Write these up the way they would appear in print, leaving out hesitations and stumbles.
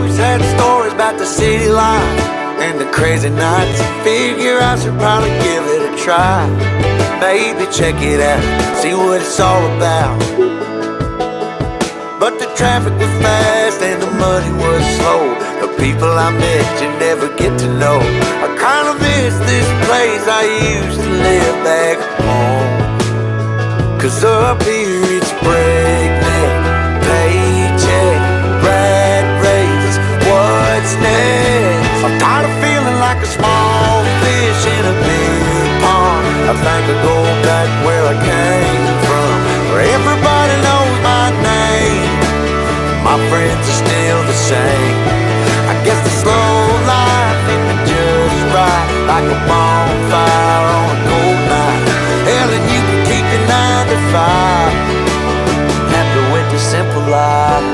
always had stories about the city life and the crazy nights. Figure I should probably give it a try. Maybe check it out, see what it's all about. But the traffic was fast and the money was slow. The people I met you never get to know. I kinda miss this place I used to live back home. 'Cause up here it's breakneck, paycheck, rat race, what's next? I'm tired of feeling like a small fish in a big pond. I think I'll go back where I came from, where everybody knows my name. My friends are still the same. I guess the slow life hit me just right, like a bonfire on a cold night. Hell, and you can keep your 9 to 5, happy with the simple life.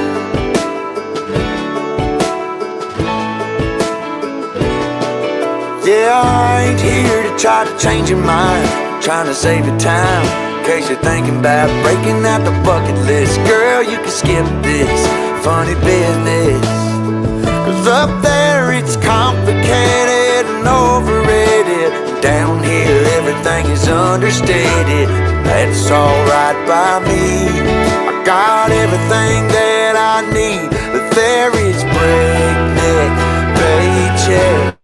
Yeah, I ain't here to try to change your mind, trying to save your time, in case you're thinking about breaking out the bucket list. Girl, you can skip this funny business, 'cause up there it's complicated and overrated. Down here everything is understated. That's alright by me. I got everything that I need, but there is breakneck, paycheck,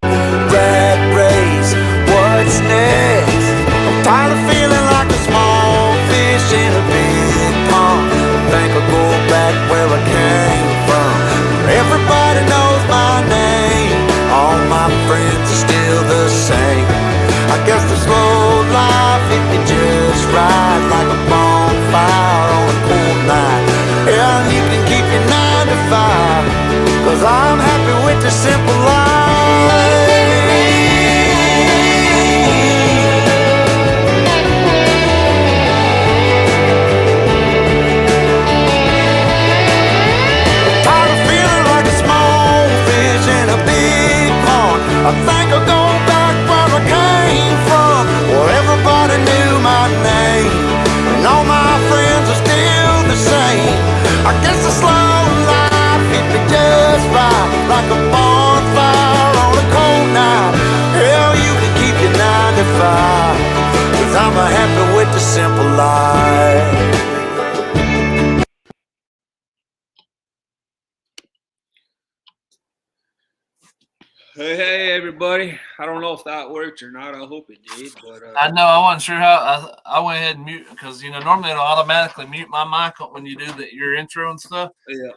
rat race, what's next? I'm tired of feeling like a small fish in a big pond. I think I'll go back where I came from, where everybody knows my name. All my friends are still the same. I guess the slow life hit me just right, like a bonfire on a cold night. Yeah, you can keep your 9 to 5, 'cause I'm happy with the simple life. I think I'll go back where I came from, where everybody knew my name, and all my friends are still the same. I guess the slow life hit me just right, like a bonfire on a cold night. Hell, you can keep your 9 to 5, 'cause I'm happy with the simple life. Hey, everybody. I don't know if that worked or not. I hope it did. But I know I wasn't sure how. I went ahead and mute because normally it'll automatically mute my mic when you do your intro and stuff. Yeah.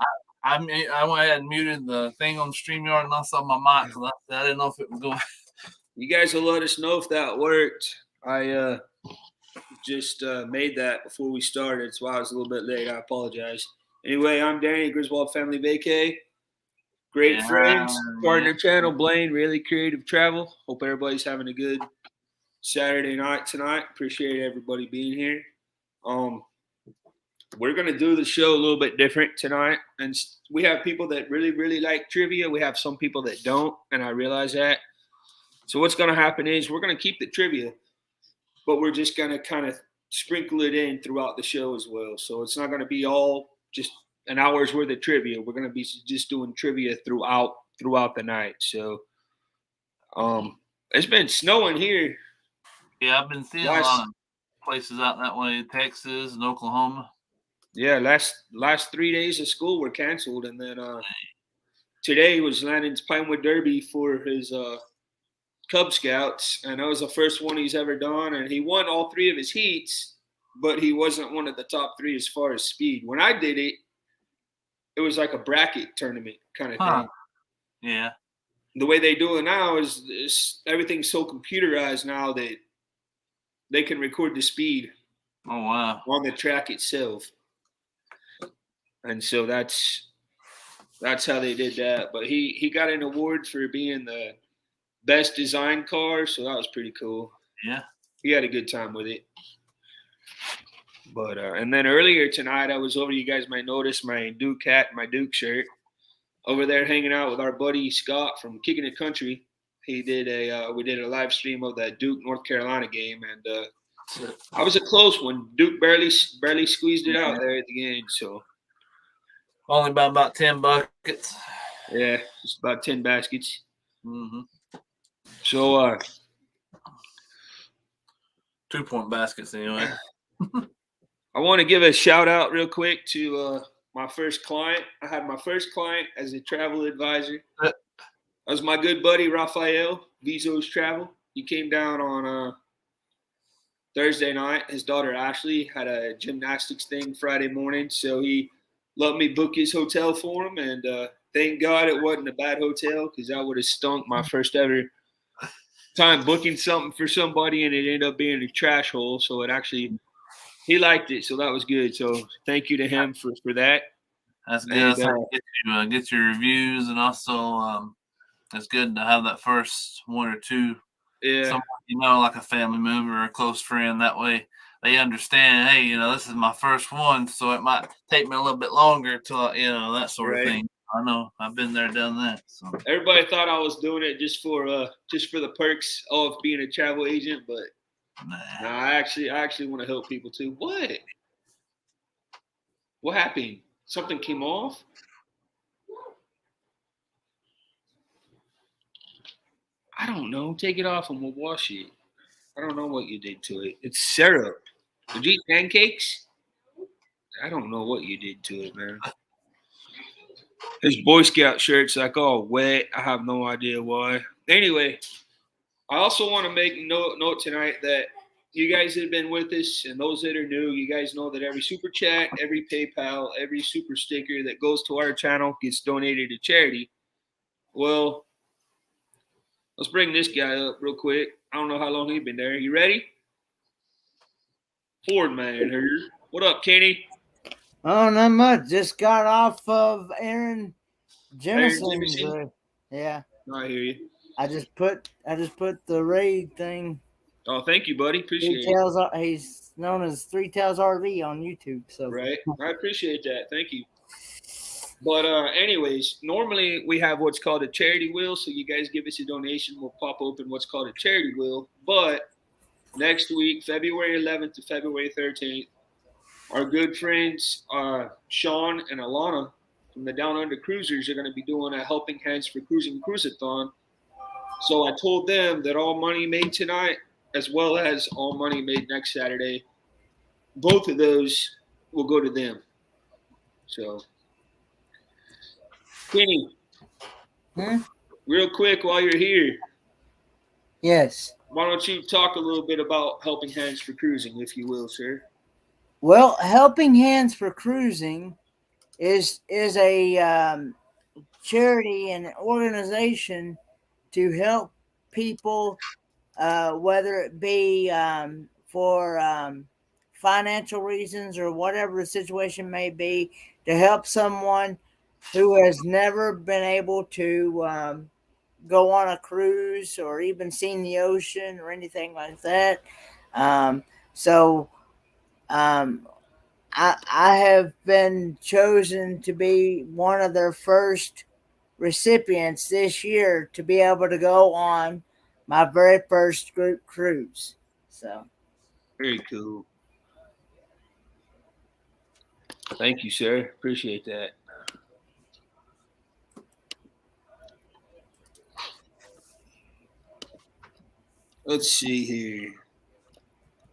I went ahead and muted the thing on StreamYard and I saw my mic because I didn't know if it was going. You guys will let us know if that worked. I just made that before we started, so I was a little bit late. I apologize. Anyway, I'm Danny, Griswold Family Vacay. Great friends, partner channel, Blaine, Really Creative Travel. Hope everybody's having a good Saturday night tonight. Appreciate everybody being here. We're going to do the show a little bit different tonight. And we have people that really, really like trivia. We have some people that don't, and I realize that. So what's going to happen is we're going to keep the trivia, but we're just going to kind of sprinkle it in throughout the show as well. So it's not going to be all just an hour's worth of trivia. We're going to be just doing trivia throughout the night. So it's been snowing here. Yeah, I've been seeing a lot of places out that way, Texas and Oklahoma. Yeah, last 3 days of school were canceled, and then today was Landon's Pinewood Derby for his Cub Scouts, and that was the first one he's ever done, and he won all 3 of his heats, but he wasn't one of the top 3 as far as speed. When I did it, it was like a bracket tournament kind of thing. Yeah. The way they do it now is everything's so computerized now that they can record the speed. Oh, wow. On the track itself. And so that's how they did that. But he got an award for being the best design car, so that was pretty cool. Yeah. He had a good time with it. But and then earlier tonight, I was over. You guys might notice my Duke hat, my Duke shirt, over there hanging out with our buddy Scott from Kicking It Country. We did a live stream of that Duke North Carolina game, and I was a close one. Duke barely squeezed it out there at the end. So only by about 10 buckets. Yeah, just about 10 baskets. Mm-hmm. So 2-point baskets anyway. I want to give a shout out real quick to my first client. I had my first client as a travel advisor. That was my good buddy Rafael, Vizo's Travel. He came down on Thursday night. His daughter Ashley had a gymnastics thing Friday morning, so he let me book his hotel for him. And thank God it wasn't a bad hotel, because I would have stunk my first ever time booking something for somebody, and it ended up being a trash hole. So it actually, he liked it, so that was good. So thank you to him for that. That's good. That's how you get your reviews, and also it's good to have that first one or two. Yeah. Someone, like a family member or a close friend. That way they understand, hey, this is my first one, so it might take me a little bit longer till, that sort of thing. I know. I've been there, done that. So everybody thought I was doing it just for the perks of being a travel agent, but nah, I actually want to help people too. What happened? Something came off? I don't know. Take it off and we'll wash it. I don't know what you did to it. It's syrup. Did you eat pancakes? I don't know what you did to it, man. His Boy Scout shirt's like all wet. I have no idea why. Anyway, I also want to make note tonight that you guys have been with us, and those that are new, you guys know that every super chat, every PayPal, every super sticker that goes to our channel gets donated to charity. Well, let's bring this guy up real quick. I don't know how long he's been there. You ready? Ford man here. What up, Kenny? Oh, not much. Just got off of Aaron Jemisin's. Yeah. I hear you. I just put the raid thing. Oh, thank you, buddy. Appreciate it. He's known as Three Tails RV on YouTube. So right. I appreciate that. Thank you. But anyways, normally we have what's called a charity wheel. So you guys give us a donation, we'll pop open what's called a charity wheel. But next week, February 11th to February 13th, our good friends Sean and Alana from the Down Under Cruisers are going to be doing a Helping Hands for Cruising Cruisathon. So I told them that all money made tonight, as well as all money made next Saturday, both of those will go to them. So, Kenny, real quick while you're here. Yes. Why don't you talk a little bit about Helping Hands for Cruising, if you will, sir? Well, Helping Hands for Cruising is a charity and organization to help people, whether it be for financial reasons or whatever the situation may be, to help someone who has never been able to go on a cruise or even seen the ocean or anything like that. I have been chosen to be one of their first recipients this year to be able to go on my very first group cruise. So very cool. Thank you, sir. Appreciate that. Let's see here.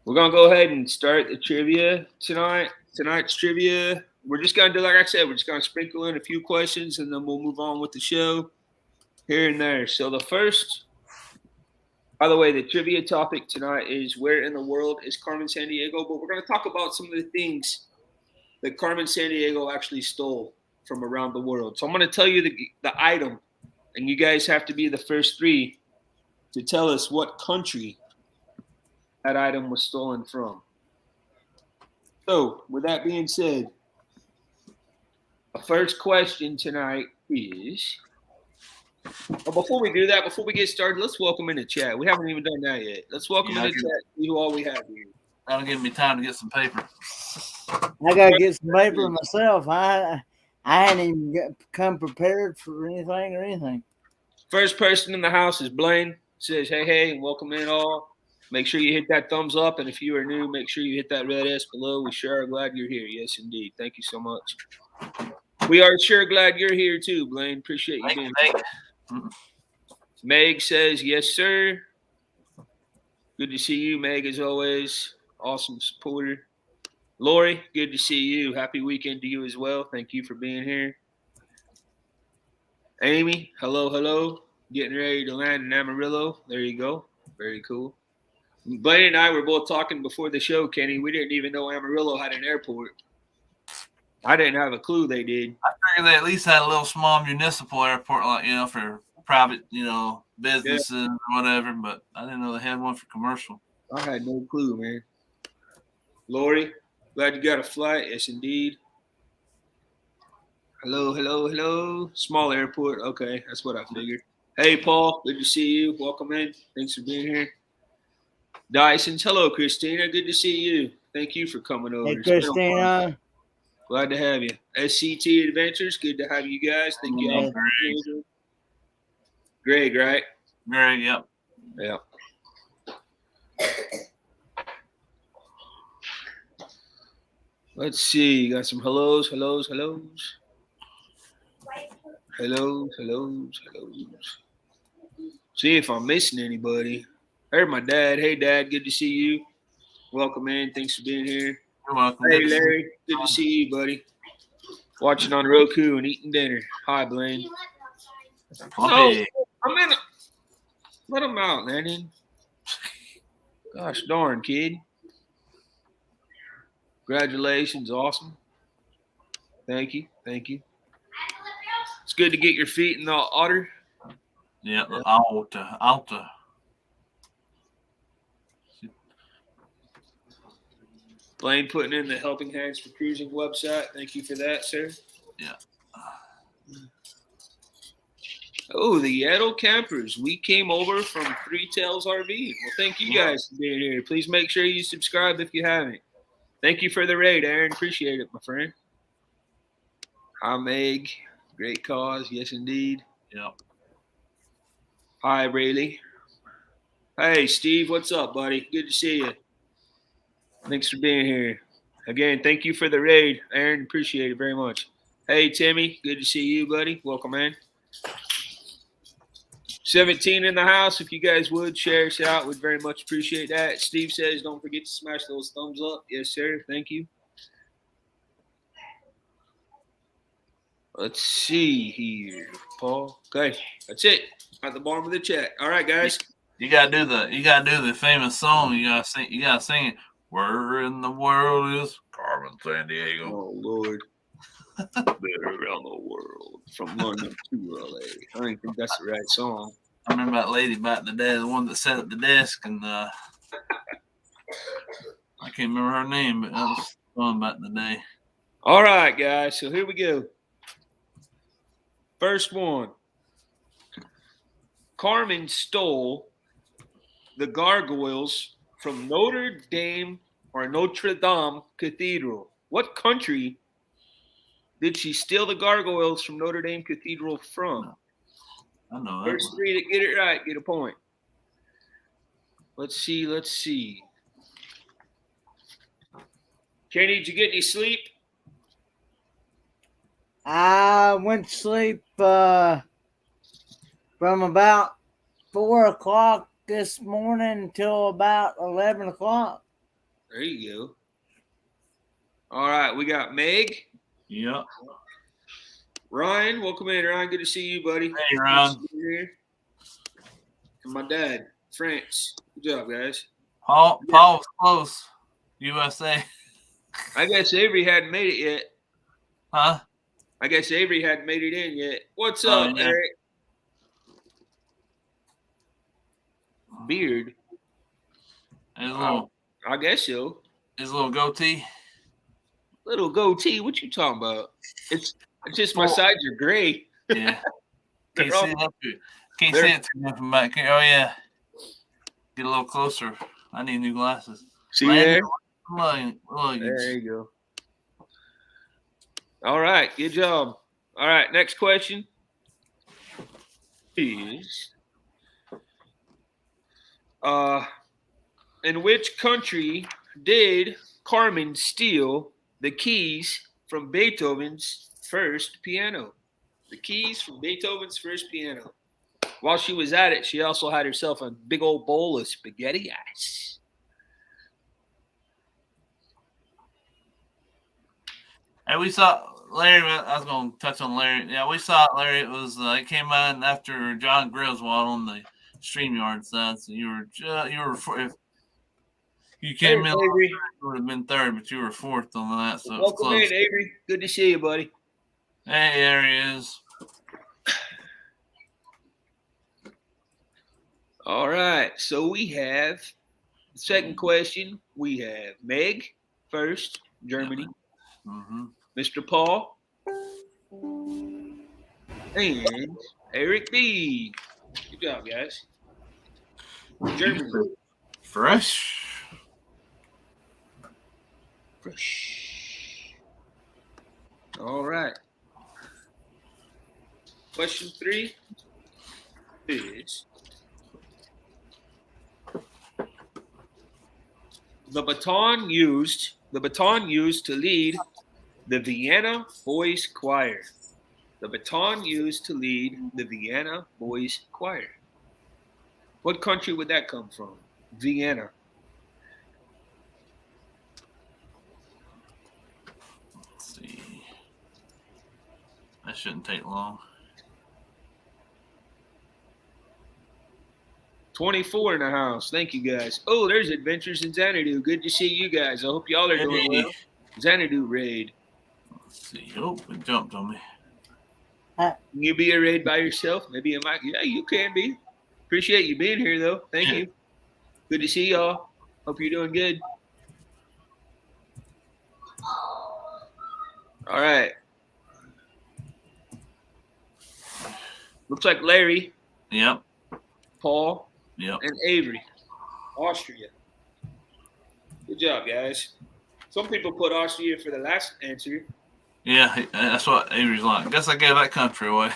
We're going to go ahead and start the trivia tonight. Tonight's trivia, we're just going to do, like I said, we're just going to sprinkle in a few questions, and then we'll move on with the show here and there. So the first, by the way, the trivia topic tonight is where in the world is Carmen Sandiego? But we're going to talk about some of the things that Carmen Sandiego actually stole from around the world. So I'm going to tell you the item, and you guys have to be the first three to tell us what country that item was stolen from. So, with that being said, the first question tonight is, but before we do that, before we get started, let's welcome in the chat. We haven't even done that yet. Let's welcome in the chat, see who all we have here. That'll give me time to get some paper. I got to get some paper myself. I hadn't even come prepared for anything. First person in the house is Blaine. Says, hey, welcome in all. Make sure you hit that thumbs up. And if you are new, make sure you hit that red S below. We sure are glad you're here. Yes, indeed. Thank you so much. We are sure glad you're here too, Blaine. Appreciate you Thank being you, here. Meg. Meg says, yes, sir. Good to see you, Meg, as always. Awesome supporter. Lori, good to see you. Happy weekend to you as well. Thank you for being here. Amy, hello. Getting ready to land in Amarillo. There you go. Very cool. Blaine and I were both talking before the show, Kenny. We didn't even know Amarillo had an airport. I didn't have a clue they did. I figured they at least had a little small municipal airport, like, you know, for private, you know, businesses or whatever, but I didn't know they had one for commercial. I had no clue, man. Lori, glad you got a flight. Yes, indeed. Hello. Small airport. Okay, that's what I figured. Hey, Paul, good to see you. Welcome in. Thanks for being here. Dyson's. Hello, Christina. Good to see you. Thank you for coming over. Hey, Christina. Glad to have you. SCT Adventures. Good to have you guys. Thank you all. Greg, right? Greg, yep. Yeah. Let's see. Got some hellos. Hellos. See if I'm missing anybody. Heard my dad. Hey, Dad. Good to see you. Welcome in. Thanks for being here. You're welcome. Hey, Larry. Good to see you, buddy. Watching on Roku and eating dinner. Hi, Blaine. Hey. I'm in. Let him out, Landon. Gosh darn, kid. Congratulations. Awesome. Thank you. It's good to get your feet in the otter. Yeah, the Alta. Blaine putting in the Helping Hands for Cruising website. Thank you for that, sir. Yeah. Oh, the Yaddle Campers. We came over from Three Tails RV. Well, thank you guys for being here. Please make sure you subscribe if you haven't. Thank you for the raid, Aaron. Appreciate it, my friend. Hi, Meg. Great cause. Yes, indeed. Yep. Hi, Rayleigh. Hey, Steve. What's up, buddy? Good to see you. Thanks for being here. Again, thank you for the raid, Aaron. Appreciate it very much. Hey, Timmy. Good to see you, buddy. Welcome in. 17 in the house. If you guys would share us out, we'd very much appreciate that. Steve says, don't forget to smash those thumbs up. Yes, sir. Thank you. Let's see here, Paul. Okay, that's it. At the bottom of the chat. All right, guys. You gotta do the famous song. You gotta sing it. Where in the world is Carmen San Diego? Oh Lord. Better around the world from London to LA. I don't think that's the right song. I remember that lady back in the day, the one that sat at the desk, and I can't remember her name, but that was fun back in the day. All right, guys. So here we go. First one. Carmen stole the gargoyles from Notre Dame Cathedral. What country did she steal the gargoyles from Notre Dame Cathedral from? I know that. First three to get it right, get a point. Let's see. Kenny, did you get any sleep? I went to sleep from about 4 o'clock this morning until about 11 o'clock. There you go. All right, we got Meg. Yep. Ryan, welcome in, Ryan. Good to see you, buddy. Hey, Ryan. And my dad, France. Good job, guys. Paul was close. USA. I guess Avery hadn't made it yet. Huh? I guess Avery hadn't made it in yet. What's up, yeah. Eric? Beard. His little, I guess so. His little goatee. Little goatee. What you talking about? It's just my sides are gray. Yeah. Can't see it too much from back here. Oh yeah. Get a little closer. I need new glasses. See there? There you go. All right, good job. All right, next question is in which country did Carmen steal the keys from Beethoven's first piano. The keys from Beethoven's first piano. While she was at it, she also had herself a big old bowl of spaghetti ice. Hey, we saw Larry. I was going to touch on Larry. Yeah, we saw it, Larry. It was it came on after John Griswold on the StreamYard side. So you were if you came in, Avery. you would have been third, but you were fourth on that. So it was Welcome close. in, Avery. Good to see you, buddy. Hey, there he is. All right. So we have the second question. We have Meg first, Germany. Mm-hmm. Mr. Paul. And Eric B. Good job, guys. Germany. Fresh. All right. Question 3 is the baton used to lead the Vienna Boys Choir. The baton used to lead the Vienna Boys Choir. What country would that come from? Vienna. Let's see. That shouldn't take long. 24 in the house. Thank you, guys. Oh, there's Adventures in Xanadu. Good to see you guys. I hope y'all are doing well. Xanadu raid. Let's see. Oh, it jumped on me. Can you be a raid by yourself? Maybe you might. Yeah, you can be. Appreciate you being here, though. Thank you. Good to see y'all. Hope you're doing good. All right. Looks like Larry. Yep. Paul. Yep. And Avery. Austria. Good job, guys. Some people put Austria for the last answer. Yeah, that's what Avery's like. I guess I gave that country away.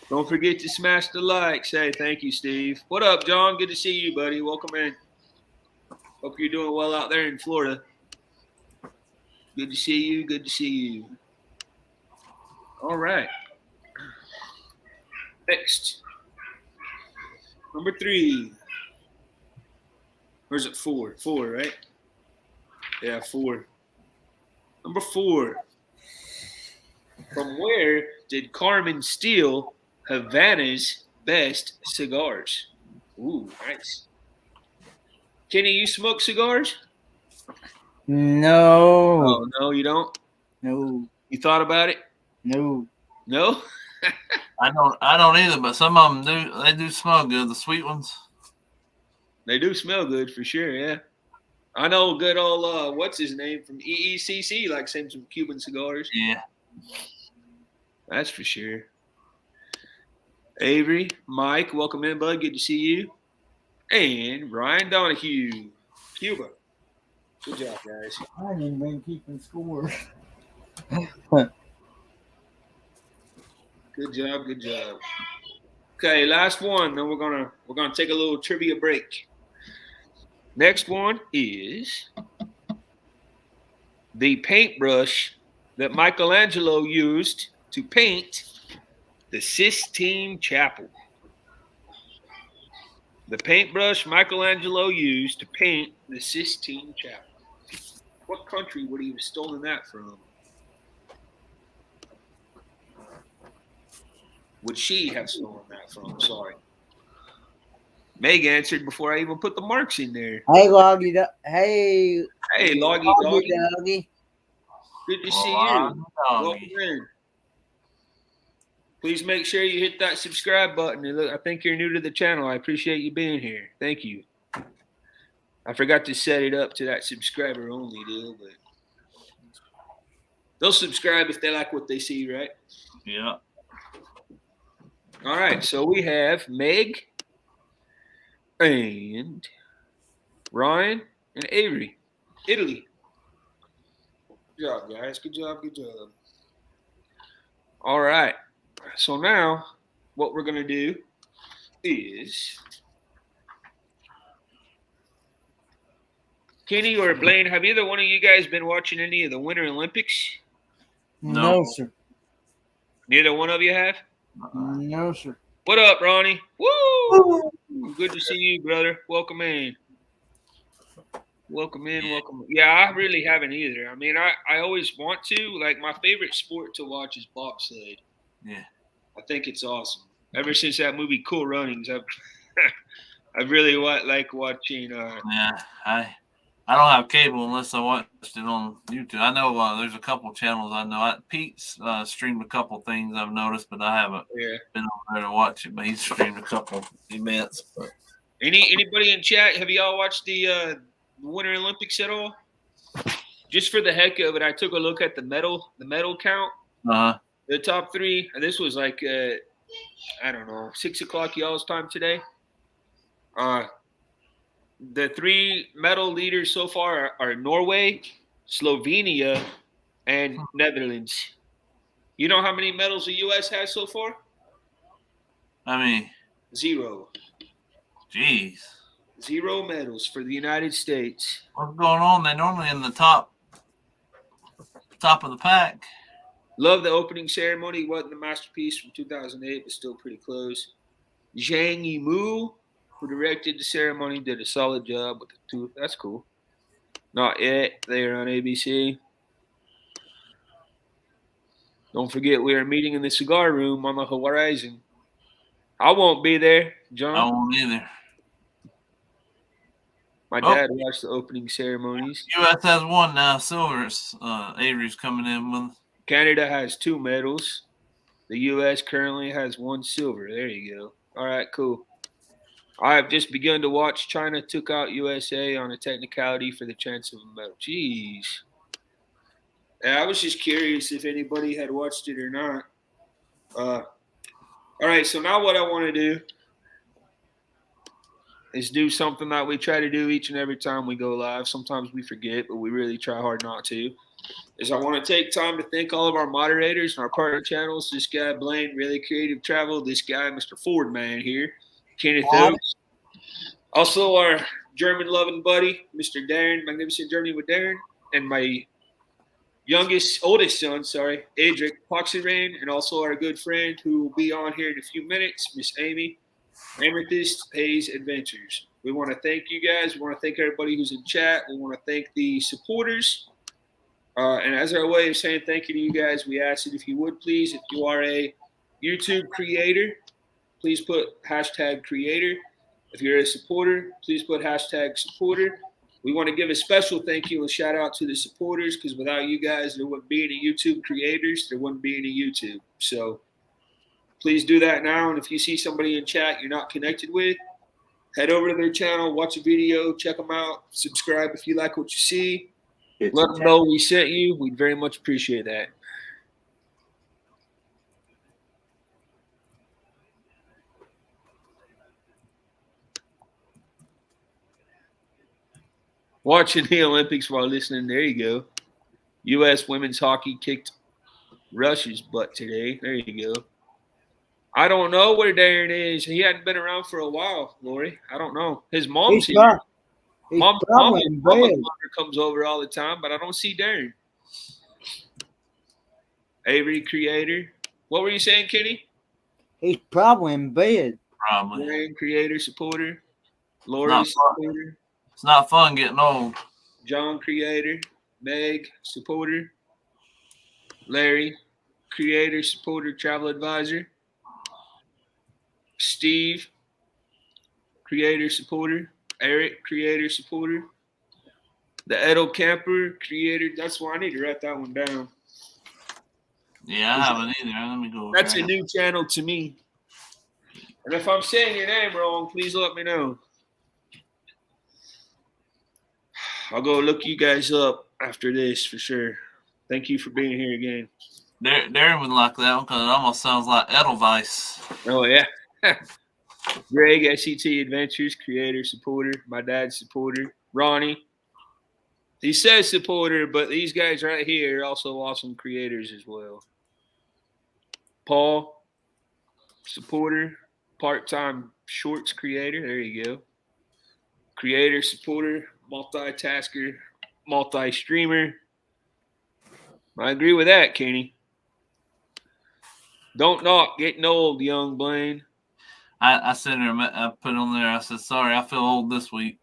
Don't forget to smash the like. Say thank you, Steve. What up, John? Good to see you, buddy. Welcome in. Hope you're doing well out there in Florida. Good to see you. Good to see you. All right. Next. Number 3. Or is it 4? 4, right? Yeah, 4. Number 4. From where did Carmen steal Havana's best cigars? Ooh, nice. Kenny, you smoke cigars? No. Oh, no, you don't? No. You thought about it? No. No? I don't either, but some of them do. They do smell good. The sweet ones. They do smell good for sure, yeah. I know good old, what's his name from EECC, like some Cuban cigars. Yeah. That's for sure. Avery, Mike, welcome in, bud. Good to see you. And Ryan Donahue, Cuba. Good job, guys. I ain't been keeping score. Good job, good job. Okay, last one. Then we're gonna take a little trivia break. Next one is the paintbrush that Michelangelo used to paint the Sistine Chapel. The paintbrush Michelangelo used to paint the Sistine Chapel. What country would he have stolen that from? Would she have stolen that from? Sorry. Meg answered before I even put the marks in there. Hey, Loggy. Hey, Loggy. Doggy. Good to see you. Welcome in. Please make sure you hit that subscribe button. I think you're new to the channel. I appreciate you being here. Thank you. I forgot to set it up to that subscriber only deal, but they'll subscribe if they like what they see, right? Yeah. All right, so we have Meg and Ryan and Avery, Italy. Good job, guys. Good job, good job. All right, so now what we're going to do is Kenny or Blaine, have either one of you guys been watching any of the Winter Olympics? No, sir. Neither one of you have? No, sir. What up, Ronnie? Woo! Good to see you, brother. Welcome in. Welcome in. Welcome. Yeah, I really haven't either. I mean, I always want to. Like, my favorite sport to watch is bobsled. Yeah. I think it's awesome. Ever since that movie Cool Runnings, I really like watching. Yeah, I don't have cable unless I watched it on YouTube. I know there's a couple channels I know. Pete's streamed a couple things I've noticed, but I haven't been over there to watch it. But he's streamed a couple events. But anybody in chat, have y'all watched the Winter Olympics at all? Just for the heck of it, I took a look at the medal count. The top three. And this was like I don't know, 6 o'clock y'all's time today. The three medal leaders so far are Norway, Slovenia, and Netherlands. You know how many medals the U.S. has so far? I mean, 0. Jeez. 0 medals for the United States. What's going on? They're normally in the top of the pack. Love the opening ceremony. Wasn't the masterpiece from 2008, but still pretty close. Zhang Yimou, who directed the ceremony, did a solid job with the tooth. That's cool. Not yet. They are on ABC. Don't forget, we are meeting in the cigar room on the horizon. I won't be there, John. I won't either. My dad watched the opening ceremonies. U.S. has one now, silvers. Avery's coming in with. Canada has 2 medals. The U.S. currently has 1 silver. There you go. All right, cool. I have just begun to watch. China took out USA on a technicality for the chance of a medal. Jeez. And I was just curious if anybody had watched it or not. All right, so now what I want to do is do something that we try to do each and every time we go live. Sometimes we forget, but we really try hard not to. Is I want to take time to thank all of our moderators and our partner channels. This guy, Blaine, Really Creative Travel. This guy, Mr. Ford Man here. Kenneth Oaks. Also our German-loving buddy, Mr. Darren, Magnificent Germany with Darren. And my oldest son, Adric Poxerain. And also our good friend who will be on here in a few minutes, Miss Amy. Amethyst Hayes Adventures. We want to thank you guys. We want to thank everybody who's in chat. We want to thank the supporters. And as our way of saying thank you to you guys, we ask that if you would please, if you are a YouTube creator, please put #creator. If you're a supporter, please put #supporter. We want to give a special thank you and shout out to the supporters because without you guys, there wouldn't be any YouTube creators. There wouldn't be any YouTube. So please do that now. And if you see somebody in chat you're not connected with, head over to their channel, watch a video, check them out, subscribe if you like what you see. Let them know we sent you. We'd very much appreciate that. Watching the Olympics while listening. There you go. U.S. women's hockey kicked Russia's butt today. There you go. I don't know where Darren is. He hadn't been around for a while, Lori. I don't know. His mom's here. Mom comes over all the time, but I don't see Darren. Avery Creator. What were you saying, Kenny? He's probably in bed. Probably. Darren Creator, supporter. Lori, supporter. It's not fun getting old. John Creator. Meg, supporter. Larry, Creator, supporter, travel advisor. Steve, Creator, supporter. Eric, Creator, supporter. The Edo Camper, Creator. That's why I need to write that one down. Yeah, I haven't either. Let me go. That's a new channel to me. And if I'm saying your name wrong, please let me know. I'll go look you guys up after this for sure. Thank you for being here again. Darren would like that one because it almost sounds like Edelweiss. Oh, yeah. Greg, SET Adventures, Creator, supporter. My dad's supporter. Ronnie. He says supporter, but these guys right here are also awesome creators as well. Paul, supporter. Part-time shorts creator. There you go. Creator, supporter, multitasker, multi-streamer. I agree with that, Kenny. Don't knock getting old, young Blaine. I sent her. I put on there. I said, "Sorry, I feel old this week."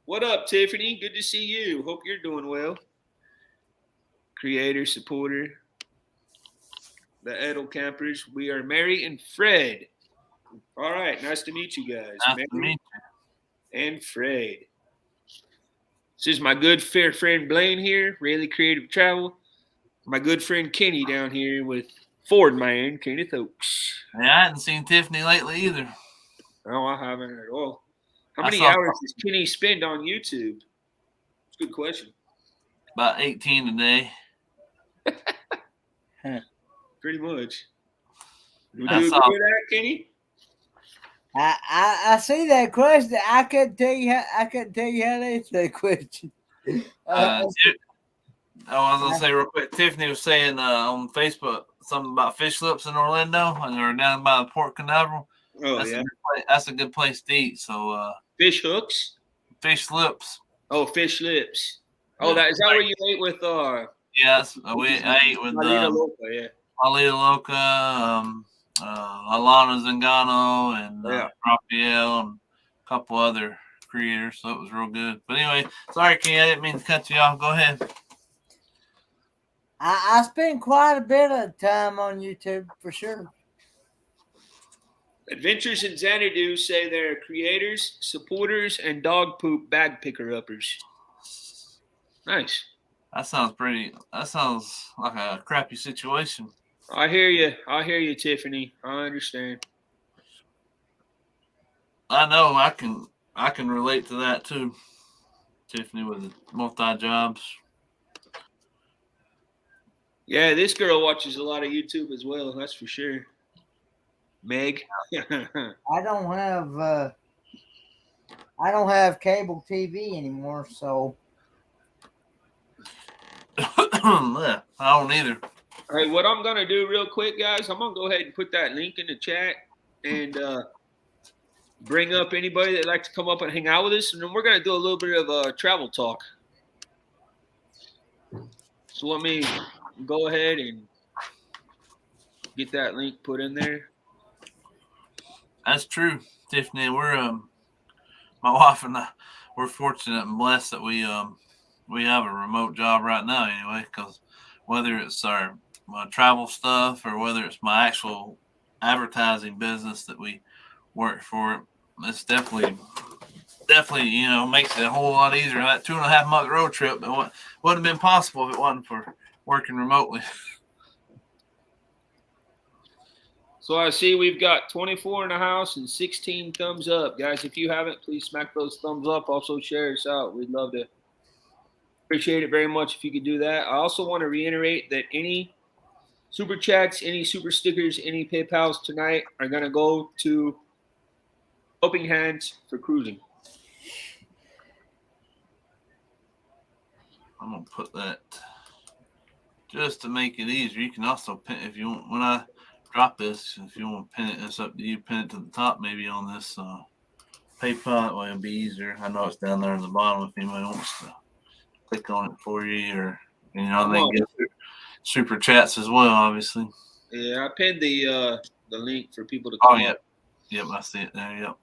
What up, Tiffany? Good to see you. Hope you're doing well. Creator, supporter, the Edel campers. We are Mary and Fred. All right, nice to meet you guys. Nice to meet you. And Fred. This is my good fair friend Blaine here, Really Creative Travel. My good friend Kenny down here with Ford Man, Kenneth Oaks. Yeah, I hadn't seen Tiffany lately either. No, I haven't at all. How many hours does Kenny spend on YouTube? It's a good question. About 18 a day. Pretty much. Would you agree with that, Kenny? I see that question. I couldn't tell you how to answer that question. I was gonna say real quick. Tiffany was saying on Facebook something about fish lips in Orlando, and they're down by the Port Canaveral. Oh, yeah. That's a good place to eat. So fish hooks, fish lips. Oh, fish lips. Oh, is that where you ate with? Yes, I ate with Alita Loca, yeah. Alita Loca, Alana Zingano, and Raphael, and a couple other creators. So it was real good. But anyway, sorry, Kenny, I didn't mean to cut you off. Go ahead. I spend quite a bit of time on YouTube for sure. Adventures in Xanadu say they're creators, supporters, and dog poop bag picker-uppers. Nice. That sounds like a crappy situation. I hear you, Tiffany. I understand. I know. I can relate to that too. Tiffany with multi-jobs. Yeah, this girl watches a lot of YouTube as well. That's for sure. Meg. I don't have cable TV anymore, so I don't either. All right, what I'm gonna do real quick, guys, I'm gonna go ahead and put that link in the chat and bring up anybody that'd like to come up and hang out with us, and then we're gonna do a little bit of travel talk. So let me go ahead and get that link put in there. That's true, Tiffany. We're my wife and I, we're fortunate and blessed that we have a remote job right now anyway, because whether it's our travel stuff or whether it's my actual advertising business that we work for, it's definitely makes it a whole lot easier. That 2.5 month road trip wouldn't have been possible if it wasn't for working remotely. So I see we've got 24 in the house and 16 thumbs up. Guys, if you haven't, please smack those thumbs up. Also share us out. We'd love to appreciate it very much if you could do that. I also want to reiterate that any super chats, any super stickers, any PayPals tonight are going to go to Helping Hands for Cruising. I'm going to put that just to make it easier. You can also pin, if you want, when I drop this, if you want to pin it, it's up to you. Pin it to the top maybe on this PayPal. That way it'll be easier. I know it's down there in the bottom if anybody wants to click on it for you, or they get super chats as well, obviously. Yeah, I pinned the link for people to come. Oh, yeah. Yep, I see it there. Yep.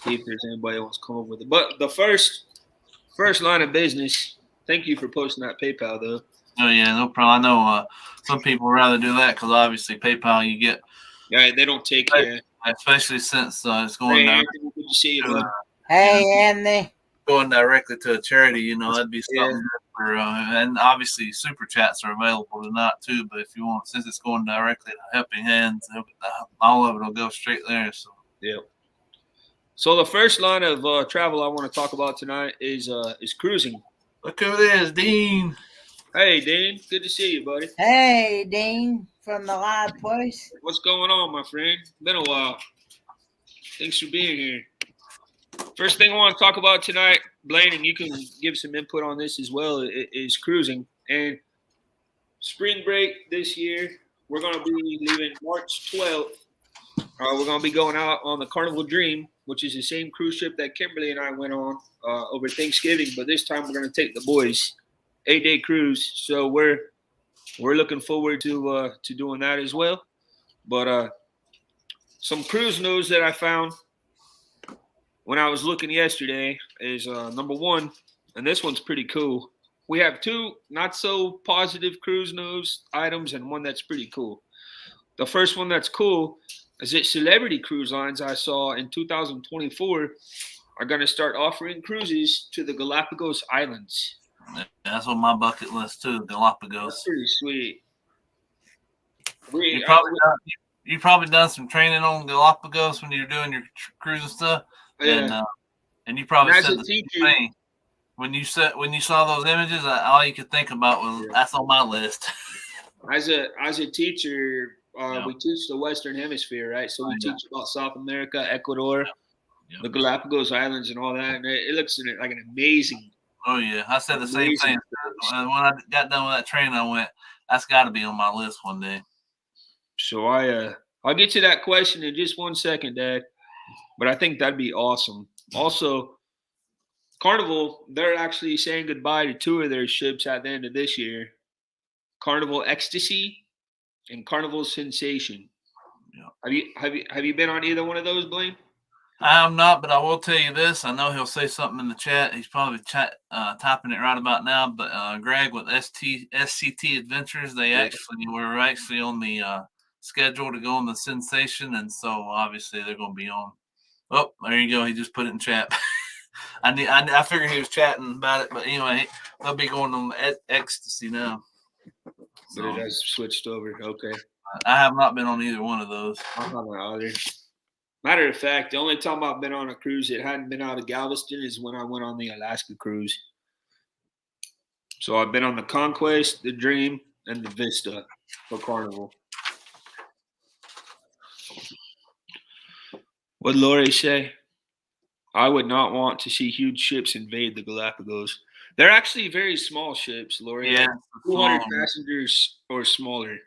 See if there's anybody who wants to come up with it. But the first line of business, thank you for posting that PayPal, though. Oh, yeah, no problem. I know some people would rather do that because obviously PayPal you get. Yeah, they don't take it. Especially since it's going down. Good to see you, hey, Anthony. Going directly to a charity, that'd be something for, and obviously super chats are available tonight too. But if you want, since it's going directly to Helping Hands, all of it will go straight there. So yeah. So the first line of travel I want to talk about tonight is cruising. Look who it is, Dean. Hey, Dean. Good to see you, buddy. Hey, Dean, from the live place. What's going on, my friend? Been a while. Thanks for being here. First thing I want to talk about tonight, Blaine, and you can give some input on this as well, is cruising. And spring break this year, we're going to be leaving March 12th. We're going to be going out on the Carnival Dream, which is the same cruise ship that Kimberly and I went on over Thanksgiving. But this time we're going to take the boys. 8-day cruise. So we're looking forward to doing that as well. But some cruise news that I found when I was looking yesterday is number one, and this one's pretty cool. We have two not so positive cruise news items and one that's pretty cool. The first one that's cool is that celebrity cruise lines I saw in 2024 are going to start offering cruises to the Galapagos Islands. That's on my bucket list too, Galapagos. That's pretty sweet. You probably done some training on Galapagos when you're doing your cruising stuff, Yeah. and you probably And as said a the teacher, same thing. When you saw those images, all you could think about was that's on my list. As a teacher, Yeah. we teach the Western Hemisphere, right? So we Yeah. teach about South America, Ecuador, Yeah. the Galapagos Islands, and all that. And it looks like an amazing. Oh yeah, I said the same amazing thing. cruise. When I got done with that training, I went, "That's got to be on my list one day." So I'll get to that question in just 1 second, Dad. But I think that'd be awesome. Also, Carnival, they're actually saying goodbye to two of their ships at the end of this year. Carnival Ecstasy and Carnival Sensation. Yeah. Have you been on either one of those, Blaine? I am not, but I will tell you this. I know he'll say something in the chat. He's probably typing it right about now. But Greg with SCT Adventures, we're actually on the schedule to go on the Sensation, and so obviously they're going to be on. Oh, there you go. He just put it in chat. I figured he was chatting about it, but anyway, they'll be going on Ecstasy now. But it has switched over. Okay. I have not been on either one of those. I haven't either. Matter of fact, the only time I've been on a cruise that hadn't been out of Galveston is when I went on the Alaska cruise. So I've been on the Conquest, the Dream, and the Vista for Carnival. What'd Lori say? I would not want to see huge ships invade the Galapagos. They're actually very small ships, Lori. Yeah, like 200 passengers or smaller.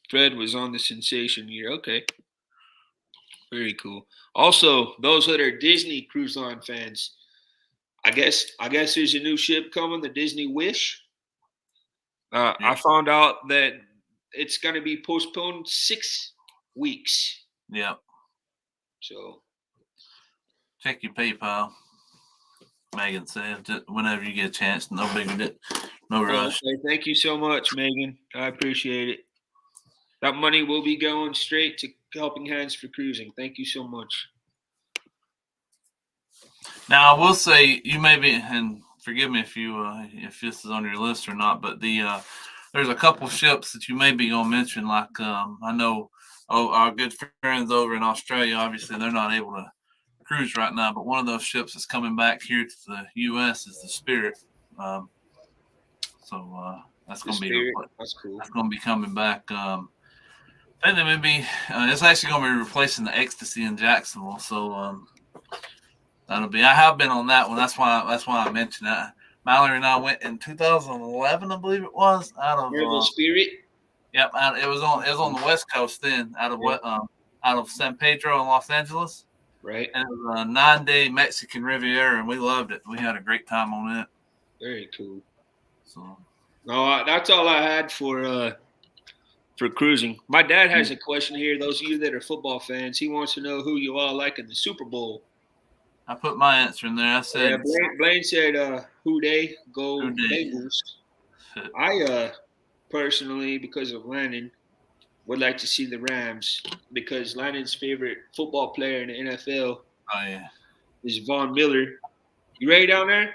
Fred was on the Sensation year. Okay. Very cool. Also, those that are Disney Cruise Line fans, I guess there's a new ship coming, the Disney Wish. I found out that it's going to be postponed 6 weeks. Yeah. So check your PayPal. Megan said, whenever you get a chance, no rush. Okay, thank you so much, Megan. I appreciate it. That money will be going straight to Helping Hands for Cruising. Thank you so much. Now, I will say, you may be, and forgive me if this is on your list or not, but there's a couple ships that you may be going to mention. Like I know our good friends over in Australia, obviously they're not able to cruise right now, but one of those ships that's coming back here to the U.S. is the Spirit. So that's going to be that's cool. That's going to be coming back. And then maybe it's actually going to be replacing the Ecstasy in Jacksonville. So that'll be. I have been on that one. That's why I mentioned that. Mallory and I went in 2011, I believe it was, out of the Spirit. Yep, it was on the West Coast then, out of San Pedro in Los Angeles. Right. And it was a 9-day Mexican Riviera, and we loved it. We had a great time on it. Very cool. So, no, that's all I had for cruising. My dad has a question here. Those of you that are football fans, he wants to know who you all like in the Super Bowl. I put my answer in there. I said, Blaine said, "Who they go Bengals." I personally, because of Landon, would like to see the Rams because Landon's favorite football player in the NFL is Von Miller. You ready down there?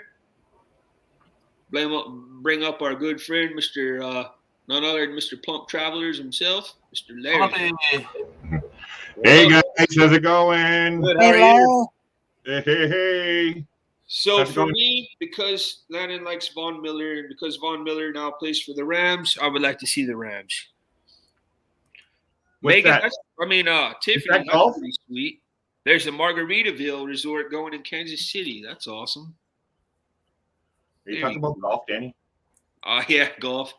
Bring up our good friend, Mr. None other than Mr. Plump Travelers himself, Mr. Larry. Hey guys, how's it going? Good, how are you? Hey. So for me, because Landon likes Von Miller and because Von Miller now plays for the Rams, I would like to see the Rams. What's Megan, that? Tiffany, that's pretty sweet. There's a Margaritaville resort going in Kansas City. That's awesome. Are you talking about golf, Danny? Yeah, golf.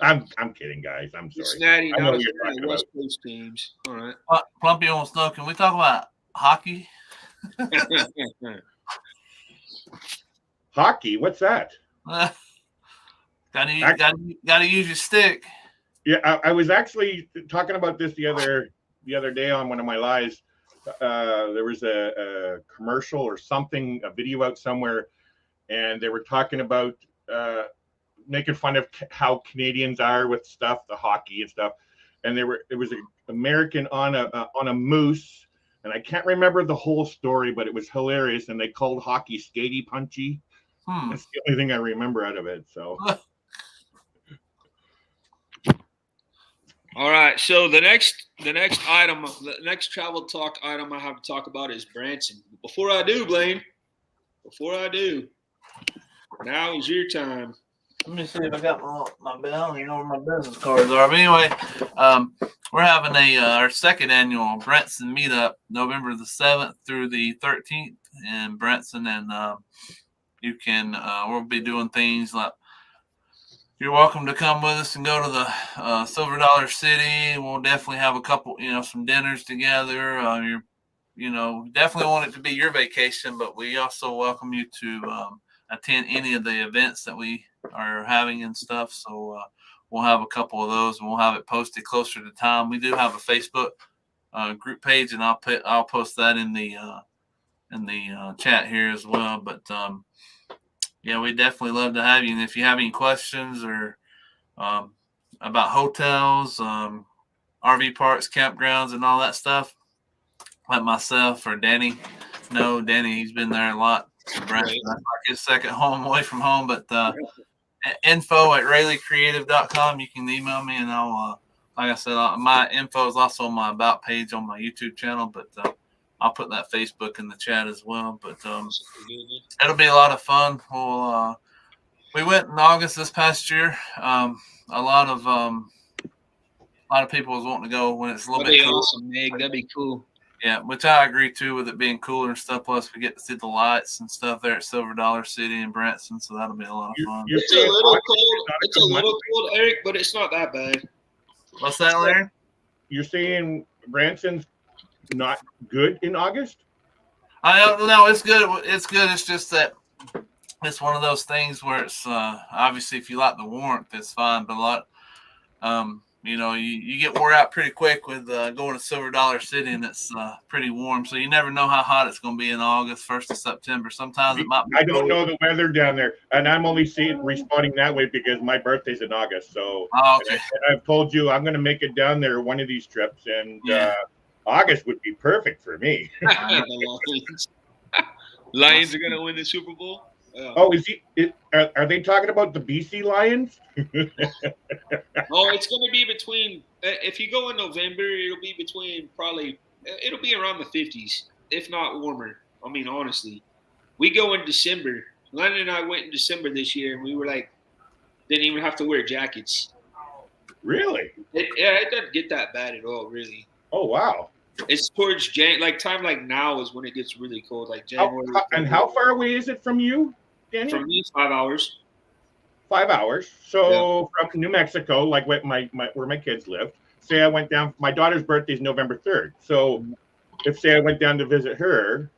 I'm kidding, guys. I'm sorry. Cincinnati, I know what you're talking West about. Coast teams. All right. Plumpy on Snow. Can we talk about hockey? Hockey? What's that? Gotta use your stick. Yeah, I was actually talking about this the other day on one of my lives. There was a commercial or something, a video out somewhere, and they were talking about making fun of how Canadians are with stuff, the hockey and stuff. And it was an American on a moose, and I can't remember the whole story, but it was hilarious. And they called hockey skatey punchy. That's the only thing I remember out of it. So. All right, so the next item, the next travel talk item I have to talk about is Branson. Before I do, Blaine, now is your time. Let me see if I got my bell. You know where my business cards are. But anyway, we're having our second annual Brentson Meetup, November the 7th through the 13th in Branson, and you can we'll be doing things like. You're welcome to come with us and go to the Silver Dollar City. We'll definitely have a couple, some dinners together. Definitely want it to be your vacation, but we also welcome you to attend any of the events that we are having and stuff. So we'll have a couple of those, and we'll have it posted closer to time. We do have a Facebook group page, and I'll post that in the chat here as well. But yeah, we definitely love to have you. And if you have any questions or about hotels, RV parks, campgrounds, and all that stuff, let myself or Danny know. Danny, he's been there a lot. That's like his second home away from home. But info@rayleighcreative.com. You can email me, and I'll, like I said, my info is also on my About page on my YouTube channel. But I'll put that Facebook in the chat as well. But it'll be a lot of fun. We went in August this past year. A lot of people was wanting to go when it's a little bit That'd be cool. awesome, Meg. That'd be cool. Yeah, which I agree too with it being cooler and stuff. Plus, we get to see the lights and stuff there at Silver Dollar City in Branson, so that'll be a lot of fun. It's a little cold. It's a little cold, Eric, but it's not that bad. What's that, Larry? You're saying Branson's not good in August? No, it's good. It's good. It's just that it's one of those things where it's obviously if you like the warmth, it's fine. But a lot, you get wore out pretty quick with going to Silver Dollar City, and it's pretty warm. So you never know how hot it's going to be in August, 1st of September. Sometimes it might be. I don't know the weather down there, and I'm only responding that way because my birthday's in August. So okay. and I've told you I'm going to make it down there one of these trips, and August would be perfect for me. Lions are going to win the Super Bowl? Oh, are they talking about the BC Lions? Oh, it's going to be between, if you go in November, it'll be around the 50s, if not warmer. I mean, honestly. We go in December. Landon and I went in December this year, and we were like, didn't even have to wear jackets. Really? It doesn't get that bad at all, really. Oh, wow. It's towards time like now is when it gets really cold, like January. And how far away is it from you, Danny? From me, 5 hours. 5 hours. So from New Mexico, like where my kids live. Say I went down. My daughter's birthday is November 3rd. So if say I went down to visit her,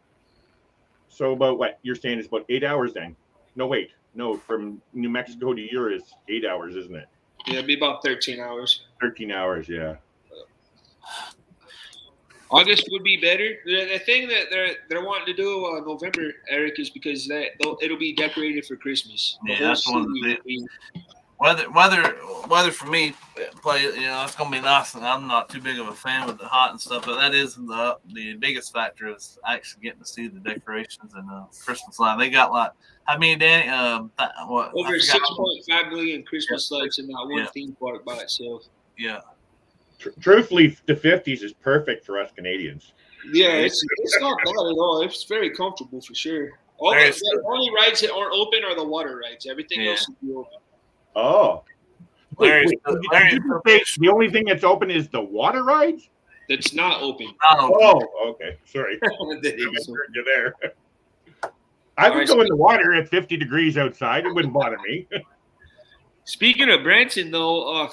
so about what you're saying is about 8 hours then? No, wait, no. From New Mexico to yours is 8 hours, isn't it? Yeah, it'd be about 13 hours. 13 hours, yeah. August would be better. The thing that they're wanting to do November, Eric, is because it'll be decorated for Christmas. Yeah, that's one of the weather for me. It's gonna be nice, and I'm not too big of a fan with the hot and stuff. But that is the biggest factor is actually getting to see the decorations and Christmas lights. They got Danny? Over 6.5 million Christmas lights in that one theme park by itself. Yeah. Truthfully, the 50s is perfect for us Canadians. Yeah, it's not bad at all. It's very comfortable for sure. The only rides that aren't open are the water rides. Everything else will be open. Oh. Wait, the only thing that's open is the water rides? That's not open. Oh, okay. Sorry. You're there. I would go in the water at 50 degrees outside. It wouldn't bother me. Speaking of Branson, though,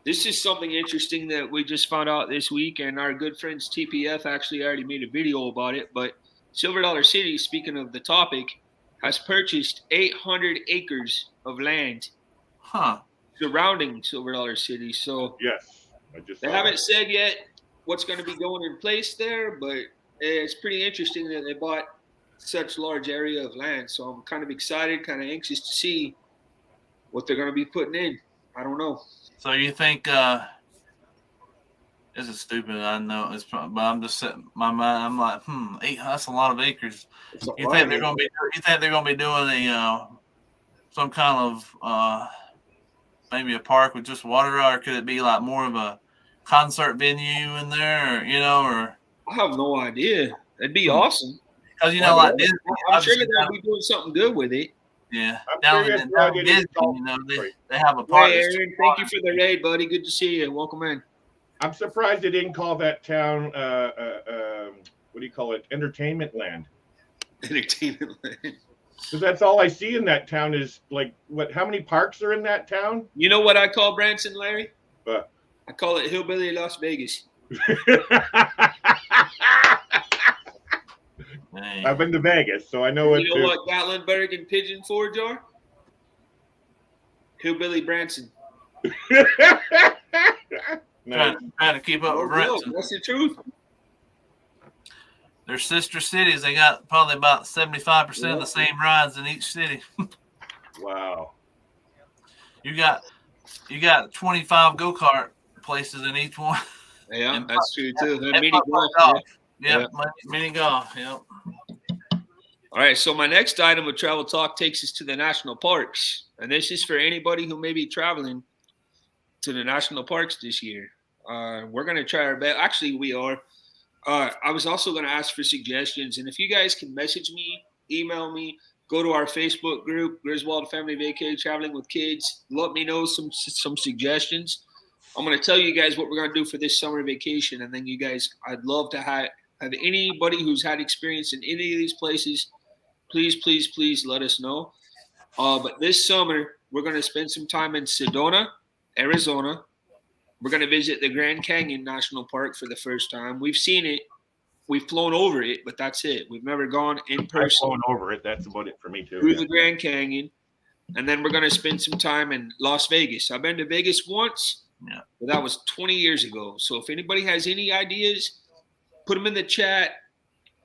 this is something interesting that we just found out this week, and our good friends TPF actually already made a video about it. But Silver Dollar City, speaking of the topic, has purchased 800 acres of land surrounding Silver Dollar City. So Yes, I just they saw haven't that. said yet what's going to be going in place there, but it's pretty interesting that they bought such large area of land. So I'm kind of excited, kind of anxious to see what they're going to be putting in. I don't know. So you think this is stupid? I know it's probably, but I'm just setting my mind. I'm like, that's a lot of acres. You think they're going to be? You think they're going to be doing a some kind of maybe a park with just water, or could it be like more of a concert venue in there, or I have no idea. That'd be awesome. Because like Disney, I'm sure they're going to be doing something good with it. Yeah, I'm down curious in why Disney, they they have a park. Hey, Aaron, thank you for the raid, buddy. Good to see you. Welcome in. I'm surprised they didn't call that town, what do you call it, Entertainment Land. Entertainment Land. Because that's all I see in that town is like, how many parks are in that town? You know what I call Branson, Larry? But I call it Hillbilly Las Vegas. I've been to Vegas, so I know what. You know what Gatlinburg and Pigeon Forge are? Hillbilly Branson. Trying to keep up with Brentson. That's the truth. They're sister cities. They got probably about 75% of the same rides in each city. Wow. You got 25 go-kart places in each one. Yeah, that's true too. Mini golf. Yep, mini golf. Yep. All right, so my next item of travel talk takes us to the national parks, and this is for anybody who may be traveling to the national parks this year. We're going to try our best. Actually, we are. I was also going to ask for suggestions, and if you guys can message me, email me, go to our Facebook group, Griswold Family Vacay Traveling with Kids. Let me know some suggestions. I'm going to tell you guys what we're going to do for this summer vacation, and then you guys, I'd love to have anybody who's had experience in any of these places, please let us know. But this summer, we're going to spend some time in Sedona, Arizona. We're going to visit the Grand Canyon National Park for the first time. We've seen it. We've flown over it, but that's it. We've never gone in person. I've flown over it. That's about it for me, too. Through the Grand Canyon. And then we're going to spend some time in Las Vegas. I've been to Vegas once, but that was 20 years ago. So if anybody has any ideas, put them in the chat.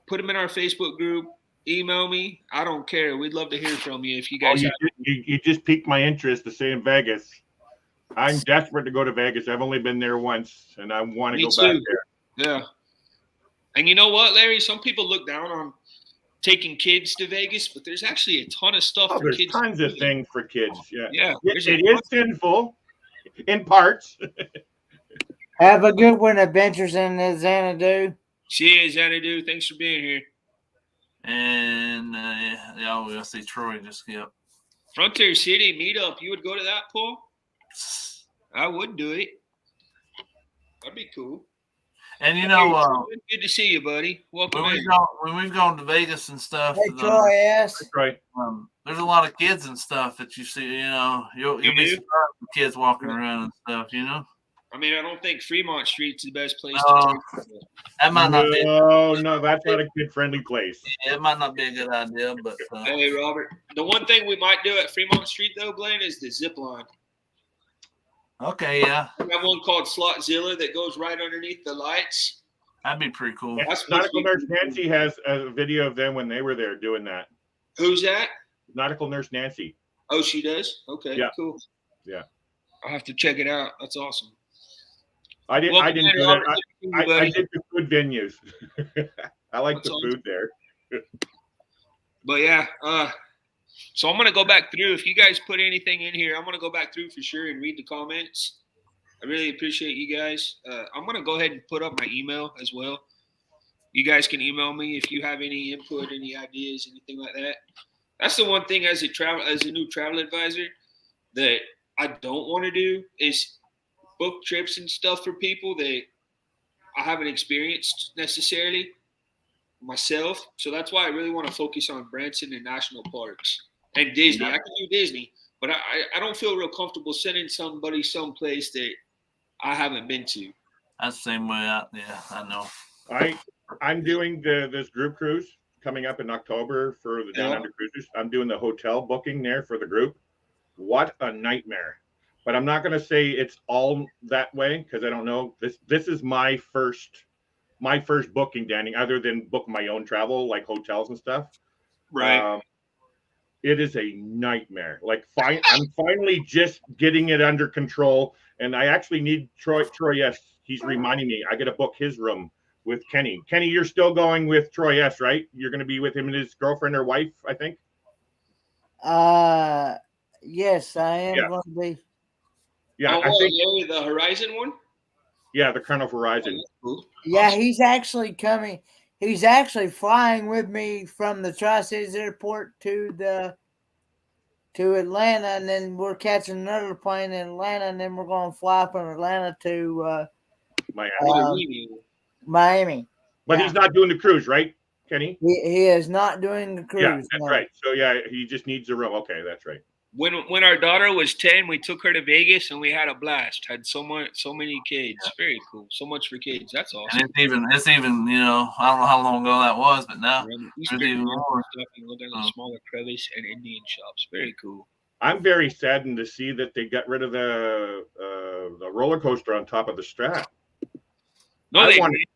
Put them in our Facebook group. Email me. I don't care. We'd love to hear from you if you guys you just piqued my interest to say in Vegas. I'm desperate to go to Vegas. I've only been there once, and I want to go back there. Yeah. And you know what, Larry? Some people look down on taking kids to Vegas, but there's actually a ton of stuff for there's kids. Tons of things for kids. Yeah. It is sinful in parts. Have a good one, Adventures in Xanadu. See you, Xanadu. Thanks for being here. And we'll see Troy just Frontier City Meetup. You would go to that, Paul? I would do it. That'd be cool. And good to see you, buddy. Welcome in. When we've gone to Vegas and stuff, hey, Troy, yes. Right. There's a lot of kids and stuff that you see. You'll be surprised with kids walking around and stuff. I mean, I don't think Fremont Street's the best place to take it. That might not be. No, that's not a kid-friendly place. Yeah, it might not be a good idea, but hey, Robert. The one thing we might do at Fremont Street, though, Blaine, is the zip line. Okay, yeah. We have one called Slotzilla that goes right underneath the lights. That'd be pretty cool. Nautical Nurse Nancy has a video of them when they were there doing that. Who's that? Nautical Nurse Nancy. Oh, she does? Okay, yeah. Cool. Yeah. I'll have to check it out. That's awesome. I didn't do that. I did the food venues. I like the food there. But yeah, so I'm gonna go back through. If you guys put anything in here, I'm gonna go back through for sure and read the comments. I really appreciate you guys. I'm gonna go ahead and put up my email as well. You guys can email me if you have any input, any ideas, anything like that. That's the one thing as a new travel advisor that I don't want to do is book trips and stuff for people that I haven't experienced necessarily myself. So that's why I really want to focus on Branson and national parks and Disney. I can do Disney, but I don't feel real comfortable sending somebody someplace that I haven't been to. That's the same way. I know. I'm doing this group cruise coming up in October for the Down Under Cruisers. I'm doing the hotel booking there for the group. What a nightmare. But I'm not going to say it's all that way because I don't know. This is my first booking, Danny, other than book my own travel, like hotels and stuff. Right. It is a nightmare. Like, I'm finally just getting it under control, and I actually need Troy. Yes, he's reminding me. I got to book his room with Kenny. Kenny, you're still going with Troy S, right? You're going to be with him and his girlfriend or wife, I think. Yes, I am going to be. Yeah, I think the Horizon one. Yeah, the Carnival Horizon. Yeah, he's actually coming. He's actually flying with me from the Tri-Cities Airport to Atlanta, and then we're catching another plane in Atlanta, and then we're going to fly from Atlanta to Miami. But he's not doing the cruise, right, Kenny? He is not doing the cruise. Yeah, that's right. So yeah, he just needs a room. Okay, that's right. When our daughter was 10, we took her to Vegas and we had a blast. Had so many kids. Very cool. So much for kids. That's awesome. And it's even I don't know how long ago that was, but now there's even more stuff. You look at the smaller crevice and Indian shops. Very cool. I'm very saddened to see that they got rid of the roller coaster on top of the Strat. No, they did.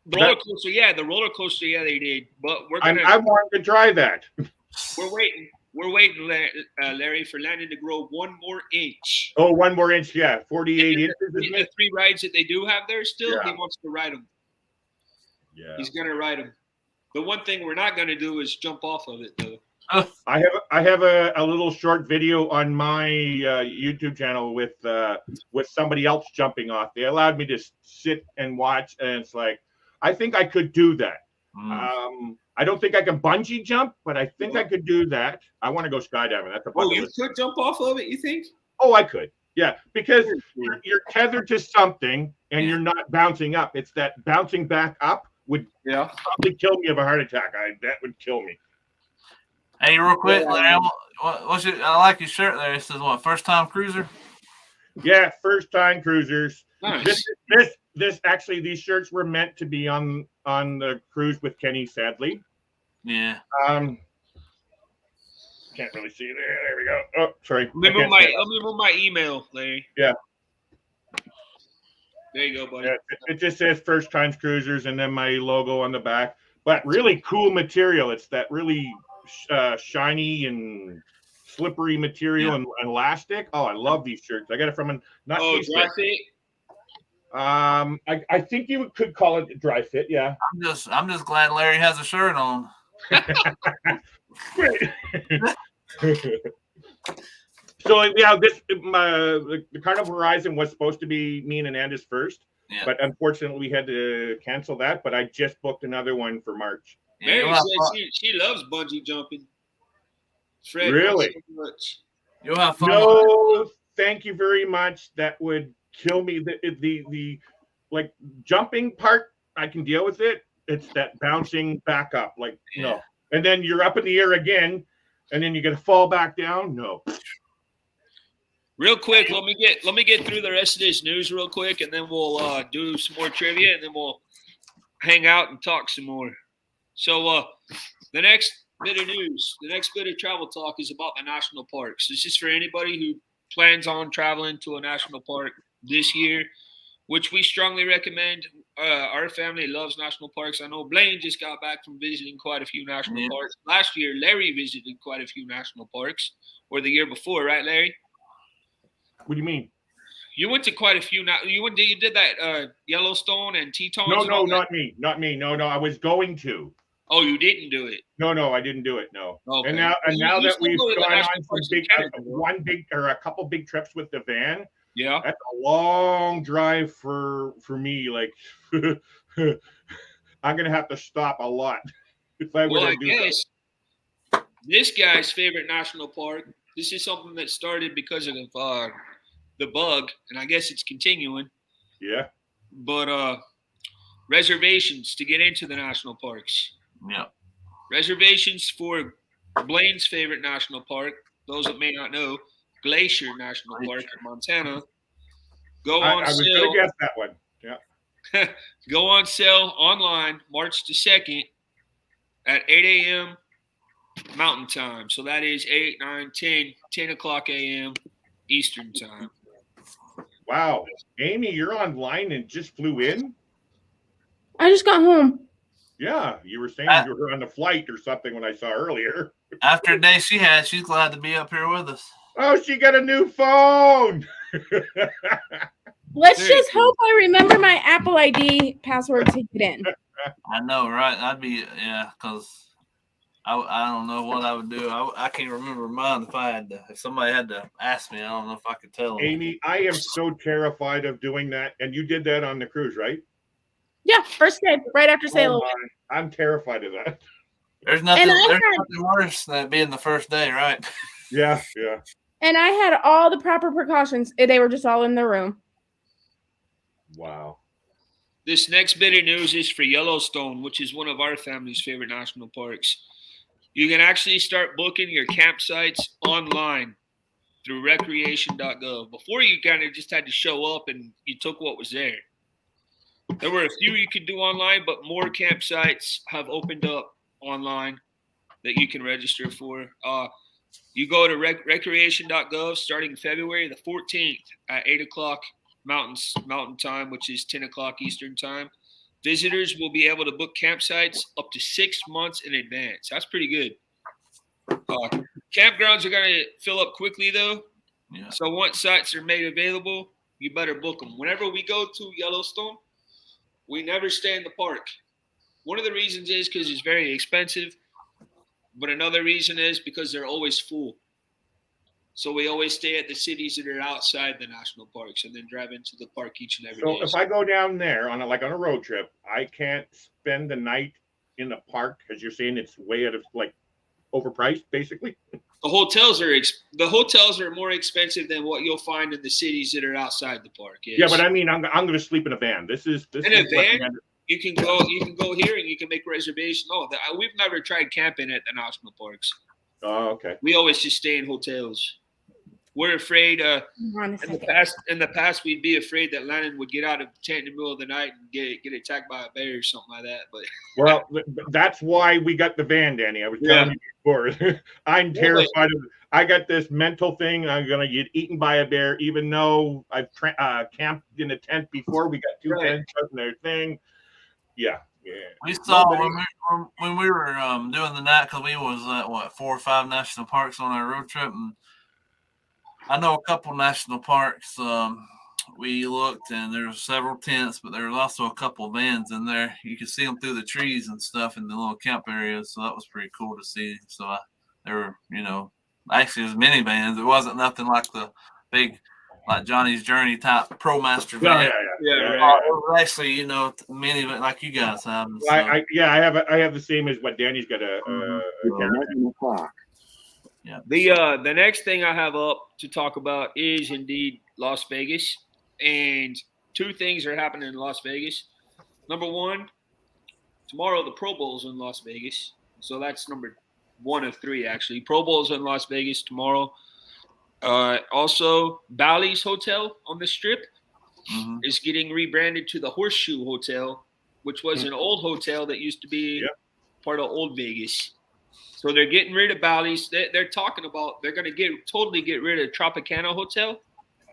The roller coaster, yeah, they did. But I wanted to try that. We're waiting, Larry, for Landon to grow one more inch. Oh, one more inch, yeah. 48 inches. The 3 rides that they do have there still, he wants to ride them. Yeah. He's going to ride them. The one thing we're not going to do is jump off of it, though. I have a little short video on my YouTube channel with somebody else jumping off. They allowed me to sit and watch, and it's like, I think I could do that. I don't think I can bungee jump, but I think I could do that. I want to go skydiving. That's a bucket list. You could jump off of it, you think? Oh, I could. Yeah, because you're tethered to something and you're not bouncing up. It's that bouncing back up would probably kill me of a heart attack. That would kill me. Hey, real quick, Larry, I like your shirt there. It says what? First time cruiser? Yeah, first time cruisers. Nice. This actually, these shirts were meant to be on the cruise with Kenny, sadly. Yeah. Can't really see there. There we go. Oh, sorry. Let me move my email, Larry. Yeah. There you go, buddy. Yeah, it just says first times cruisers and then my logo on the back. But really cool material. It's that really shiny and slippery material and elastic. Oh, I love these shirts. I got it from dry fit. I think you could call it dry fit. Yeah. I'm just glad Larry has a shirt on. Great. So yeah, the Carnival Horizon was supposed to be me and Anandis first, but unfortunately we had to cancel that. But I just booked another one for March. Mary says she loves bungee jumping. Fred, really? So much. You'll have fun. No, thank you very much. That would kill me. The like jumping part, I can deal with it. It's that bouncing back up, no. And then you're up in the air again, and then you got to fall back down. No. Real quick, let me get through the rest of this news real quick, and then we'll do some more trivia, and then we'll hang out and talk some more. So the next bit of news, the next bit of travel talk is about the national parks. This is for anybody who plans on traveling to a national park this year, which we strongly recommend. Our family loves national parks. I know Blaine just got back from visiting quite a few national parks. Last year, Larry visited quite a few national parks, or the year before, right, Larry? What do you mean? You went to quite a few. You did that Yellowstone and Tetons. No, not me. No. I was going to. Oh, you didn't do it. No, I didn't do it. No. Okay. And now that we've gone on a couple big trips with the van. Yeah. That's a long drive for me. Like, I'm gonna have to stop a lot if I were to do that. This guy's favorite national park. This is something that started because of the bug, and I guess it's continuing. Yeah. But reservations to get into the national parks. Yeah. Reservations for Blaine's favorite national park. Those that may not know, Glacier National Park in Montana. I was going to guess that one. Yeah. Go on sale online March the 2nd. at 8 a.m. Mountain Time. So that is 8, 9, 10 o'clock a.m. Eastern Time. Wow. Amy, you're online and just flew in? I just got home. Yeah, you were saying you were on a flight or something when I saw earlier. After a day she had, she's glad to be up here with us. Oh, she got a new phone. Let's just hope I remember my Apple ID password to get in. I know, right? I'd be, because I don't know what I would do. I can't remember mine if somebody had to ask me. I don't know if I could tell them. Amy, I am so terrified of doing that. And you did that on the cruise, right? Yeah, first day, right after sail. I'm terrified of that. There's nothing worse than being the first day, right? Yeah. And I had all the proper precautions. They were just all in the room. Wow. This next bit of news is for Yellowstone, which is one of our family's favorite national parks. You can actually start booking your campsites online through recreation.gov. Before, you kind of just had to show up and you took what was there. There were a few you could do online, but more campsites have opened up online that you can register for. You go to recreation.gov starting February the 14th at 8 o'clock Mountain Time, which is 10 o'clock Eastern Time. Visitors will be able to book campsites up to 6 months in advance. That's pretty good. Campgrounds are going to fill up quickly, though. Yeah. So once sites are made available, you better book them. Whenever we go to Yellowstone, we never stay in the park. One of the reasons is because it's very expensive, but another reason is because they're always full. So we always stay at the cities that are outside the national parks and then drive into the park each and every day. So if I go down there on a road trip, I can't spend the night in the park because you're saying it's way out of overpriced, basically. The hotels are more expensive than what you'll find in the cities that are outside the park. Yes. Yeah, but I mean, I'm going to sleep in a van. This is in a van. You can go here and you can make reservations. We've never tried camping at the national parks. Oh, okay. We always just stay in hotels. We're afraid. In the past, we'd be afraid that Landon would get out of the tent in the middle of the night and get attacked by a bear or something like that. But well, that's why we got the van, Danny. I was telling you before. I'm terrified of. I got this mental thing. I'm gonna get eaten by a bear, even though I've camped in a tent before. We got two tents in their thing. Yeah. We saw when we were doing the night, because we was at 4 or 5 national parks on our road trip, and I know a couple national parks. We looked, and there were several tents, but there was also a couple vans in there. You could see them through the trees and stuff in the little camp areas, so that was pretty cool to see. So there were, actually it was minivans. It wasn't nothing like the big, like Johnny's Journey type ProMaster van. Yeah. It was actually, minivan like you guys have. So. I have the same as what Danny's got a Yeah. The next thing I have up to talk about is indeed Las Vegas, and 2 things are happening in Las Vegas. Number 1, tomorrow the Pro Bowl's in Las Vegas, so that's number 1 of 3 actually. Pro Bowl's in Las Vegas tomorrow. Also, Bally's Hotel on the Strip is getting rebranded to the Horseshoe Hotel, which was an old hotel that used to be part of Old Vegas. So they're getting rid of Bally's. They're talking about they're going to totally get rid of Tropicana Hotel.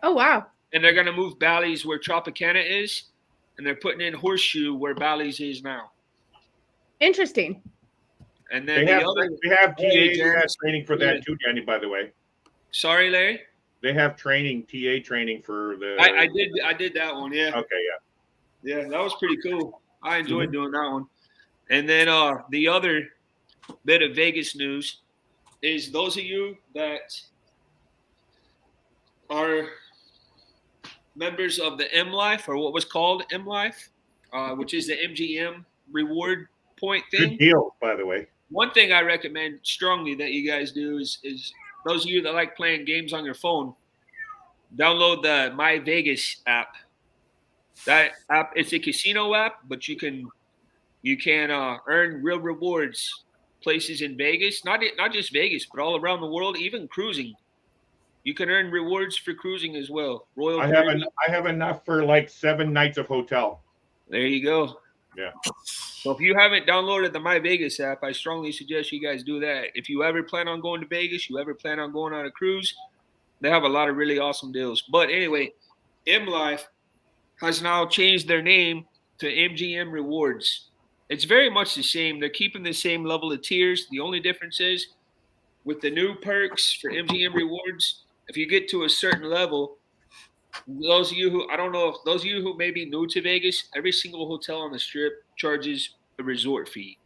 Oh, wow. And they're going to move Bally's where Tropicana is, and they're putting in Horseshoe where Bally's is now. Interesting. And then they have TA training for that too, Danny, by the way. Sorry, Larry? They have TA training for the... I did that one, yeah. Okay, yeah. Yeah, that was pretty cool. I enjoyed doing that one. And then the other bit of Vegas news is those of you that are members of the M Life, or what was called M Life, which is the MGM reward point thing. Good deal, by the way. One thing I recommend strongly that you guys do is those of you that like playing games on your phone, download the My Vegas app. That app, it's a casino app, but you can earn real rewards places in Vegas, not just Vegas, but all around the world, even cruising. You can earn rewards for cruising as well. I have enough for like 7 nights of hotel. There you go. Yeah. So if you haven't downloaded the My Vegas app, I strongly suggest you guys do that. If you ever plan on going to Vegas, you ever plan on going on a cruise, they have a lot of really awesome deals. But anyway, M Life has now changed their name to MGM Rewards. It's very much the same. They're keeping the same level of tiers. The only difference is with the new perks for MGM Rewards, if you get to a certain level, those of you who, I don't know, those of you who may be new to Vegas, every single hotel on the Strip charges a resort fee.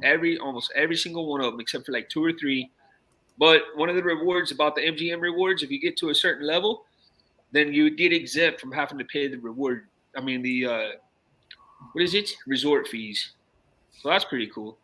Almost every single one of them, except for like 2 or 3. But one of the rewards about the MGM Rewards, if you get to a certain level, then you get exempt from having to pay the reward. I mean, resort fees. So that's pretty cool.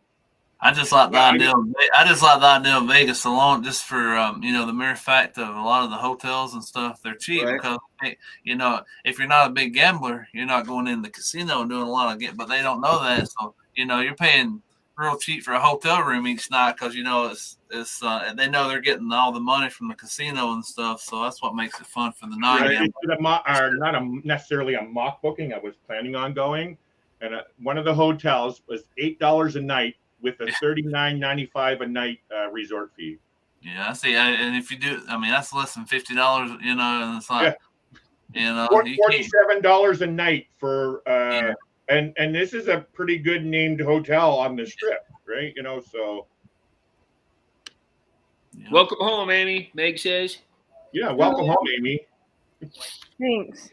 I just like the idea. I just like the idea of Vegas alone, just for the mere fact of a lot of the hotels and stuff. They're cheap because if you're not a big gambler, you're not going in the casino and doing a lot of but they don't know that. So you're paying real cheap for a hotel room each night because it's they know they're getting all the money from the casino and stuff. So that's what makes it fun for the non-gamblers. Not necessarily a mock booking. I was planning on going, and one of the hotels was $8 a night, with a $39.95 a night resort fee. Yeah, I see. And if you do, I mean, that's less than $50. And it's like, $47 a night for, and this is a pretty good named hotel on the Strip, right? So. Yeah. Welcome home, Amy. Meg says. Yeah, welcome home, Amy. Thanks.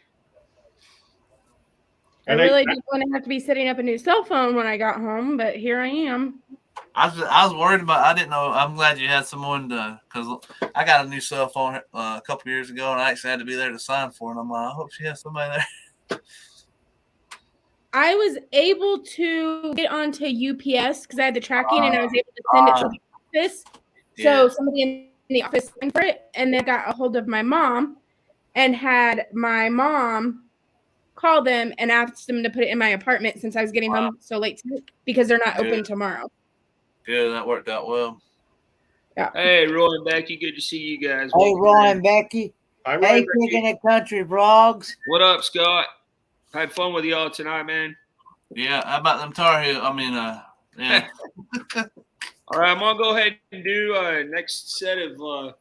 And I really didn't want to have to be setting up a new cell phone when I got home, but here I am. I was worried about. I didn't know. I'm glad you had someone because I got a new cell phone a couple years ago, and I actually had to be there to sign for it. I'm like, I hope she has somebody there. I was able to get onto UPS because I had the tracking, and I was able to send it to the office. So somebody in the office signed for it, and then got a hold of my mom, and had my mom call them and ask them to put it in my apartment since I was getting home so late because they're not open tomorrow. Good, that worked out well. Yeah. Hey, Roy and Becky, good to see you guys. Hey, Roy and Becky. Hey, Kicking It Country Vlogs. What up, Scott? Had fun with y'all tonight, man. Yeah, how about them Tar Heels? I mean, yeah. All right, I'm gonna go ahead and do next set of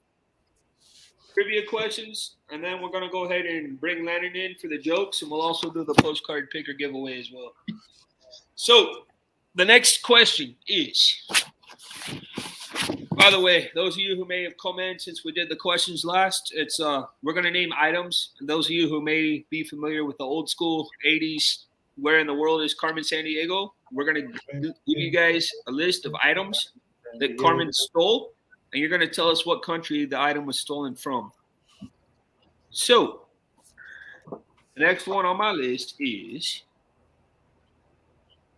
trivia questions, and then we're gonna go ahead and bring Landon in for the jokes, and we'll also do the postcard picker giveaway as well. So the next question is, by the way, those of you who may have come in since we did the questions last, it's we're gonna name items, and those of you who may be familiar with the old school 80s, where in the world is Carmen Sandiego, we're gonna give you guys a list of items that Carmen stole, and you're gonna tell us what country the item was stolen from. So the next one on my list is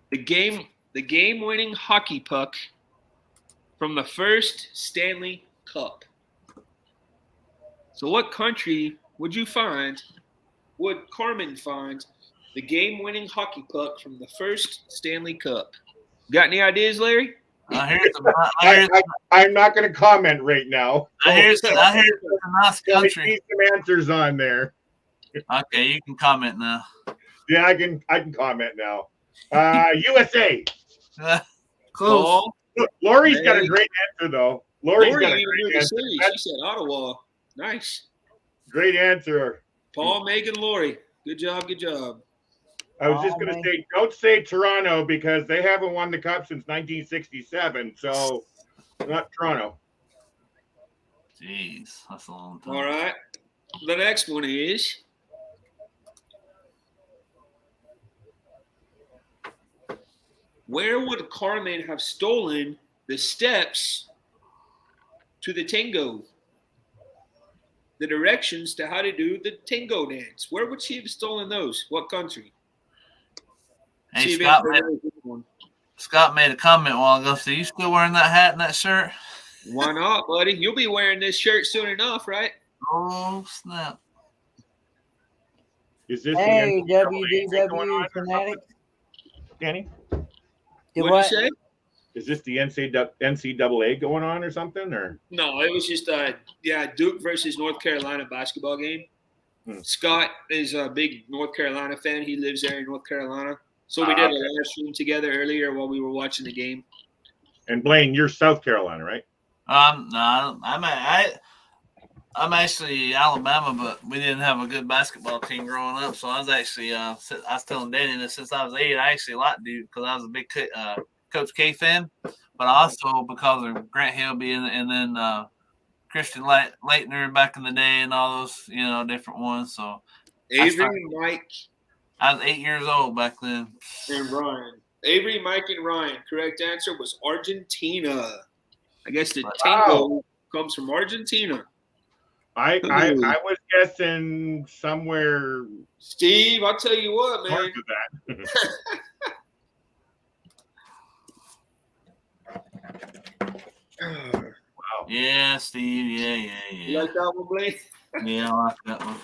the game-winning hockey puck from the first Stanley Cup. So what country would Carmen find the game-winning hockey puck from the first Stanley Cup? Got any ideas, Larry? I'm not going to comment right now. I hear it's a nice country. I need some answers on there. Okay, you can comment now. Yeah, I can comment now. USA. Close. Look, Lori's got a great answer, though. Lori's got a great answer. She said Ottawa. Nice. Great answer. Paul, Megan, Lori. Good job. Good job. I was just going to say, don't say Toronto because they haven't won the Cup since 1967. So, not Toronto. Jeez, that's a long time. All right. The next one is where would Carmen have stolen the steps to the tango? The directions to how to do the tango dance. Where would she have stolen those? What country? Hey, Scott made a comment a while ago. So you still wearing that hat and that shirt? Why not, buddy? You'll be wearing this shirt soon enough, right? Oh, snap. Is this hey, WDW Fanatics? Danny? What'd you say? Is this the NCAA going on or something? Or no, it was just Duke versus North Carolina basketball game. Scott is a big North Carolina fan. He lives there in North Carolina. So we did a live stream together earlier while we were watching the game. And Blaine, you're South Carolina, right? No, I'm actually Alabama, but we didn't have a good basketball team growing up. So I was actually I was telling Danny that since I was 8, I actually liked Duke because I was a big Coach K fan, but also because of Grant Hilby and then Christian Leitner back in the day and all those different ones. So Avery, Mike, I was 8 years old back then. and Ryan. Avery, Mike, and Ryan. Correct answer was Argentina. I guess the tango comes from Argentina. I was guessing somewhere. Steve, I'll tell you what, man. North of that. Wow. Yeah, Steve. Yeah. You like that one, Blaine? Yeah, I like that one.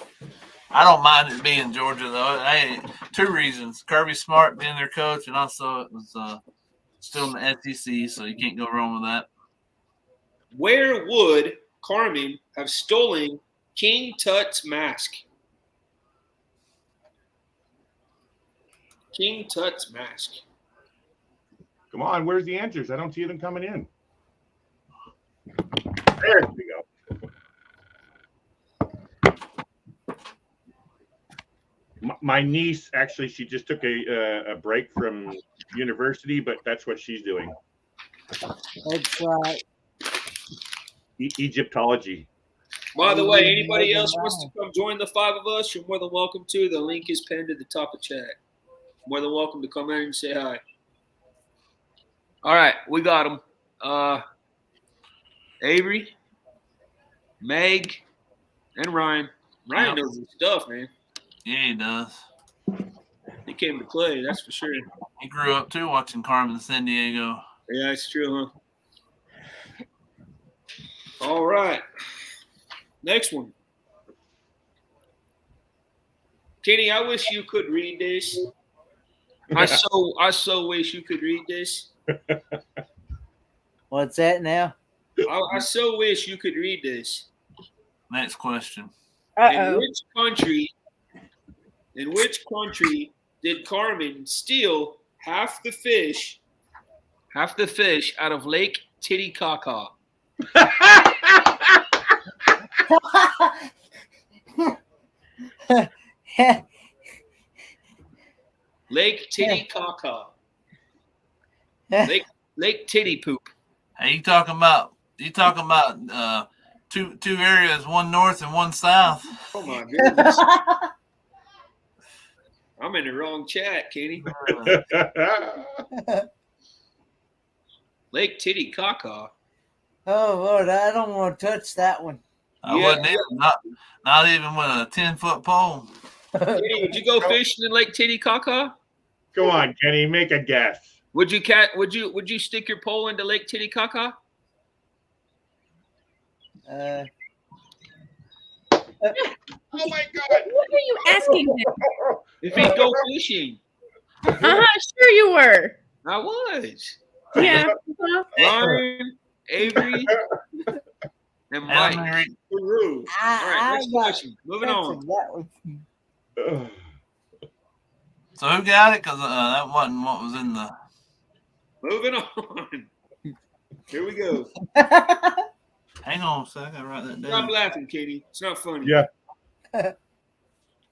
I don't mind it being Georgia though. Hey, 2 reasons: Kirby Smart being their coach, and also it was still in the SEC, so you can't go wrong with that. Where would Carmen have stolen King Tut's mask? King Tut's mask. Come on, where's the answers? I don't see them coming in. There we go. My niece, actually, she just took a break from university, but that's what she's doing. That's right. Egyptology. By the way, anybody else wants to come join the 5 of us, you're more than welcome to. The link is pinned at the top of chat. More than welcome to come in and say hi. All right, we got them. Avery, Meg, and Ryan. Ryan knows his stuff, man. Yeah, he does. He came to play, that's for sure. He grew up too watching Carmen San Diego. Yeah, it's true, huh? All right. Next one. Kenny, I wish you could read this. I so wish you could read this. What's that now? I so wish you could read this. Next question. Uh-oh. In which country did Carmen steal half the fish out of Lake Titicaca? Lake Titicaca. Lake Titty Poop. Hey, you talking about two areas, one north and one south? Oh my goodness. I'm in the wrong chat, Kenny. Lake Titicaca. Oh Lord, I don't want to touch that one. I wouldn't even not even with a 10-foot pole. Kenny, would you go fishing in Lake Titicaca? Come on, Kenny, make a guess. Would you stick your pole into Lake Titicaca? Oh my God! What are you asking him? If he'd go fishing. Sure you were. I was. Yeah. Ryan, Avery, and Mike. Peru. All right, next question. Moving on. So who got it? Because that wasn't what was in the. Moving on. Here we go. Hang on a second. I gotta write that down. Stop laughing, Katie. It's not funny. Yeah.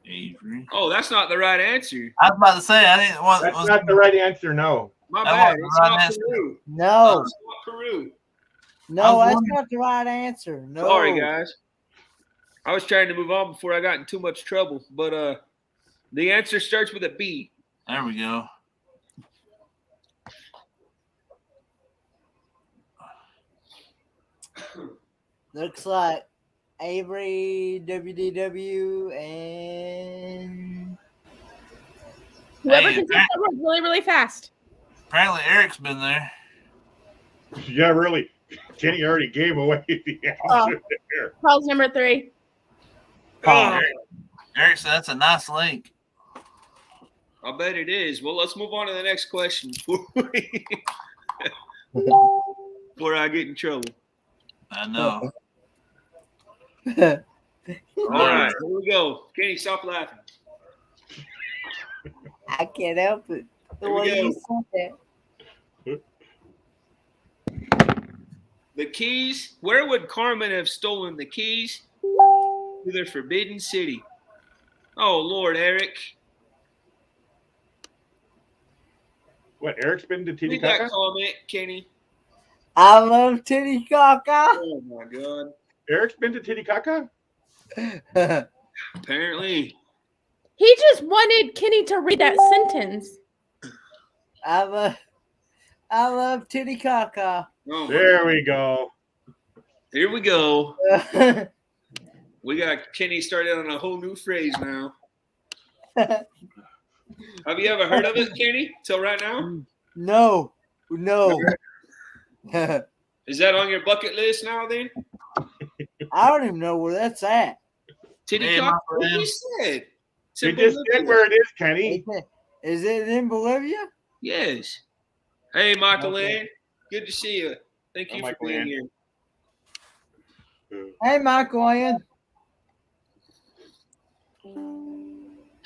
Avery. Oh, that's not the right answer. I was about to say I didn't want. That's not the right answer. No. My That bad. wasn't It's the right not answer. Peru. No, It's not Peru. no, that's not the right answer. No. Sorry, guys. I was trying to move on before I got in too much trouble, but the answer starts with a B. There we go. Looks like Avery, WDW, and Whoever Hey, can say that word really, really fast. Apparently Eric's been there. Yeah, really. Kenny already gave away the answer there. Paul's number 3. Oh, Eric said that's a nice lake. I bet it is. Well, let's move on to the next question before I get in trouble. I know. All right, here we go. Kenny, stop laughing. I can't help it. The Here we way you go. said The keys. Where would Carmen have stolen the keys to the Forbidden City? Oh, Lord, Eric. What? Eric's been to Read that Titicaca? comment, Kenny. I love Titicaca. Oh, my God. Eric's been to Titicaca? Apparently. He just wanted Kenny to read that sentence. I love Titicaca. Oh, There we go. here we go. We got Kenny started on a whole new phrase now. Have you ever heard of it, Kenny, till right now? No. Is that on your bucket list now, then? I don't even know where that's at. Titicaca? What you said? It's You in just Bolivia. said where it is, Kenny. Is it in Bolivia? Yes. Hey, Michael Okay. Ann. Good to see you. Thank you for Michael being Ann. here. Hey, Michael Ann.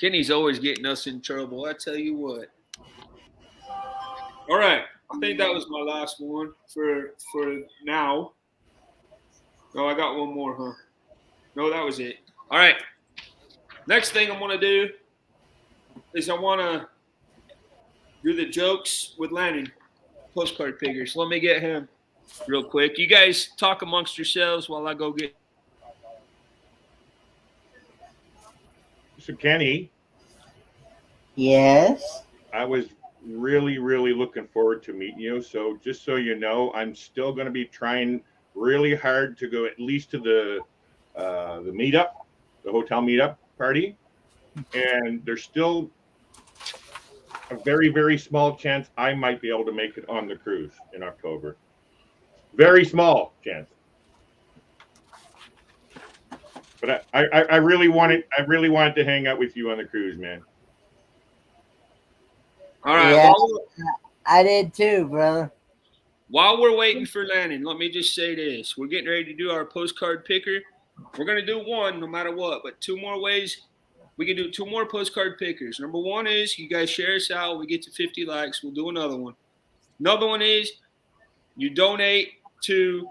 Kenny's always getting us in trouble. I tell you what. All right. I think that was my last one for now. Oh, I got one more, huh? No, that was it. All right. Next thing I'm going to do is I want to do the jokes with Landon, postcard pickers. Let me get him real quick. You guys talk amongst yourselves while I go get. So, Kenny, Yes. I was really, really looking forward to meeting you. So, just so you know, I'm still going to be trying really hard to go at least to the meetup, the hotel meetup party. And there's still a very, very small chance I might be able to make it on the cruise in October. Very small chance. But I really wanted to hang out with you on the cruise, man. All right. Yeah. I did too, brother. While we're waiting for Landon, let me just say this. We're getting ready to do our postcard picker. We're going to do one no matter what, but two more ways. We can do two more postcard pickers. Number one is you guys share us out. We get to 50 likes. We'll do another one. Another one is you donate to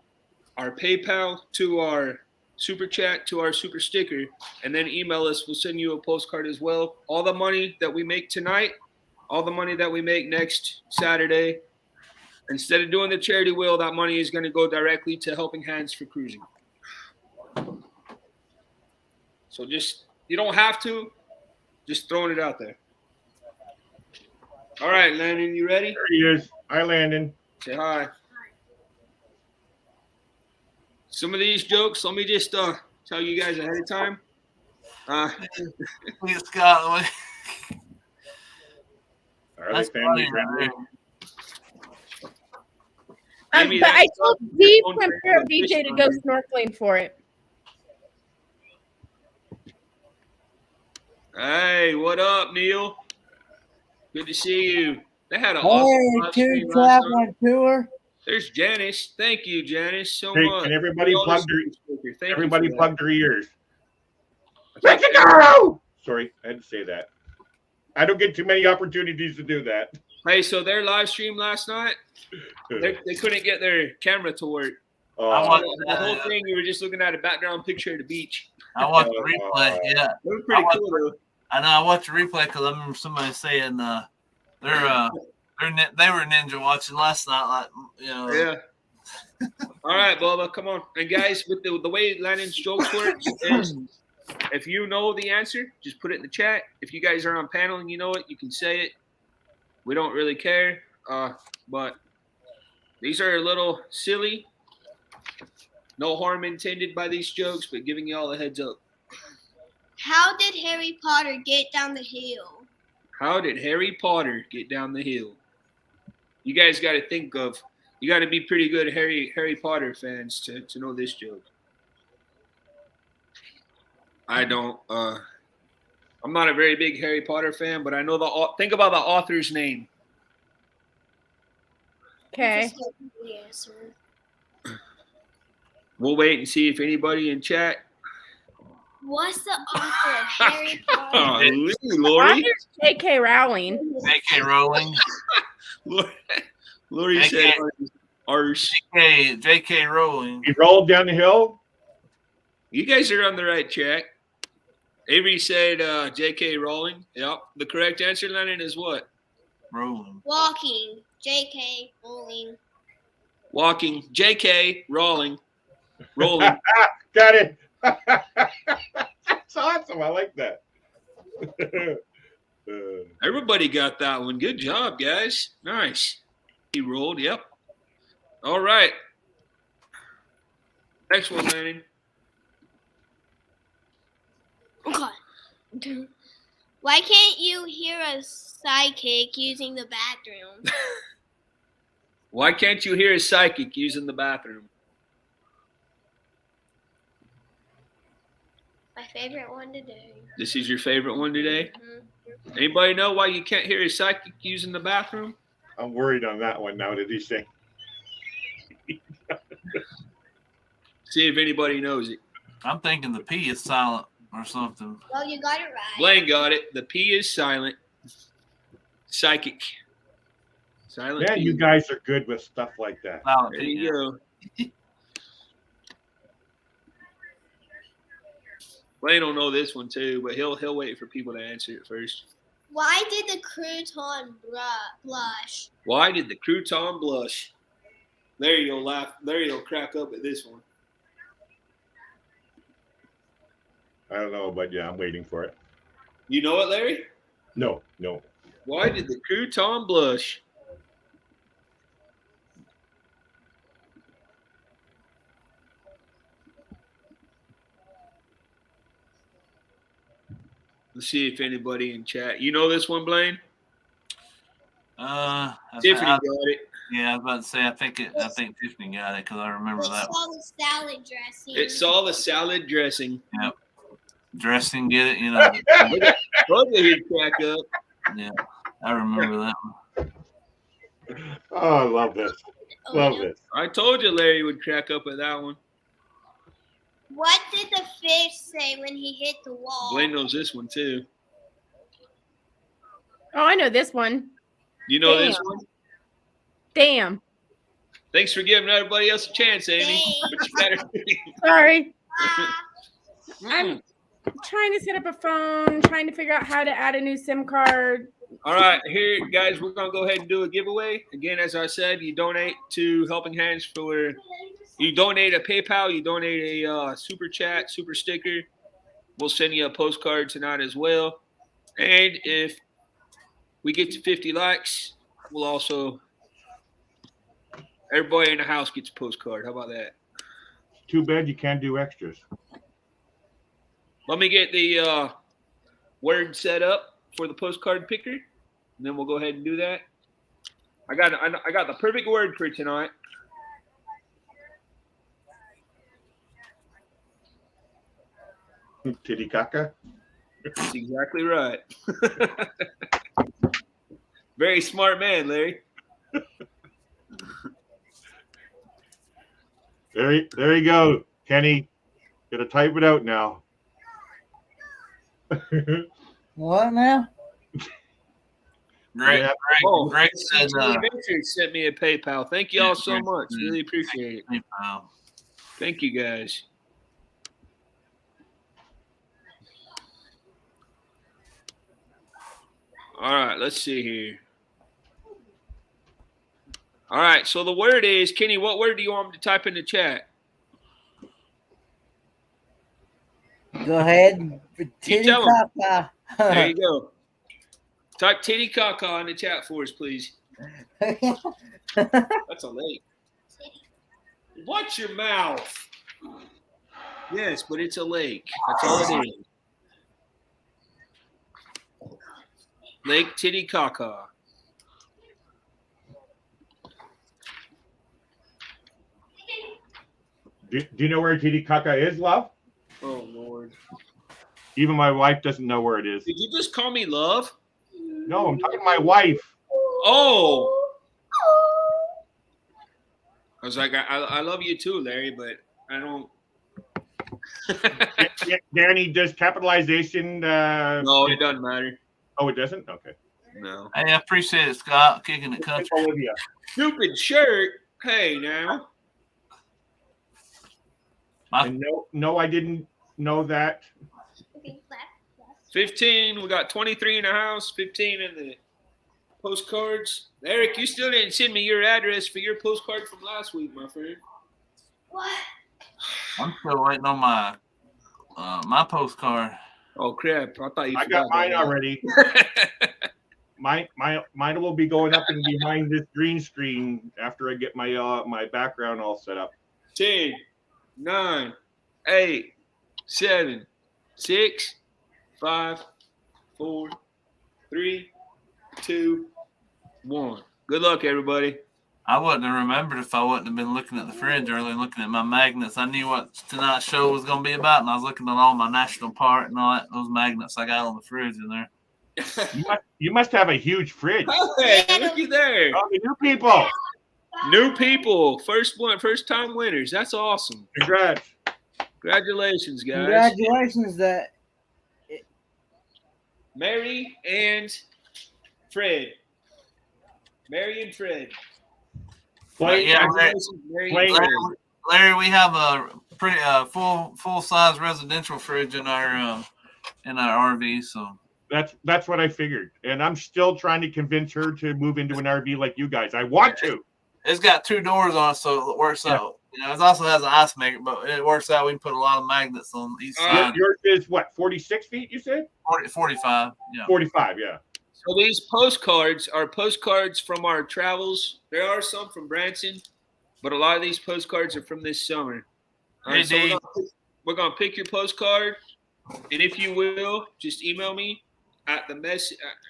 our PayPal, to our Super Chat, to our Super Sticker, and then email us. We'll send you a postcard as well. All the money that we make tonight, all the money that we make next Saturday, instead of doing the charity wheel, that money is going to go directly to Helping Hands for Cruising. So just, you don't have to, just throwing it out there. All right, Landon, you ready? There he is. Hi, Landon. Say hi. Some of these jokes, let me just tell you guys ahead of time. Please, Scott. Are That's they family funny, friendly? Amy, But I that's told your Steve phone from for Pure fish BJ to on go there. snorkeling for it. Hey, what up, Neil? Good to see you. They had an Hey, awesome live two stream last night. traveling tour. There's Janice. Thank you, Janice, so Hey, much. can everybody We all plug just- their Thank you everybody for that. plug their ears? Thank you. Mexico! Sorry, I had to say that. I don't get too many opportunities to do that. Hey, so their live stream last night, they couldn't get their camera to work. I watched The whole thing, you were just looking at a background picture of the beach. the replay. Yeah, It was pretty cool, though. I know. I watched the replay because I remember somebody saying they were ninja watching last night. Like, you know. Yeah. All right, Bubba, come on. And guys, with the way Landon's jokes works is if you know the answer, just put it in the chat. If you guys are on panel and you know it, you can say it. We don't really care. But these are a little silly. No harm intended by these jokes, but giving you all a heads up. How did Harry Potter get down the hill? How did Harry Potter get down the hill? You guys got to think of. You got to be pretty good Harry Potter fans to know this joke. I don't. I'm not a very big Harry Potter fan, but I know think about the author's name. Okay. We'll wait and see if anybody in chat What's the author of Harry Potter? Oh, Why Lori. is J.K. Rowling? J.K. Rowling. Lori said ours. J.K. Rowling. He rolled down the hill. You guys are on the right track. Avery said J.K. Rowling. Yep. The correct answer, Landon, is what? Rowling. Walking. J.K. Rowling. Walking. J.K. Rowling. Rolling. Got it. That's awesome. I like that. Everybody got that one. Good job, guys. Nice. He rolled. Yep. All right. Next one, Landon. Okay. Why can't you hear a psychic using the bathroom? Why can't you hear a psychic using the bathroom? My favorite one today. This is your favorite one today? Mhm. Anybody know why you can't hear a psychic using the bathroom? I'm worried on that one now. Did he say? See if anybody knows it. I'm thinking the P is silent or something. Well, you got it right. Blaine got it. The P is silent. Psychic. Silent Man, P. you guys are good with stuff like that. Silent There P, you yeah. go. Blaine will know this one too, but he'll wait for people to answer it first. Why did the crouton blush? Why did the crouton blush? There you'll laugh. There you'll crack up at this one. I don't know, but yeah, I'm waiting for it. You know it, Larry? No. Why did the crouton blush? Let's see if anybody in chat. You know this one, Blaine? Tiffany got it. Yeah, I was about to say. I think Tiffany got it because I remember It's that. all the salad dressing. It saw the salad dressing. Yep. Dressing, get it? You know. Both of you crack up. Yeah, I remember that one. Oh, I love this. Love this. I told you Larry would crack up at that one. What did the fish say when he hit the wall? Blaine knows this one too. Oh, I know this one. You know Damn. this one? Damn. Thanks for giving everybody else a chance, Amy. But you better. Sorry. Ah, I'm trying to set up a phone, trying to figure out how to add a new SIM card. All right, here, guys, we're going to go ahead and do a giveaway. Again, as I said, you donate to Helping Hands for, you donate a PayPal, you donate a super chat, super sticker. We'll send you a postcard tonight as well. And if we get to 50 likes, we'll also, everybody in the house gets a postcard. How about that? Too bad you can't do extras. Let me get the word set up for the postcard picker, and then we'll go ahead and do that. I got the perfect word for tonight. Titicaca. That's exactly right. Very smart man, Larry. There you go, Kenny. Gotta type it out now. What now? Greg, Yeah. Greg said, Adventures sent me a PayPal. Thank you all so much. Really appreciate it. Thank you, guys. All right, let's see here. All right, so the word is, Kenny, what word do you want me to type in the chat? Go ahead. Titty tell 'em. caca. There you go. Type titty caca in the chat for us, please. That's a lake. Watch your mouth. Yes, but it's a lake. That's all it is. Lake Titicaca. Do you know where Titicaca is, love? Oh, Lord. Even my wife doesn't know where it is. Did you just call me love? No, I'm talking to my wife. Oh. I was like, I love you too, Larry, but I don't. Danny, does capitalization? No, it doesn't matter. Oh, it doesn't. Okay. No. Hey, I appreciate it, Scott, kicking the country. Olivia. Stupid shirt. Hey, now. And no, I didn't know that. 15. We got 23 in the house, 15 in the postcards. Eric, you still didn't send me your address for your postcard from last week, my friend. What? I'm still waiting on my my postcard. Oh crap! I thought you. I got mine already. Mine will be going up and behind this green screen after I get my my background all set up. 10, 9, 8, 7, 6, 5, 4, 3, 2, 1. Good luck, everybody. I wouldn't have remembered if I wouldn't have been looking at the fridge early and looking at my magnets. I knew what tonight's show was going to be about, and I was looking at all my national park and all that, those magnets I got on the fridge in there. You must have a huge fridge. Hey, looky there. Oh, the new people. New people. First time winners. That's awesome. Congrats. Congratulations, guys. Congratulations, that Mary and Fred. Mary and Fred. Yeah, Mary and Fred. Larry, we have a pretty full size residential fridge in our RV. So that's what I figured, and I'm still trying to convince her to move into an RV like you guys. I want to. It's got 2 doors on it, so it works out. You know, it also has an ice maker, but it works out. We can put a lot of magnets on each side. Yours is what, 46 feet? You said 45. Yeah. 45. Yeah. So these postcards are postcards from our travels. There are some from Branson, but a lot of these postcards are from this summer. All right, so we're gonna pick your postcard, and if you will, just email me at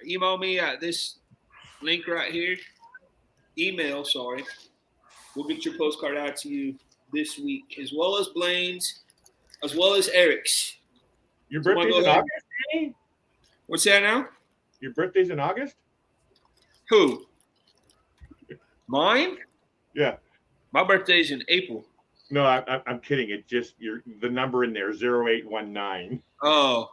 email me at this link right here. We'll get your postcard out to you this week, as well as Blaine's, as well as Eric's. Your birthday's in August, Danny? What's that now? Your birthday's in August? Who? Mine? Yeah. My birthday's in April. No, I'm kidding. It's just the number in there, 0819. Oh.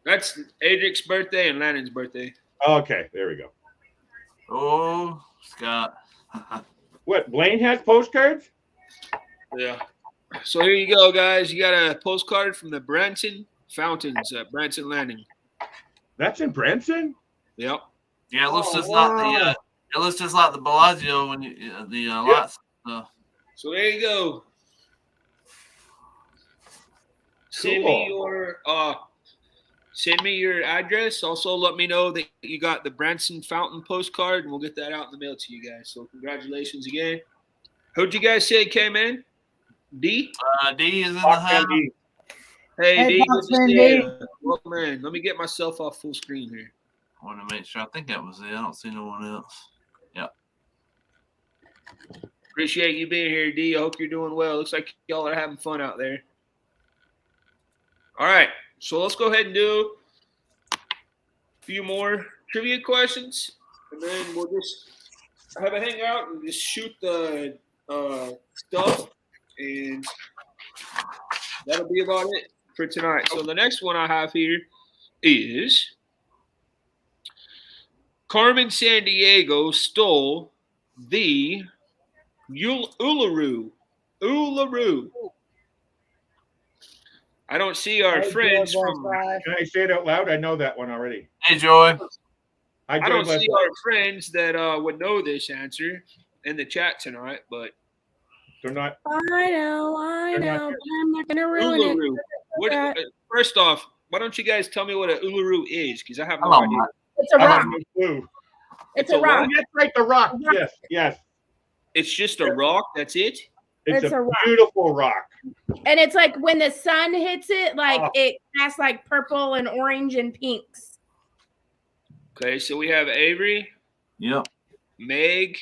That's Adric's birthday and Landon's birthday. Okay, there we go. Oh, Scott. What, Blaine has postcards? Yeah. So here you go, guys. You got a postcard from the Branson Fountains at Branson Landing. That's in Branson? Yep. Yeah, it looks just like the Bellagio when you lots. So there you go. Send me your address. Also, let me know that you got the Branson Fountain postcard, and we'll get that out in the mail to you guys. So congratulations again. Who'd you guys say came in? D? D is in the house. Hey, D. Boxman D. Welcome in. Let me get myself off full screen here. I want to make sure. I think that was it. I don't see no one else. Yep. Appreciate you being here, D. I hope you're doing well. Looks like y'all are having fun out there. All right. So let's go ahead and do a few more trivia questions, and then we'll just have a hangout and just shoot the stuff, and that'll be about it for tonight. So the next one I have here is Carmen Sandiego stole the Uluru. I don't see our friends from. Can I say it out loud? I know that one already. Hey, Joy. I don't see our friends that would know this answer in the chat tonight, but they're not. I know, but I'm not gonna ruin it. First off, why don't you guys tell me what an Uluru is? Because I have no idea. It's a rock. It's a rock. That's right, the rock. Yes. It's just a rock. That's it. It's a beautiful rock. And it's like when the sun hits it, it has like purple and orange and pinks. Okay, so we have Avery. Yep. Meg.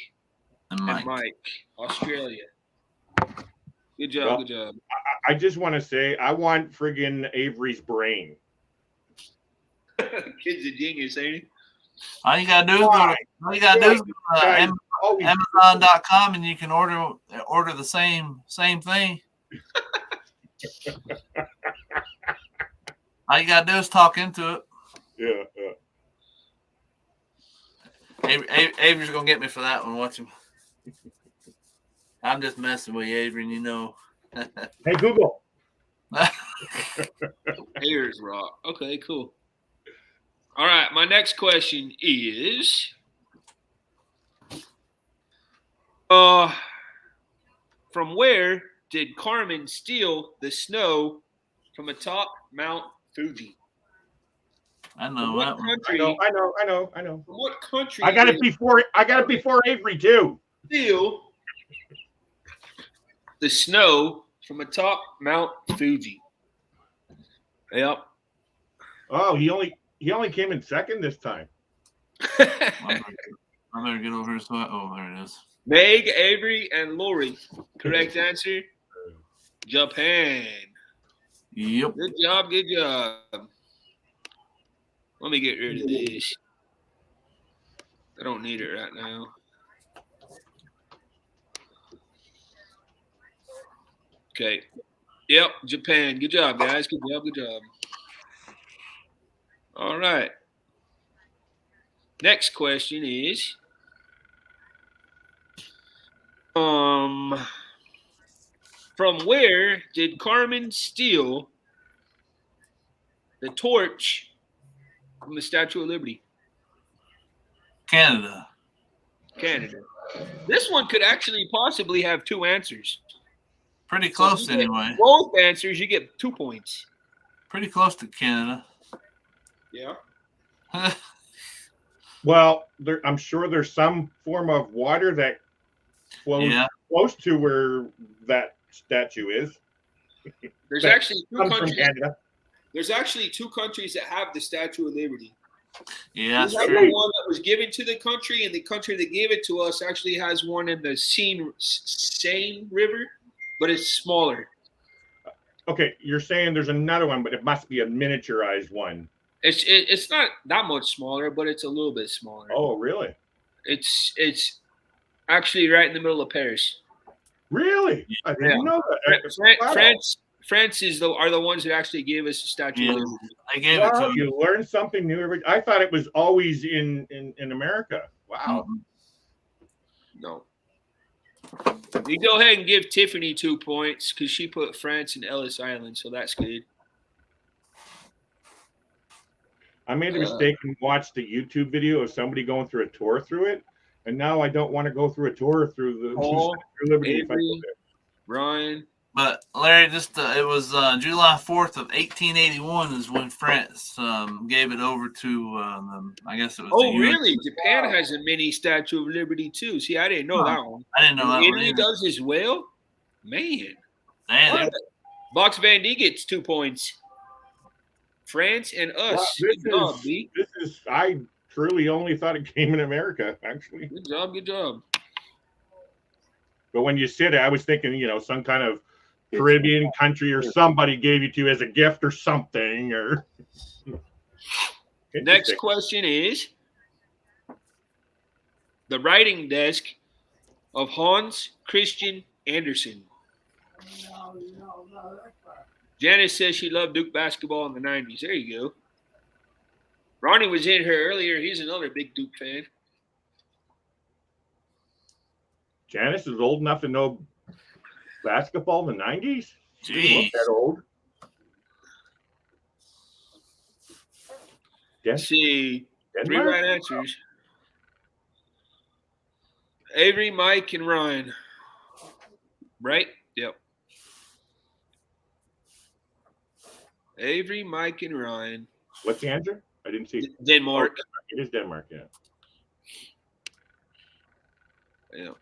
And Mike. Australia. Good job. Good job. I just want to say, I want friggin' Avery's brain. Kid's a genius, ain't he? All you gotta do is go to Amazon.com and you can order the same thing. All you gotta do is talk into it. Yeah. Avery's gonna get me for that one. Watch him. I'm just messing with you, Avery, and you know. Hey, Google. Ayers Rock. Okay, cool. All right, my next question is from where did Carmen steal the snow from atop Mount Fuji? I From know what that one. country? I know. From what country? I got it did before Avery too. steal the snow from atop Mount Fuji? Yep. Oh, he only came in second this time. I better get over here. Oh, there it is. Meg, Avery, and Lori. Correct answer: Japan. Yep. Good job. Good job. Let me get rid of this. I don't need it right now. Okay. Yep, Japan. Good job, guys. Good job. Good job. All right. Next question is from where did Carmen steal the torch from the Statue of Liberty? Canada. Canada. This one could actually possibly have two answers. Pretty So close if you get anyway. both answers, you get 2 points. Pretty close to Canada. Yeah. Well, I'm sure there's some form of water that flows close to where that statue is. There's That actually two comes from countries. Canada. There's actually 2 countries that have the Statue of Liberty. Yeah, that's We have true. the one that was given to the country, and the country that gave it to us actually has one in the Seine River, but it's smaller. Okay, you're saying there's another one, but it must be a miniaturized one. It's not that much smaller, but it's a little bit smaller. Oh, really? It's actually right in the middle of Paris. Really? I didn't know that. Wow. France are the ones that actually gave us the Statue of Yeah, Liberty. they gave it to him. You learn something new every. I thought it was always in America. Wow. No. You go ahead and give Tiffany 2 points because she put France and Ellis Island, so that's good. I made a mistake and watched the YouTube video of somebody going through a tour through it, and now I don't want to go through a tour through the Paul, through Liberty. If I go Avery, there. Ryan. But Larry, it was July 4th of 1881 is when France gave it over to I guess it was. Oh, the really? Japan has a mini Statue of Liberty too. See, I didn't know that one. I didn't know that one Italy either. does as well. Man, Man, Box Van D gets 2 points. France and us. Good job, B. I truly only thought it came in America, actually. Good job. Good job. But when you said it, I was thinking, some kind of Caribbean country or somebody gave you to as a gift or something. Or Next question is the writing desk of Hans Christian Andersen. Janice says she loved Duke basketball in the 90s. There you go. Ronnie was in here earlier. He's another big Duke fan. Janice is old enough to know basketball in the 90s? She didn't look that old. Let's see. Denmark? 3 right answers. Avery, Mike, and Ryan. Right? Yep. Avery, Mike, and Ryan. What's the answer? I didn't see. Denmark. Oh, it is Denmark, yeah. Yeah.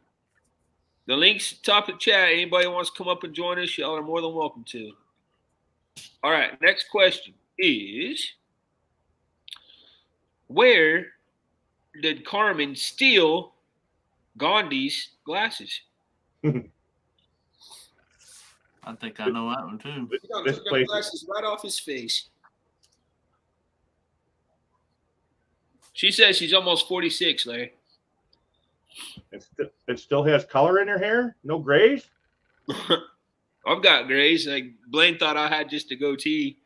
The link's top of the chat. Anybody wants to come up and join us, y'all are more than welcome to. All right, next question is where did Carmen steal Gandhi's glasses? I think I know that one too. This Took the place, glasses right off his face. She says she's almost 46, Larry. it still has color in her hair? No grays? I've got grays. Like Blaine thought I had just a goatee.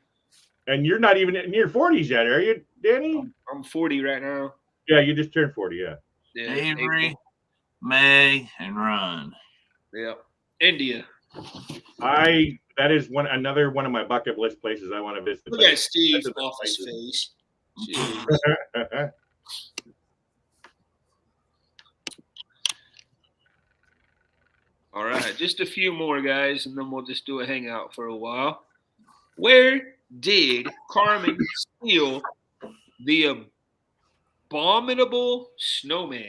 And you're not even in your 40s yet, are you, Danny? I'm 40 right now. Yeah, you just turned 40. Yeah. Yeah, Avery, April. May, and Ron. Yeah, India. That is another one of my bucket list places I want to visit. Look at Steve off his face. Jeez. All right, just a few more guys, and then we'll just do a hangout for a while. Where did Carmen steal the abominable snowman?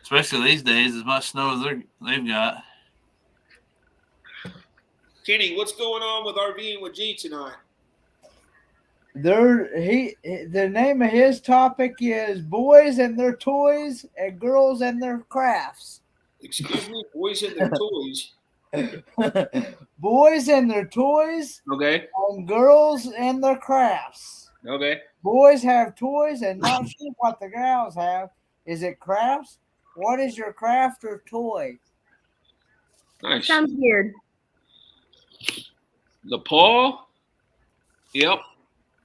Especially these days, as much snow as they've got. Kenny, what's going on with RVing with G tonight? The name of his topic is boys and their toys and girls and their crafts. Excuse me, boys and their toys. Boys and their toys. Okay. And girls and their crafts. Okay. Boys have toys and not sure what the gals have. Is it crafts? What is your craft or toy? Nice. Sounds weird. The Paul. Yep.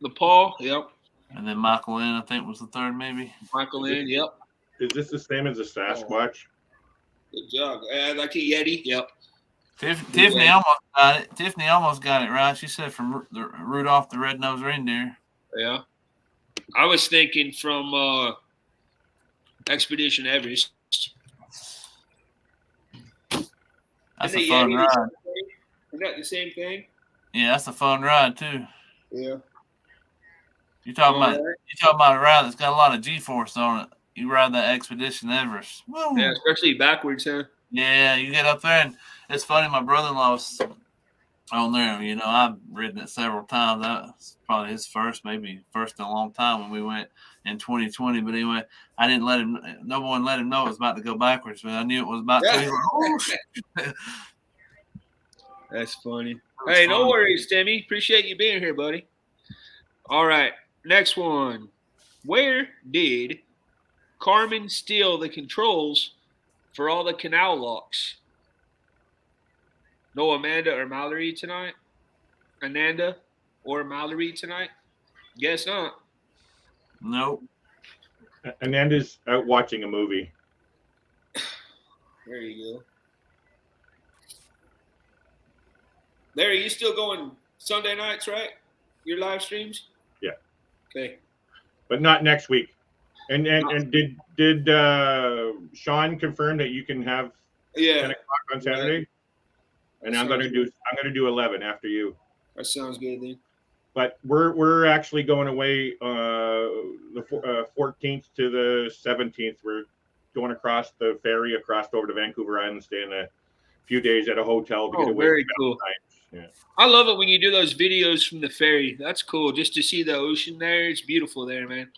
The Paul. Yep. And then Michael Lynn, I think, was the third, maybe. Michael Lynn. Yep. Is this the same as a Sasquatch? Good job. Like a Yeti. Yep. Tiffany almost got it. Tiffany almost got it right. She said from Rudolph the Red-Nosed Reindeer. Yeah. I was thinking from Expedition Everest. That's a fun ride. Isn't that the same thing? Yeah, that's a fun ride too. Yeah. You're talking about a ride that's got a lot of G-force on it. You ride that Expedition Everest. Woo. Yeah, especially backwards, huh? Yeah, you get up there, and it's funny. My brother-in-law was on there. You know, I've ridden it several times. That was probably his first in a long time when we went in 2020. But anyway, I didn't let him. No one let him know it was about to go backwards, but I knew it was about to. That's funny. Hey, no worries, Timmy. Appreciate you being here, buddy. All right, next one. Where did Carmen steal the controls for all the canal locks? No Amanda or Mallory tonight? Ananda or Mallory tonight? Guess not. Nope. Ananda's out watching a movie. There you go. Larry, you still going Sunday nights, right? Your live streams? Yeah. Okay. But not next week. And did Sean confirm that you can have 10 o'clock on Saturday? And I'm gonna do 11 after you. That sounds good then. But we're actually going away the 14th to the 17th. We're going across the ferry across over to Vancouver Island, staying a few days at a hotel to get away. Very cool. Yeah. I love it when you do those videos from the ferry. That's cool. Just to see the ocean there. It's beautiful there, man.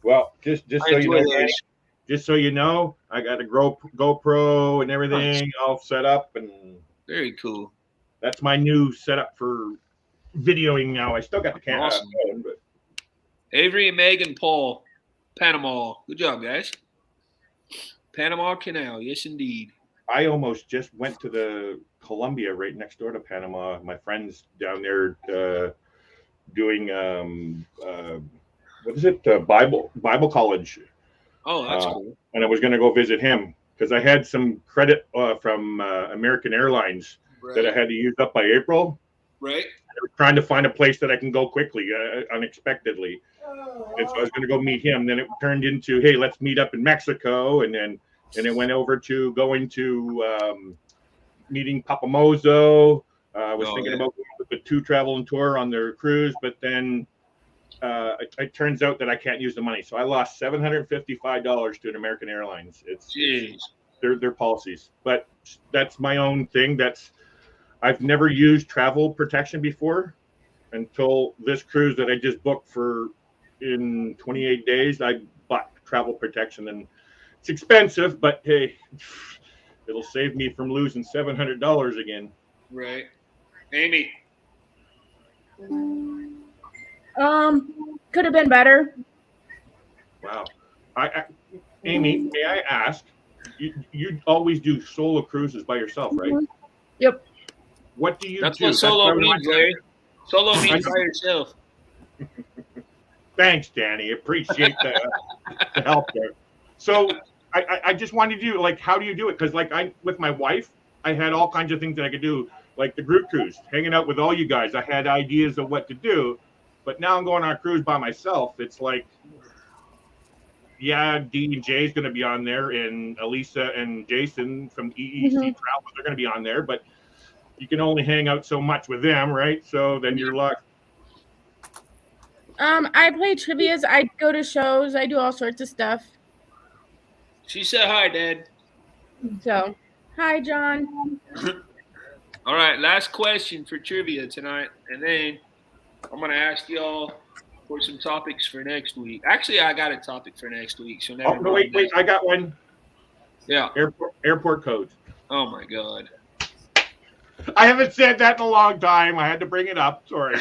Well, just so you know, I got a GoPro and everything all set up, and very cool. That's my new setup for videoing now. I still got the camera. Awesome. But Avery and Megan Paul, Panama. Good job, guys. Panama Canal. Yes, indeed. I almost just went to the Columbia right next door to Panama. My friend's down there doing what is it? Bible college. Oh, that's cool. And I was going to go visit him because I had some credit from American Airlines that I had to use up by April. Right. I was trying to find a place that I can go quickly, unexpectedly. And so I was going to go meet him. Then it turned into, hey, let's meet up in Mexico. And it went over to going to meeting Papa Mozo. I was thinking about the 2 travel and tour on their cruise, but then it turns out that I can't use the money. So I lost $755 to an American Airlines. It's their policies. But that's my own thing. I've never used travel protection before until this cruise that I just booked for in 28 days. I bought travel protection, and it's expensive, but hey, it'll save me from losing $700 again. Right. Amy. Could have been better. Wow. Amy, may I ask, you always do solo cruises by yourself, right? Yep. What do you That's do? what solo what I means, want- Larry. Solo means by yourself. Thanks, Danny. Appreciate the help there. So I just wanted to do, like, how do you do it? Because like with my wife, I had all kinds of things that I could do, like the group cruise, hanging out with all you guys. I had ideas of what to do, but now I'm going on a cruise by myself. It's like, yeah, D and J is going to be on there, and Elisa and Jason from EEC Travels are going to be on there, but you can only hang out so much with them, right? So then you're locked. I play trivias. I go to shows. I do all sorts of stuff. She said hi, Dad. So, hi, John. All right, last question for trivia tonight, and then I'm gonna ask y'all for some topics for next week. Actually, I got a topic for next week, so never Oh no, wait, I got one. Yeah. Airport codes. Oh my God. I haven't said that in a long time. I had to bring it up. Sorry.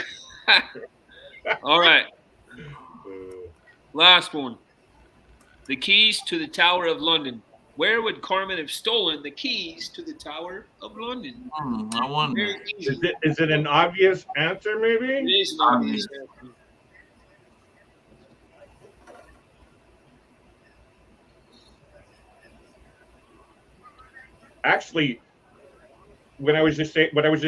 All right. Last one. The keys to the Tower of London. Where would Carmen have stolen the keys to the Tower of London? I wonder. Very easy. Is it an obvious answer, It maybe? is an obvious answer. Actually, what I was just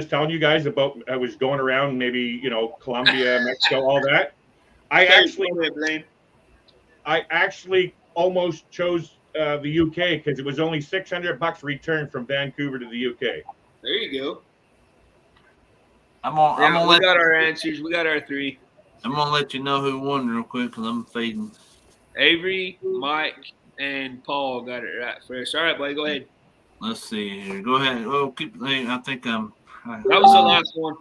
telling you guys about, I was going around, maybe, Colombia, Mexico, all that. I actually almost chose the UK because it was only $600 return from Vancouver to the UK. There you go. We got our answers. We got our three. I'm gonna let you know who won real quick because I'm fading. Avery, Mike, and Paul got it right first. All right, buddy, go ahead. Let's see here. Go ahead. Oh, I think that was the last one.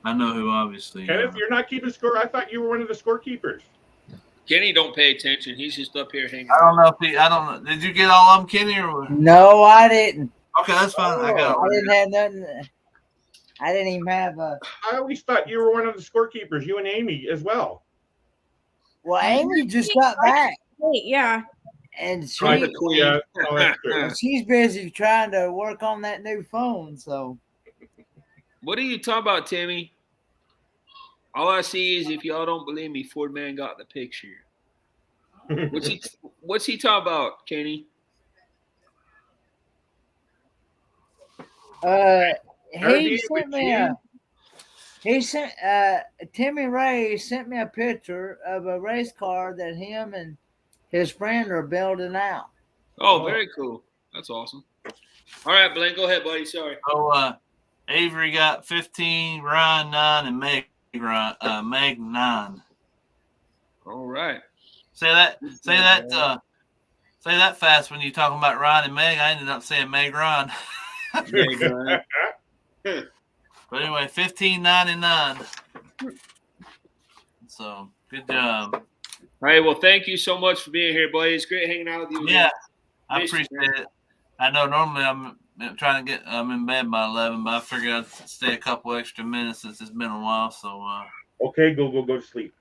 I know who, obviously. Kenneth, you're not keeping score. I thought you were one of the scorekeepers. Kenny don't pay attention. He's just up here hanging. I don't know. Did you get all of them, Kenny? Or No, I didn't. Okay, that's fine. I got it. I didn't have nothing. I didn't even have a. I always thought you were one of the scorekeepers. You and Amy as well. Well, Amy just got back, Wait, yeah. and Yeah, oh, that's true. she's busy trying to work on that new phone. So, What are you talking about, Timmy? All I see is, if y'all don't believe me, Ford Man got the picture. What's he talking about, Kenny? Timmy Ray sent me a picture of a race car that him and his friend are building out. Oh, very cool. That's awesome. All right, Blaine, go ahead, buddy. Sorry. Oh, Avery got 15, Ryan 9, and Meg 9. All right. Say that fast when you're talking about Ryan and Meg. I ended up saying Meg Ron. But anyway, 15.99. So good job. All right. Well, thank you so much for being here, buddy. It's great hanging out with you. Yeah, I appreciate it. I know normally I'm trying to I'm in bed by 11, but I figured I'd stay a couple extra minutes since it's been a while. So okay, go to sleep.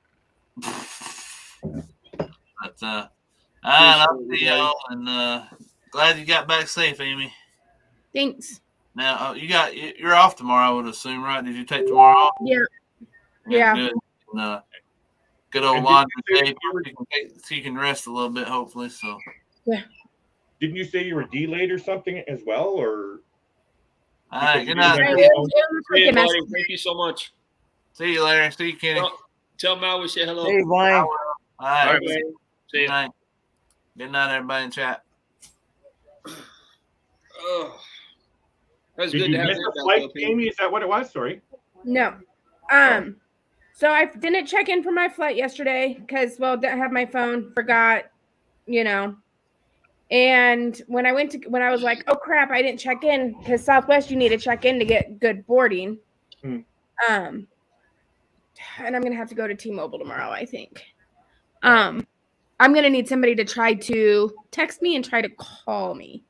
But I'll see y'all, and glad you got back safe, Amy. Thanks. Now you're off tomorrow, I would assume, right? Did you take tomorrow off? Yeah. Good. And, good old laundry day, so you can rest a little bit, hopefully. So. Yeah. Didn't you say you were delayed or something as well, or? All right. Good night. Thank you so much. See you, Larry. See you, Kenny. Tell Mal we say hello. Hey, Wayne. All right. See Good you. night. Good night, everybody in chat. Oh, that was Did good you to have miss you the flight, Amy? Is that what it was? Sorry. No. So I didn't check in for my flight yesterday because, didn't have my phone, forgot, And when I was like, oh crap, I didn't check in, because Southwest, you need to check in to get good boarding. And I'm gonna have to go to T-Mobile tomorrow, I think. I'm gonna need somebody to try to text me and try to call me.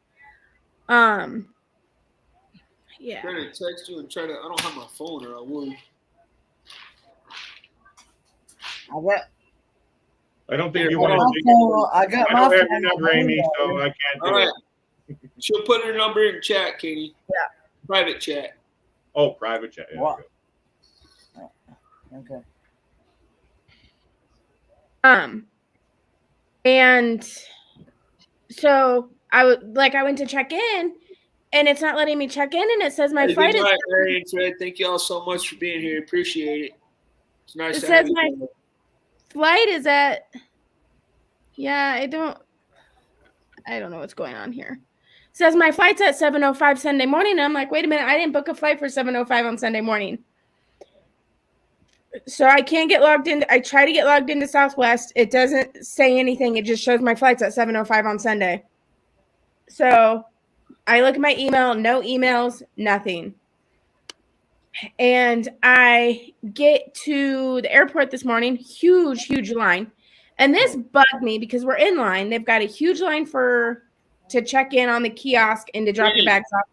Yeah. I'm trying to text you and I don't have my phone, or I would. I don't think you I want to. got my I don't have your phone. number, Amy, so I can't do All right. it. She'll put her number in chat, Katie. Yeah. Private chat. Oh, private chat. Yeah, What? Okay. And so I went to check in, and it's not letting me check in, and it says my flight is. Larry and Fred, thank you all so much for being here. Appreciate it. It's nice. It says my flight is at. Yeah, I don't know what's going on here. It says my flight's at 7:05 Sunday morning. And I'm like, wait a minute, I didn't book a flight for 7:05 on Sunday morning. So I can't get logged in. I try to get logged into Southwest. It doesn't say anything. It just shows my flight's at 7:05 on Sunday. So I look at my email, no emails, nothing. And I get to the airport this morning, huge line. And this bugged me because we're in line. They've got a huge line to check in on the kiosk and to drop your bags off.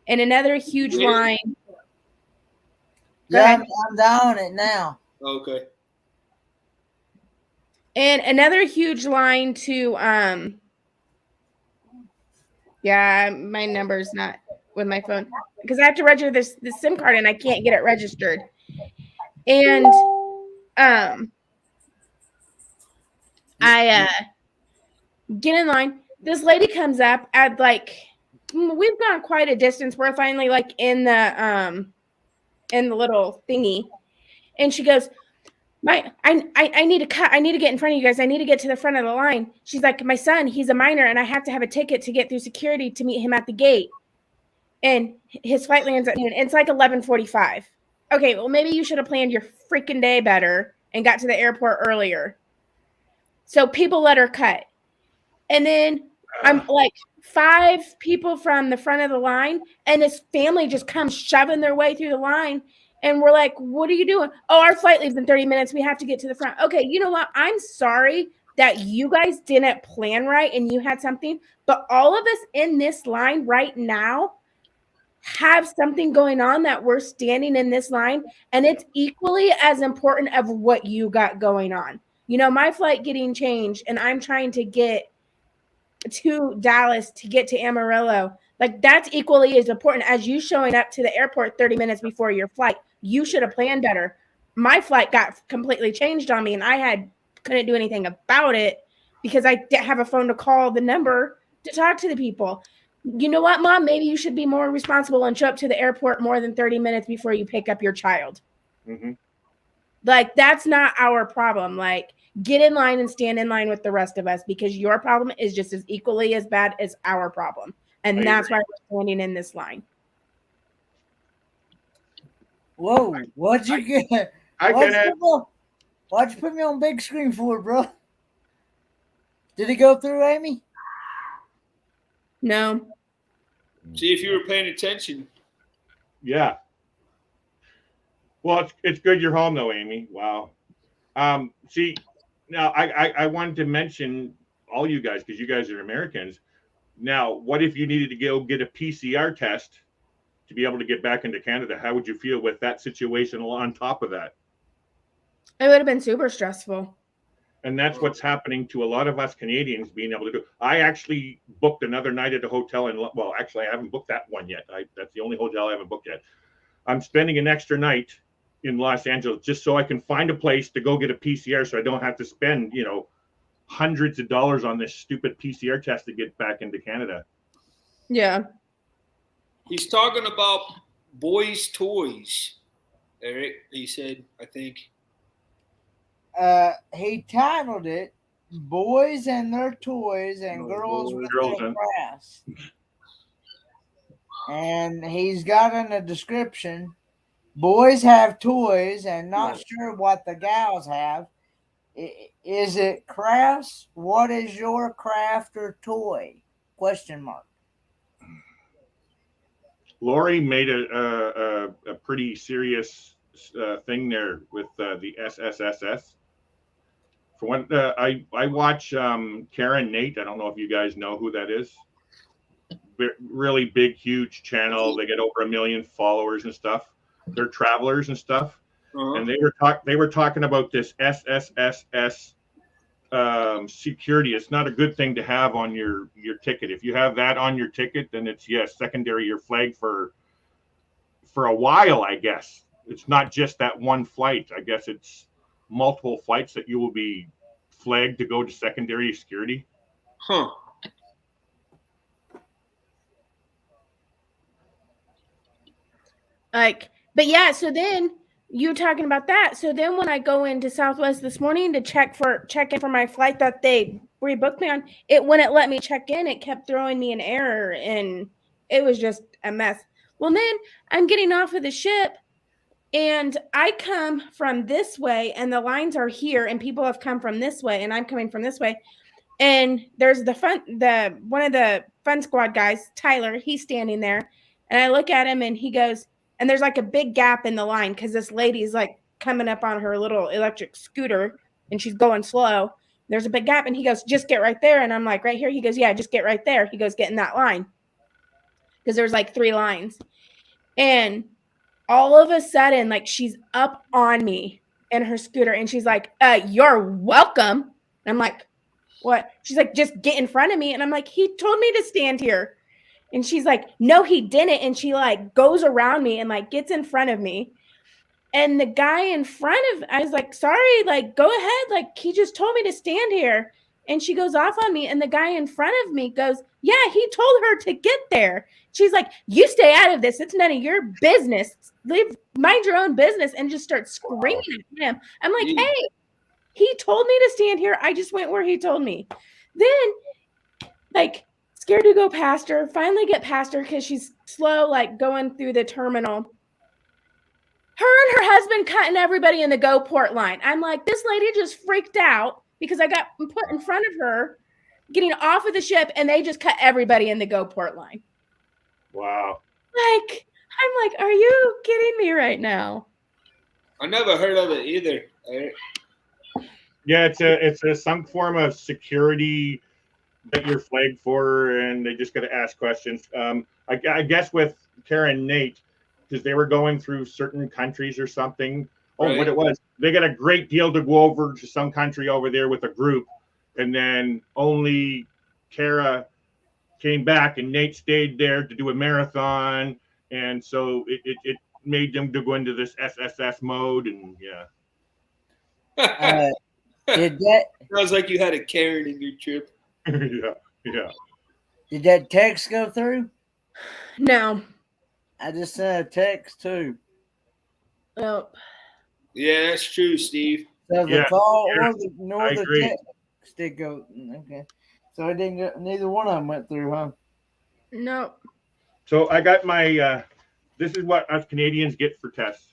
And another huge line. Yeah, I'm down it now. Okay. And another huge line to yeah, my number's not with my phone because I have to register this SIM card and I can't get it registered. And I get in line. This lady comes up at we've gone quite a distance. We're finally in the little thingy, and she goes, I need to cut. I need to get in front of you guys. I need to get to the front of the line. She's like, my son, he's a minor, and I have to have a ticket to get through security to meet him at the gate. And his flight lands at noon. It's 11:45. Okay, well, maybe you should have planned your freaking day better and got to the airport earlier. So people let her cut. And then I'm 5 people from the front of the line, and this family just comes shoving their way through the line. And we're like, what are you doing? Oh, our flight leaves in 30 minutes. We have to get to the front. Okay, you know what? I'm sorry that you guys didn't plan right and you had something. But all of us in this line right now have something going on that we're standing in this line. And it's equally as important of what you got going on. You know, my flight getting changed, and I'm trying to get to Dallas to get to Amarillo. That's equally as important as you showing up to the airport 30 minutes before your flight. You should have planned better. My flight got completely changed on me, and I couldn't do anything about it because I didn't have a phone to call the number to talk to the people. You know what, Mom? Maybe you should be more responsible and show up to the airport more than 30 minutes before you pick up your child. Mm-hmm. That's not our problem. Get in line and stand in line with the rest of us because your problem is just as equally as bad as our problem. And that's why we're standing in this line. Whoa, what'd you get? Why'd you put me on big screen for, bro? Did it go through, Amy? No. See if you were paying attention. Yeah. Well, it's good you're home though, Amy. Wow. See, now I wanted to mention all you guys because you guys are Americans. Now, what if you needed to go get a PCR test to be able to get back into Canada? How would you feel with that situation on top of that? It would have been super stressful. And that's what's happening to a lot of us Canadians being able to do. I actually booked another night at a hotel actually I haven't booked that one yet. That's the only hotel I haven't booked yet. I'm spending an extra night in Los Angeles just so I can find a place to go get a PCR so I don't have to spend, hundreds of dollars on this stupid PCR test to get back into Canada. Yeah. He's talking about boys' toys, Eric. He said, I think. He titled it "Boys and Their Toys and Girls with Their Crafts," and he's got in the description, "Boys have toys and not sure what the gals have. Is it crafts? What is your craft or toy? Question mark." Lori made a pretty serious thing there with the SSSS. For one, I watch Karen Nate. I don't know if you guys know who that is. Really big, huge channel. They get over 1 million followers and stuff. They're travelers and stuff. And they were talking about this SSSS security. It's not a good thing to have on your ticket. If you have that on your ticket, then it's, yes, secondary. You're flagged for a while, I guess. It's not just that one flight. I guess it's multiple flights that you will be flagged to go to secondary security. Huh. Like, but yeah, so then you were talking about that. So then when I go into Southwest this morning to check in for my flight that they rebooked me on, it wouldn't let me check in. It kept throwing me an error and it was just a mess. Well, then I'm getting off of the ship and I come from this way and the lines are here and people have come from this way and I'm coming from this way. And there's one of the fun squad guys, Tyler, he's standing there and I look at him and he goes, and there's like a big gap in the line because this lady's like coming up on her little electric scooter and she's going slow. There's a big gap and he goes, just get right there. And I'm like, right here? He goes, yeah, just get right there. He goes, get in that line. Because there's like 3 lines. And all of a sudden, like she's up on me in her scooter and she's like, you're welcome. And I'm like, what? She's like, just get in front of me. And I'm like, he told me to stand here. And she's like, no, he didn't. And she like goes around me and like gets in front of me. And the guy in front of, I was like, sorry, like, go ahead. Like, he just told me to stand here. And she goes off on me. And the guy in front of me goes, yeah, he told her to get there. She's like, you stay out of this. It's none of your business. Mind your own business. And just start screaming at him. I'm like, hey, he told me to stand here. I just went where he told me. Then, like, scared to go past her, finally get past her because she's slow, like going through the terminal. Her and her husband cutting everybody in the go port line. I'm like, this lady just freaked out because I got put in front of her getting off of the ship and they just cut everybody in the go port line. Wow. Like, I'm like, are you kidding me right now? I never heard of it either. Yeah, it's some form of security that you're flagged for, and they just got to ask questions. I guess with Tara and Nate, because they were going through certain countries or something. Oh, Right. what it was, they got a great deal to go over to some country over there with a group, and then only Tara came back, and Nate stayed there to do a marathon, and so it made them to go into this SSS mode, and yeah. Did that Sounds like you had a Karen in your trip. yeah. did that text go through? No. I just sent a text too. Oh. Yeah, that's true, Steve. So the Yeah, call yeah, or the nor I the agree. text did go. Okay, so it didn't go. Neither one of them went through, huh? No. So I got my. This is what us Canadians get for tests.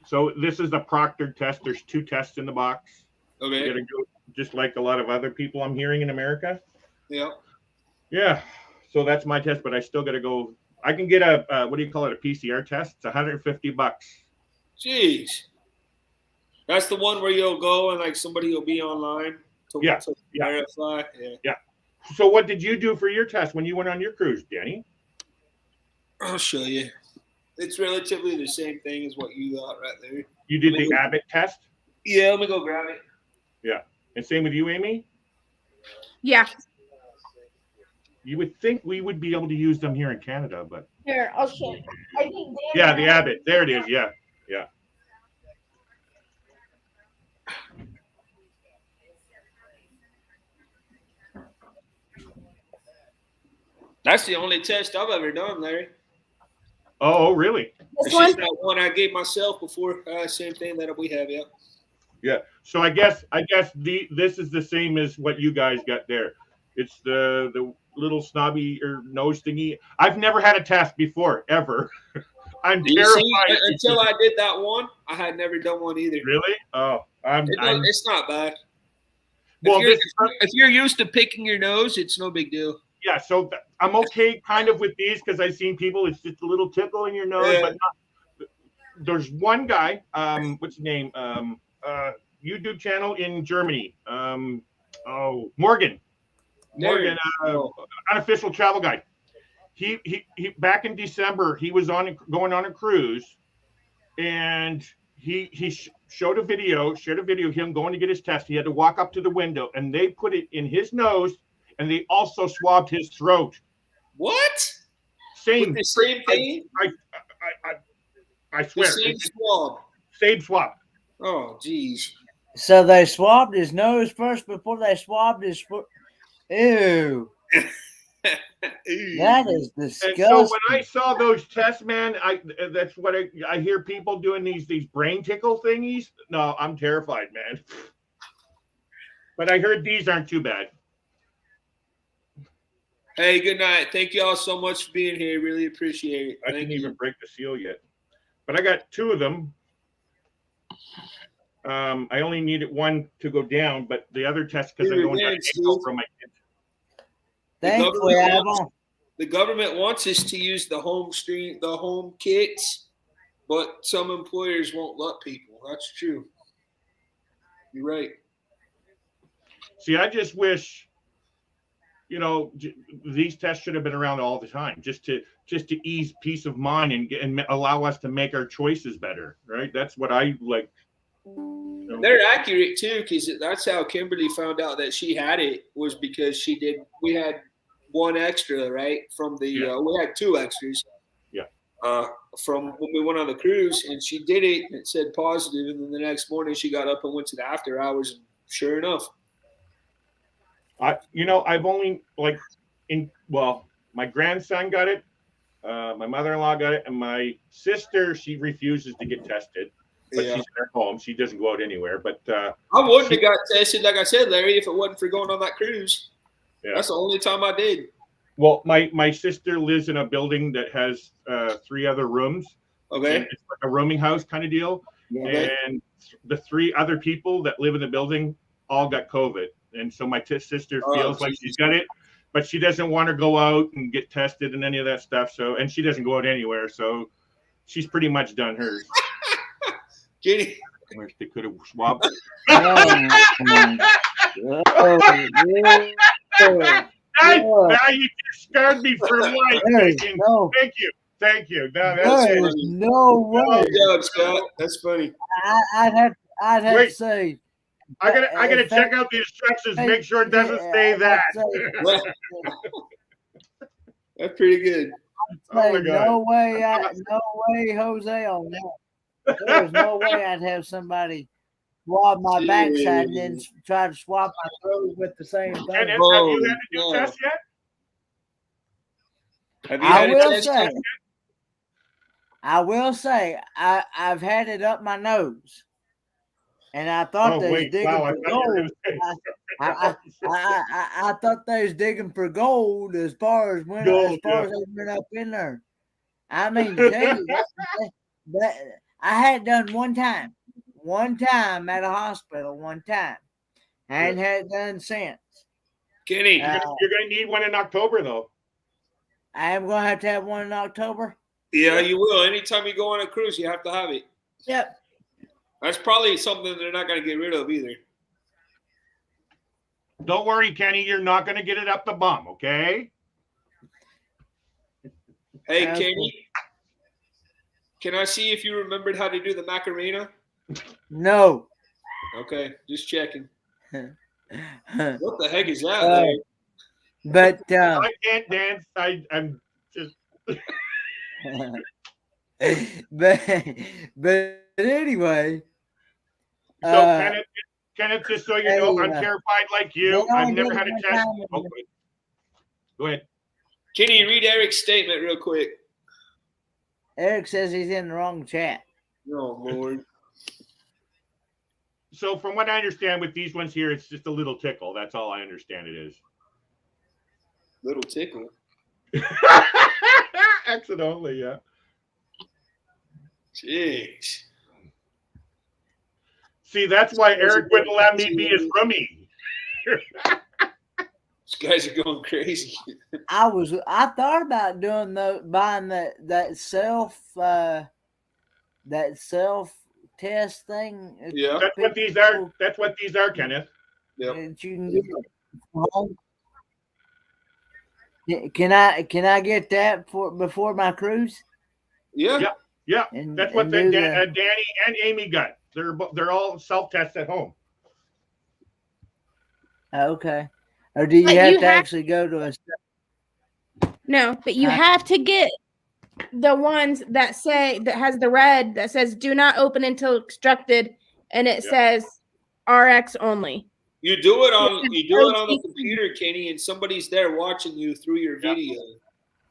So this is the proctored test. There's 2 tests in the box. You Okay. gotta go just like a lot of other people I'm hearing in America. Yeah. Yeah. So that's my test, but I still gotta go. I can get a what do you call it? A PCR test. It's $150. Jeez. That's the one where you'll go and like somebody will be online to Yeah. verify. Yeah. So what did you do for your test when you went on your cruise, Danny? I'll show you. It's relatively the same thing as what you got right there. You did the Abbott test? Yeah, let me go grab it. Yeah. And same with you, Amy? Yeah. You would think we would be able to use them here in Canada, but Here, I'll show you. I think yeah, the Abbott. There it is. Yeah. Yeah. That's the only test I've ever done, Larry. Oh, really? this It's one. just that one I gave myself before. Same thing that we have, yeah. Yeah. So I guess this is the same as what you guys got there. It's the little snobby or nose thingy. I've never had a test before, ever. I'm You terrified. see, until I did that one, I had never done one either. Really? Oh, It's not bad. well, If you're used to picking your nose, it's no big deal. yeah. So I'm okay kind of with these because I've seen people. It's just a little tickle in your nose, Yeah. but not. There's one guy. What's his name? YouTube channel in Germany. Morgan. Morgan, unofficial travel guide. He back in December, he was going on a cruise, and he shared a video of him going to get his test. He had to walk up to the window, and they put it in his nose, and they also swabbed his throat. What? Same. With the same thing? I swear. The same swab. Same swab. Oh, geez. So they swabbed his nose first before they swabbed his foot. Ew. That is disgusting. And so when I saw those tests, man, that's what I hear people doing these brain tickle thingies. No, I'm terrified, man. But I heard these aren't too bad. Hey, good night. Thank you all so much for being here. Really appreciate it. I didn't even break the seal yet. But I got 2 of them. I only needed 1 to go down, but the other test because I don't have to from my kids. The government wants us to use the home kits, but some employers won't let people. That's true. You're right. See, I just wish, these tests should have been around all the time, just to ease peace of mind and allow us to make our choices better, right? That's what I like. They're accurate too, because that's how Kimberly found out that she had it, was because we had 1 extra, right? From the we had 2 extras. Yeah. From when we went on the cruise, and she did it, and it said positive, and then the next morning she got up and went to the after hours, and sure enough. I've only my grandson got it, my mother-in-law got it, and my sister, she refuses to get tested. But she's at home. She doesn't go out anywhere. But I wouldn't have got tested, like I said, Larry, if it wasn't for going on that cruise. Yeah. That's the only time I did. Well, my sister lives in a building that has 3 other rooms. Okay. It's like a rooming house kind of deal. Okay. And the 3 other people that live in the building all got COVID. And so my sister feels like she's got it, but she doesn't want to go out and get tested and any of that stuff. So, and she doesn't go out anywhere. So she's pretty much done hers. Jenny. Wish they could have swapped. Now you just scared me for life. Thank you. No, that's no way. Good job, Scott. That's funny. I'd have to say. I gotta check out the instructions, make sure it doesn't say that. That's pretty good. Oh my God. No way, Jose, on that. There's no way I'd have somebody swab my backside and then try to swab my throat with the same thing. And have you had to do test yet? Have you had a test yet? I will say I've had it up my nose, and I thought they was digging for gold. I thought they was digging for gold as far as they went up in there. I mean, tell you, that I had it done one time at a hospital, one time. I hadn't had it done since. Kenny, you're going to need one in October, though. I am going to have one in October. Yeah, you will. Anytime you go on a cruise, you have to have it. Yep. That's probably something they're not going to get rid of either. Don't worry, Kenny. You're not going to get it up the bum, okay? Hey, Kenny. Can I see if you remembered how to do the Macarena? No. Okay, just checking. What the heck is that, Larry? But I can't dance. I'm just. but anyway. So Kenneth, just so you know, I'm terrified like you. I've never had a test. Oh, go ahead. Kenny, read Eric's statement real quick. Eric says he's in the wrong chat. Oh, Lord. So from what I understand with these ones here, it's just a little tickle. That's all I understand it is. Little tickle? Accidentally, yeah. Jeez. See, that's why Eric wouldn't let me be his roomie. These guys are going crazy. I thought about buying that self test thing. Yeah, that's what these are. That's what these are, Kenneth. Yep. You can get home. Can I get that before my cruise? Yeah. Yep. Yeah, And, that's what and do Danny and Amy got. They're all self-tests at home. Okay. Or do you But have you to have- actually go to a? No, but you have to get the ones that has the red that says "Do not open until instructed," and it says RX only. You do it on the computer, Kenny, and somebody's there watching you through your video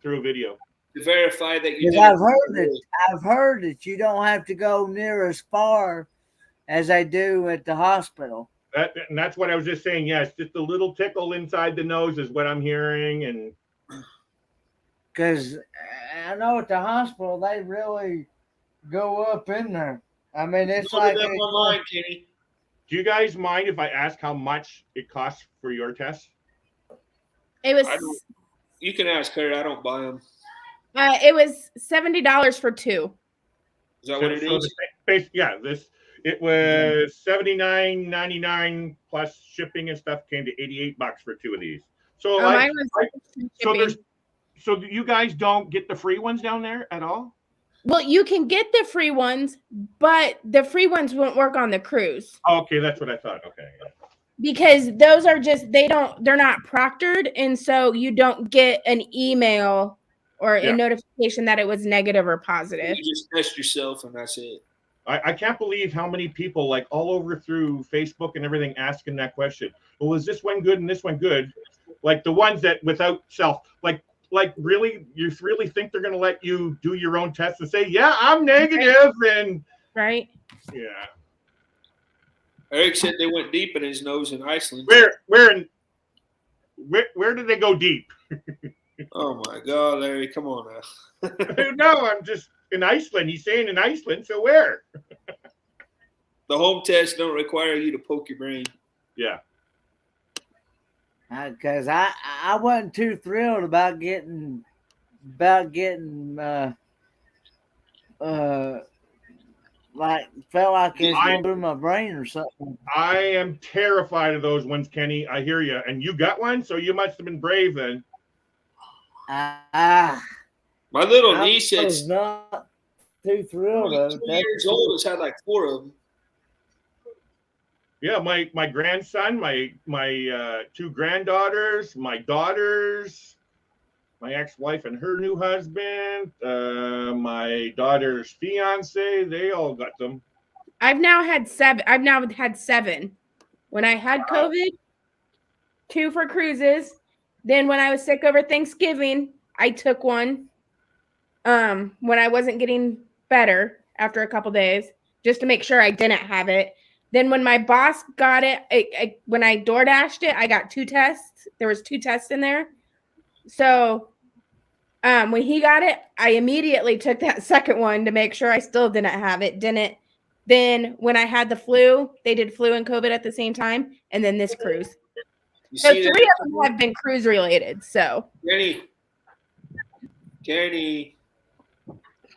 Through a video to verify that you Because didn't. I've heard that you don't have to go near as far as I do at the hospital. and that's what I was just saying. Yes, just a little tickle inside the nose is what I'm hearing, and because I know at the hospital they really go up in there. I mean, it's like online, Kenny. do you guys mind if I ask how much it costs for your test? It was. You can ask her. I don't buy them. It was $70 for 2. Is that what it is? It was $79.99 plus shipping and stuff came to $88 for 2 of these. So Mine was so you guys don't get the free ones down there at all? Well, you can get the free ones, but the free ones won't work on the cruise. Okay, that's what I thought. Okay. Yeah. Because those are just they're not proctored, and so you don't get an email or a notification that it was negative or positive. You just test yourself and that's it. I can't believe how many people like all over through Facebook and everything asking that question. Well, is this one good and this one good? Like the ones that without self, like really, you really think they're going to let you do your own test and say, yeah, I'm negative, and right? Yeah. Eric said they went deep in his nose in Iceland. Where did they go deep? Oh my God, Larry, come on now. No, I'm just in Iceland. He's saying in Iceland, so where? The home tests don't require you to poke your brain. Yeah. Because I wasn't too thrilled about getting like felt like it's going through my brain or something. I am terrified of those ones, Kenny. I hear you. And you got one, so you must have been brave then. My little niece is not too thrilled of it. 2 years old has had like 4 of them. Yeah, my grandson, my 2 granddaughters, my daughters, my ex-wife and her new husband, my daughter's fiance, they all got them. I've now had 7. When I had COVID, 2 for cruises. Then when I was sick over Thanksgiving, I took one. When I wasn't getting better after a couple days, just to make sure I didn't have it. Then when my boss got it, when I DoorDashed it, I got 2 tests. There was 2 tests in there. So when he got it, I immediately took that second one to make sure I still didn't have it. Didn't. Then when I had the flu, they did flu and COVID at the same time. And then this cruise. So 3 of them have been cruise related. So Kenny,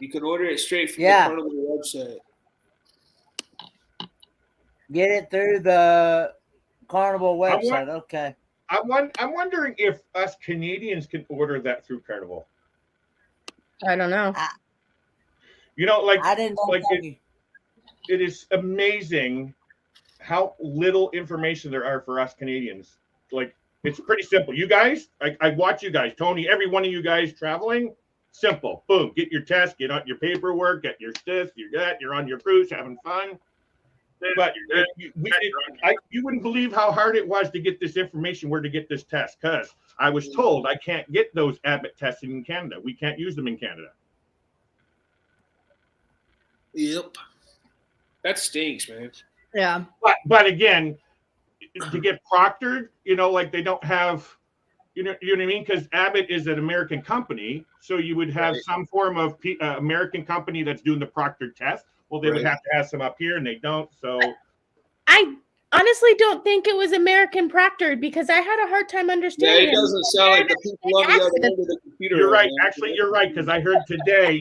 you can order it straight from the Carnival website. Get it through the Carnival website. Okay. I'm wondering if us Canadians can order that through Carnival. I don't know. I didn't know. It is amazing how little information there are for us Canadians. Like, it's pretty simple. You guys, I watch you guys, Tony, every one of you guys traveling, simple. Boom, get your test, get out your paperwork, get your this, you're on your cruise, having fun. But you wouldn't believe how hard it was to get this information, where to get this test, because I was told I can't get those Abbott tests in Canada. We can't use them in Canada. Yep. That stinks, man. Yeah. But again, to get proctored, like they don't have, you know what I mean? Because Abbott is an American company, so you would have some form of American company that's doing the proctored test. Well, they would have to have some up here, and they don't. So I honestly don't think it was American proctored, because I had a hard time understanding. Yeah, it doesn't sound like the people on the other end of the computer. You're right. Actually, you're right, because I heard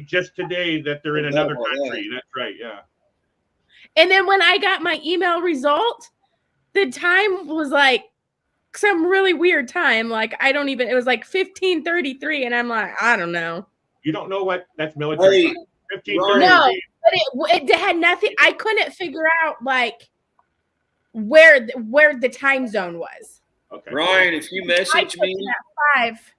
just today, that they're in another country. That's right. Yeah. And then when I got my email result, the time was like some really weird time. Like, it was like 15:33, and I'm like, I don't know. You don't know what? That's military. 15:30. No, but it had nothing. I couldn't figure out like where the time zone was. Okay. Ryan, if you message me At 5.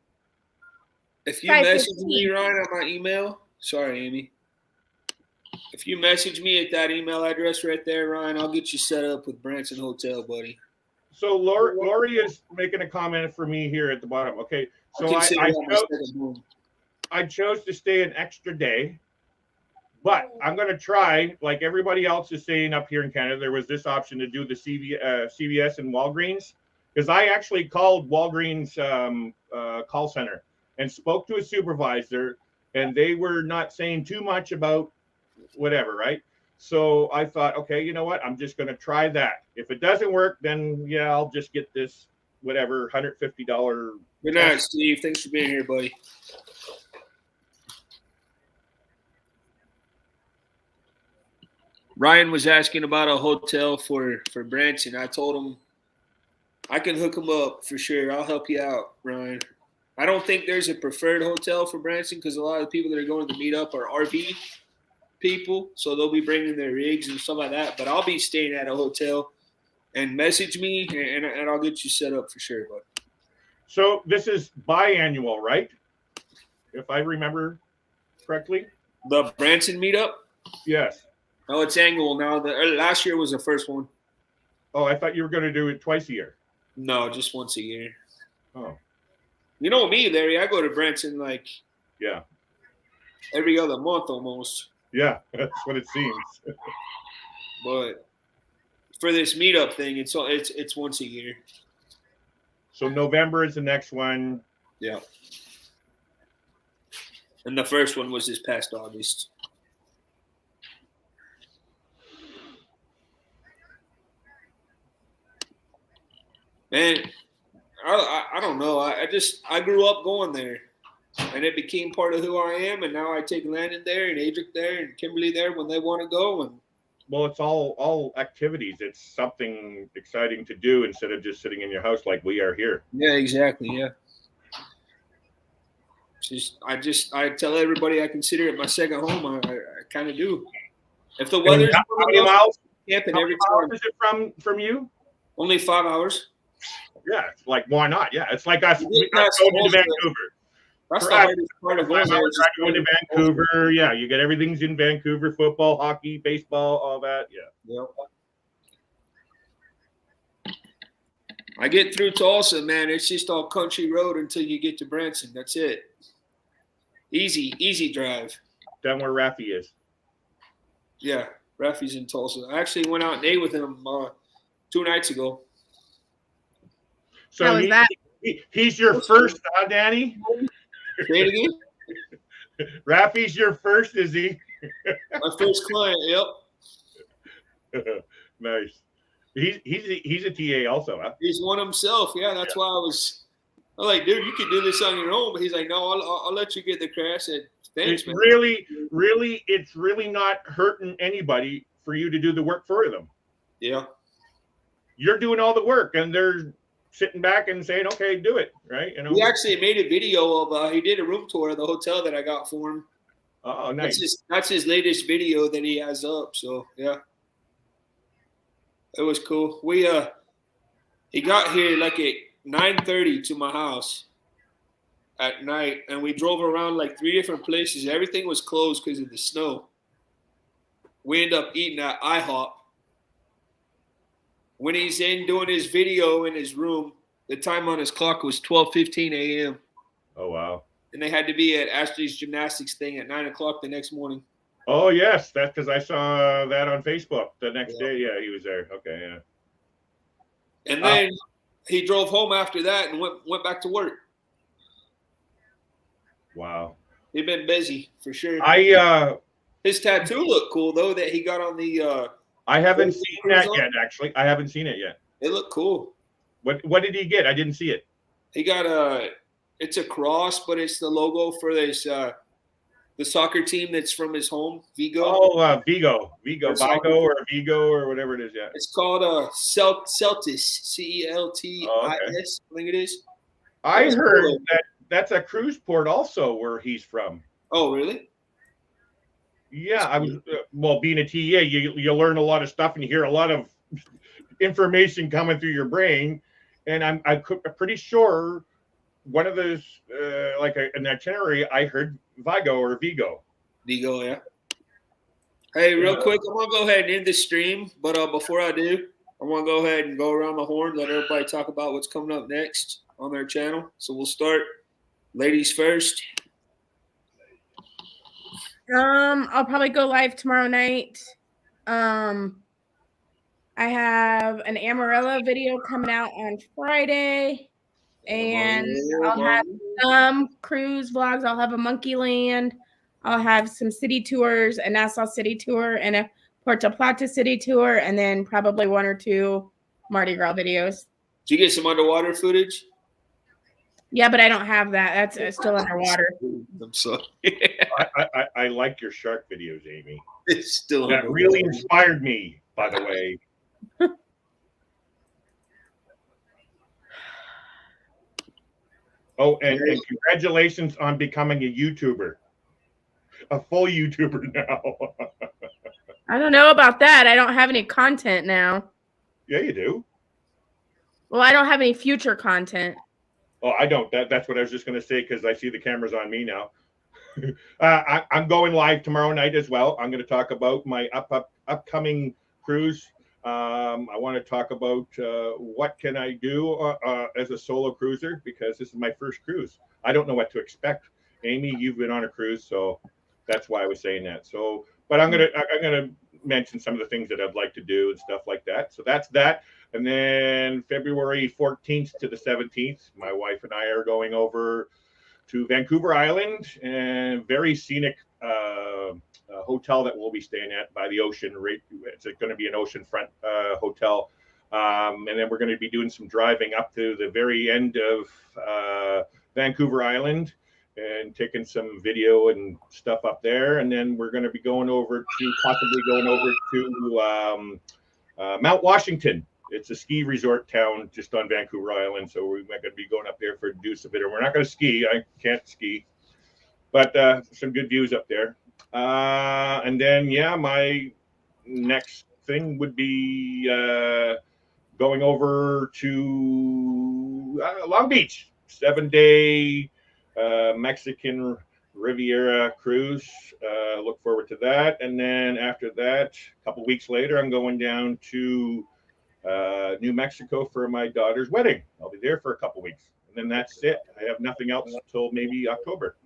If you message me, Ryan, on my email, sorry, Amy. If you message me at that email address right there, Ryan, I'll get you set up with Branson Hotel, buddy. So Lori is making a comment for me here at the bottom. Okay, so I chose to stay an extra day, but I'm going to try, like everybody else is saying up here in Canada, there was this option to do the CVS and Walgreens, because I actually called Walgreens call center and spoke to a supervisor, and they were not saying too much about whatever, right? So I thought, okay, you know what? I'm just going to try that. If it doesn't work, then yeah, I'll just get this whatever $150. Good night, Steve. Thanks for being here, buddy. Ryan was asking about a hotel for Branson. I told him I can hook him up for sure. I'll help you out, Ryan. I don't think there's a preferred hotel for Branson because a lot of the people that are going to the meetup are RV people, so they'll be bringing their rigs and stuff like that. But I'll be staying at a hotel, and message me, and I'll get you set up for sure. But so this is biannual, right? If I remember correctly. The Branson Meetup? Yes. Oh, it's annual now. Last year was the first one. Oh, I thought you were going to do it twice a year. No, just once a year. Oh. You know me, Larry. I go to Branson like every other month almost. Yeah, that's what it seems. But for this meetup thing, it's once a year. So November is the next one. Yeah. And the first one was this past August. Man, I don't know. I grew up going there, and it became part of who I am. And now I take Landon there and Adric there and Kimberly there when they want to go. And well, it's all activities. It's something exciting to do instead of just sitting in your house like we are here. Yeah, exactly. Yeah. I tell everybody I consider it my second home. I kind of do. If the weather's how many miles? Camping every time. time. Is it from you? Only 5 hours. Yeah, it's like why not? Yeah, it's like us going to Vancouver. That's the hardest part of going to Vancouver. Yeah, you get everything's in Vancouver: football, hockey, baseball, all that. Yeah. Yep. I get through Tulsa, man. It's just all country road until you get to Branson. That's it. Easy drive. Down where Rafi is. Yeah, Rafi's in Tulsa. I actually went out and ate with him 2 nights ago. So How was that? He's your first, Danny? Say it again? Rafi's your first, is he? My first client, yep. Nice. He's a TA also, huh? He's one himself, yeah. That's why I was like, dude, you could do this on your own. But he's like, no, I'll let you get the crash. I said, thanks, it's man. It's really not hurting anybody for you to do the work for them. Yeah. You're doing all the work, and they're sitting back and saying, okay, do it, right? You know. He actually made a video of he did a room tour of the hotel that I got for him. Oh, nice. That's his latest video that he has up. So yeah, it was cool. He got here like at 9:30 to my house at night, and we drove around like 3 different places. Everything was closed because of the snow. We ended up eating at IHOP. When he's in doing his video in his room, the time on his clock was 12:15 a.m. Oh, wow. And they had to be at Ashley's gymnastics thing at 9 o'clock the next morning. Oh, yes. That's because I saw that on Facebook the next day. Yeah, he was there. Okay, yeah. And then he drove home after that and went back to work. Wow. He'd been busy for sure. His tattoo looked cool though that he got on the I haven't seen that yet, actually. I haven't seen it yet. It looked cool. What did he get? I didn't see it. He got it's a cross, but it's the logo for this the soccer team that's from his home, Vigo. Oh, Vigo, or Vigo or whatever it is. Yeah. It's called Celtis, CELTIS. I think it is. I heard that that's a cruise port also where he's from. Oh, really? Yeah, I was well, being a TA, you learn a lot of stuff and you hear a lot of information coming through your brain. And I'm pretty sure one of those like an itinerary I heard Vigo or Vigo. Vigo, yeah. Hey, real quick, I'm gonna go ahead and end the stream, but before I do, I want to go ahead and go around the horn, let everybody talk about what's coming up next on their channel. So we'll start, ladies first. I'll probably go live tomorrow night. I have an Amarella video coming out on Friday, and I'll have some cruise vlogs. I'll have a Monkey Land. I'll have some city tours, a Nassau City tour, and a Puerto Plata City tour, and then probably 1 or 2 Mardi Gras videos. Did you get some underwater footage? Yeah, but I don't have that. That's still underwater. I'm sorry. I like your shark videos, Amy. It's still that really inspired me, by the way. Oh, and congratulations on becoming a YouTuber. A full YouTuber now. I don't know about that. I don't have any content now. Yeah, you do. Well, I don't have any future content. Oh, I don't. That's what I was just going to say because I see the cameras on me now. I'm going live tomorrow night as well. I'm going to talk about my upcoming cruise. I want to talk about what can I do as a solo cruiser because this is my first cruise. I don't know what to expect. Amy, you've been on a cruise, so that's why I was saying that. So, but I'm gonna mention some of the things that I'd like to do and stuff like that. So that's that. And then February 14th to the 17th, my wife and I are going over to Vancouver Island and very scenic hotel that we'll be staying at by the ocean. It's going to be an oceanfront hotel. And then we're going to be doing some driving up to the very end of Vancouver Island and taking some video and stuff up there. And then we're going to be possibly going over to Mount Washington. It's a ski resort town just on Vancouver Island. So we're going to be going up there for do some video. We're not going to ski. I can't ski. But some good views up there. And then, my next thing would be going over to Long Beach, 7-day Mexican Riviera cruise. Look forward to that. And then after that, a couple weeks later, I'm going down to New Mexico for my daughter's wedding. I'll be there for a couple weeks. And then that's it. I have nothing else until maybe October.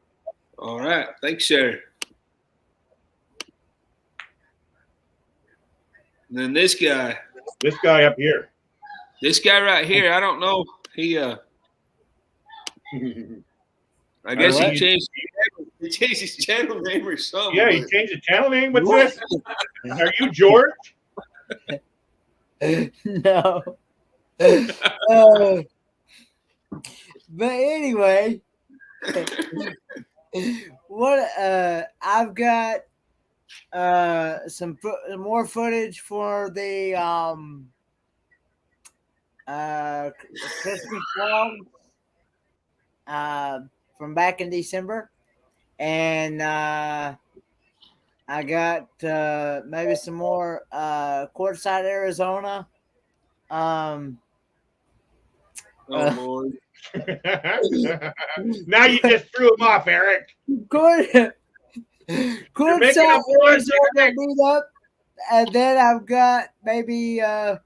All right. Thanks, sir. And then this guy up here. This guy right here, I don't know. He I guess he changed his channel name or something. Yeah, he changed the channel name. What's this? Are you George? No. But anyway, what I've got some more footage for the Christmas vlog from back in December, and I got maybe some more Quartzsite, Arizona. Oh Lord! Now you just threw him off, Eric. Quartzsite, Arizona meetup, and then I've got maybe I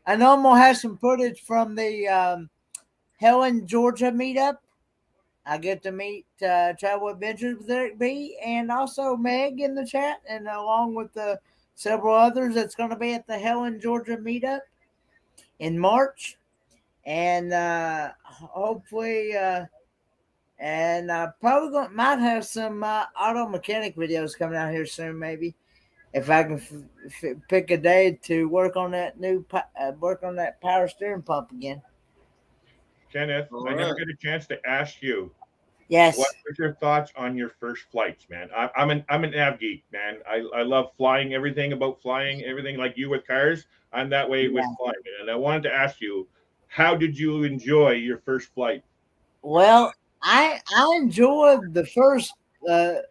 know I'm gonna have some footage from the Helen, Georgia meetup. I get to meet Travel Adventures with Eric B. and also Meg in the chat, and along with the several others that's going to be at the Helen, Georgia meetup in March. And hopefully, and probably might have some auto mechanic videos coming out here soon, maybe. If I can pick a day to work on that power steering pump again. Kenneth, I never get a chance to ask you. Yes. What were your thoughts on your first flights, man? I'm an nav geek, man. I love flying, everything like you with cars. I'm that way with flying. And I wanted to ask you, how did you enjoy your first flight? Well, I enjoyed the first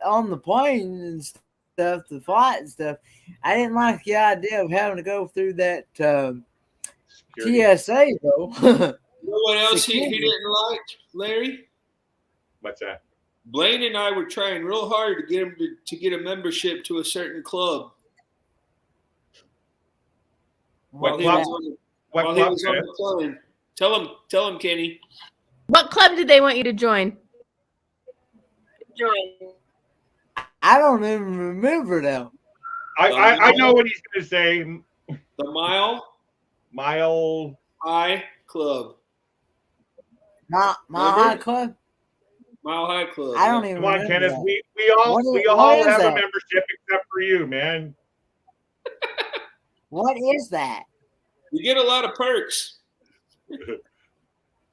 on the plane and stuff, the fight and stuff. I didn't like the idea of having to go through that Security. TSA though. You know what else he Security. didn't like, Larry? What's that? Blaine and I were trying real hard to get him to get a membership to a certain club. What While he club? was on the- What while he club? was on the plane. Tell him, Kenny. What club did they want you to join? I don't even remember now. I know what he's going to say. The Mile High Club. My Remember? high club. Mile High Club. I don't yeah. even Come on, remember Kenneth. that. We all What is have that? a membership except for you, man. What is that? You get a lot of perks.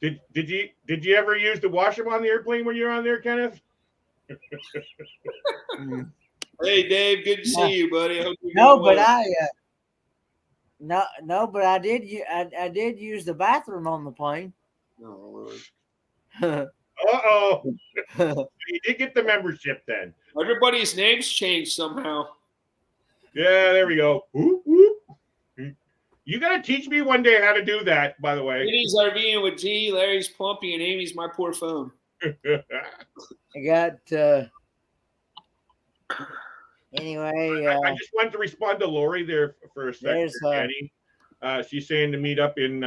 Did you ever use the washroom on the airplane when you were on there, Kenneth? Hey, Dave, good to see you, buddy. I hope you're No, doing but well. but I did use the bathroom on the plane. Oh, Lord. Uh-oh. You did get the membership then. Everybody's names changed somehow. Yeah, there we go. Whoop, whoop. You got to teach me one day how to do that, by the way. Kenny's RVing with G, Larry's Plumpy, and Amy's My Poor Phone. I got anyway. I just wanted to respond to Lori there for a second, There's, Kenny. She's saying to meet up in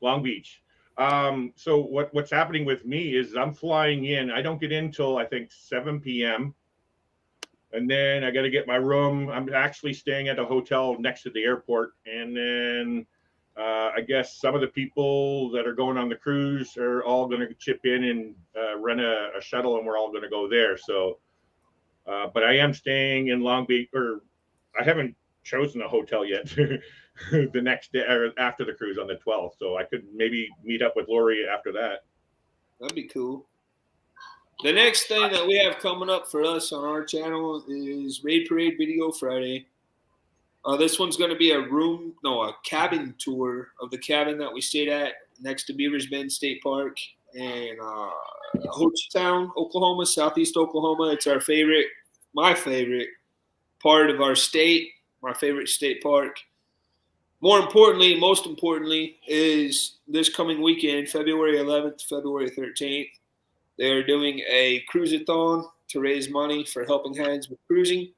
Long Beach. So what's happening with me is I'm flying in. I don't get in till I think 7 p.m. And then I got to get my room. I'm actually staying at a hotel next to the airport. And then I guess some of the people that are going on the cruise are all going to chip in and rent a shuttle, and we're all going to go there. So, but I am staying in Long Beach, or I haven't chosen a hotel yet. The next day or after the cruise on the 12th. So I could maybe meet up with Lori after that. That'd be cool. The next thing that we have coming up for us on our channel is Raid Parade Video Friday. This one's going to be a cabin tour of the cabin that we stayed at next to Beaver's Bend State Park in Hochtown, Oklahoma, southeast Oklahoma. It's my favorite part of our state, my favorite state park. Most importantly, is this coming weekend, February 11th, February 13th. They are doing a cruise-a-thon to raise money for Helping Hands with cruising.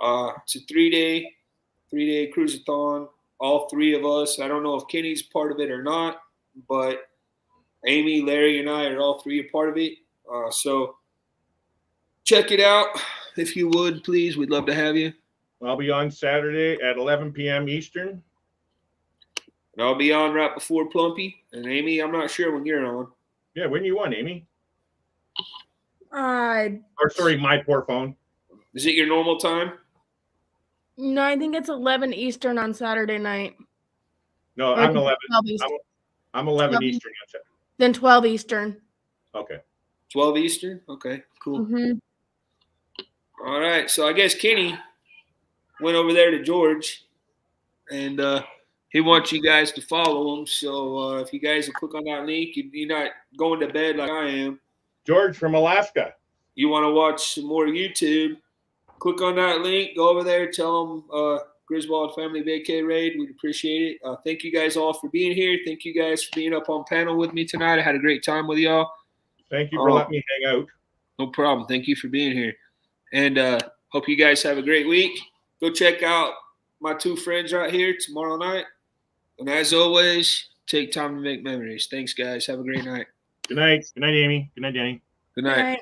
It's a three-day cruise-a-thon. All three of us. I don't know if Kenny's part of it or not, but Amy, Larry, and I are all three a part of it. So check it out if you would, please. We'd love to have you. I'll be on Saturday at 11 p.m. Eastern. And I'll be on right before Plumpy. And Amy, I'm not sure when you're on. Yeah, when you on, Amy? No, Or sorry, my poor phone. Is it your normal time? I think it's 11 Eastern on Saturday night. No, Or I'm 11. 12 Eastern. I'm 11 12 Eastern. Then 12 Eastern. Okay. 12 Eastern? Okay, cool. Mm-hmm. All right. So I guess Kenny went over there to George, and he wants you guys to follow him. So if you guys will click on that link, you're not going to bed like I am. George from Alaska. You want to watch some more YouTube, click on that link, go over there, tell them Griswold Family Vacay Raid. We'd appreciate it. Thank you guys all for being here. Thank you guys for being up on panel with me tonight. I had a great time with y'all. Thank you for letting me hang out. No problem. Thank you for being here. And hope you guys have a great week. Go check out my two friends right here tomorrow night. And as always, take time to make memories. Thanks, guys. Have a great night. Good night. Good night, Amy. Good night, Danny. Good night. All right.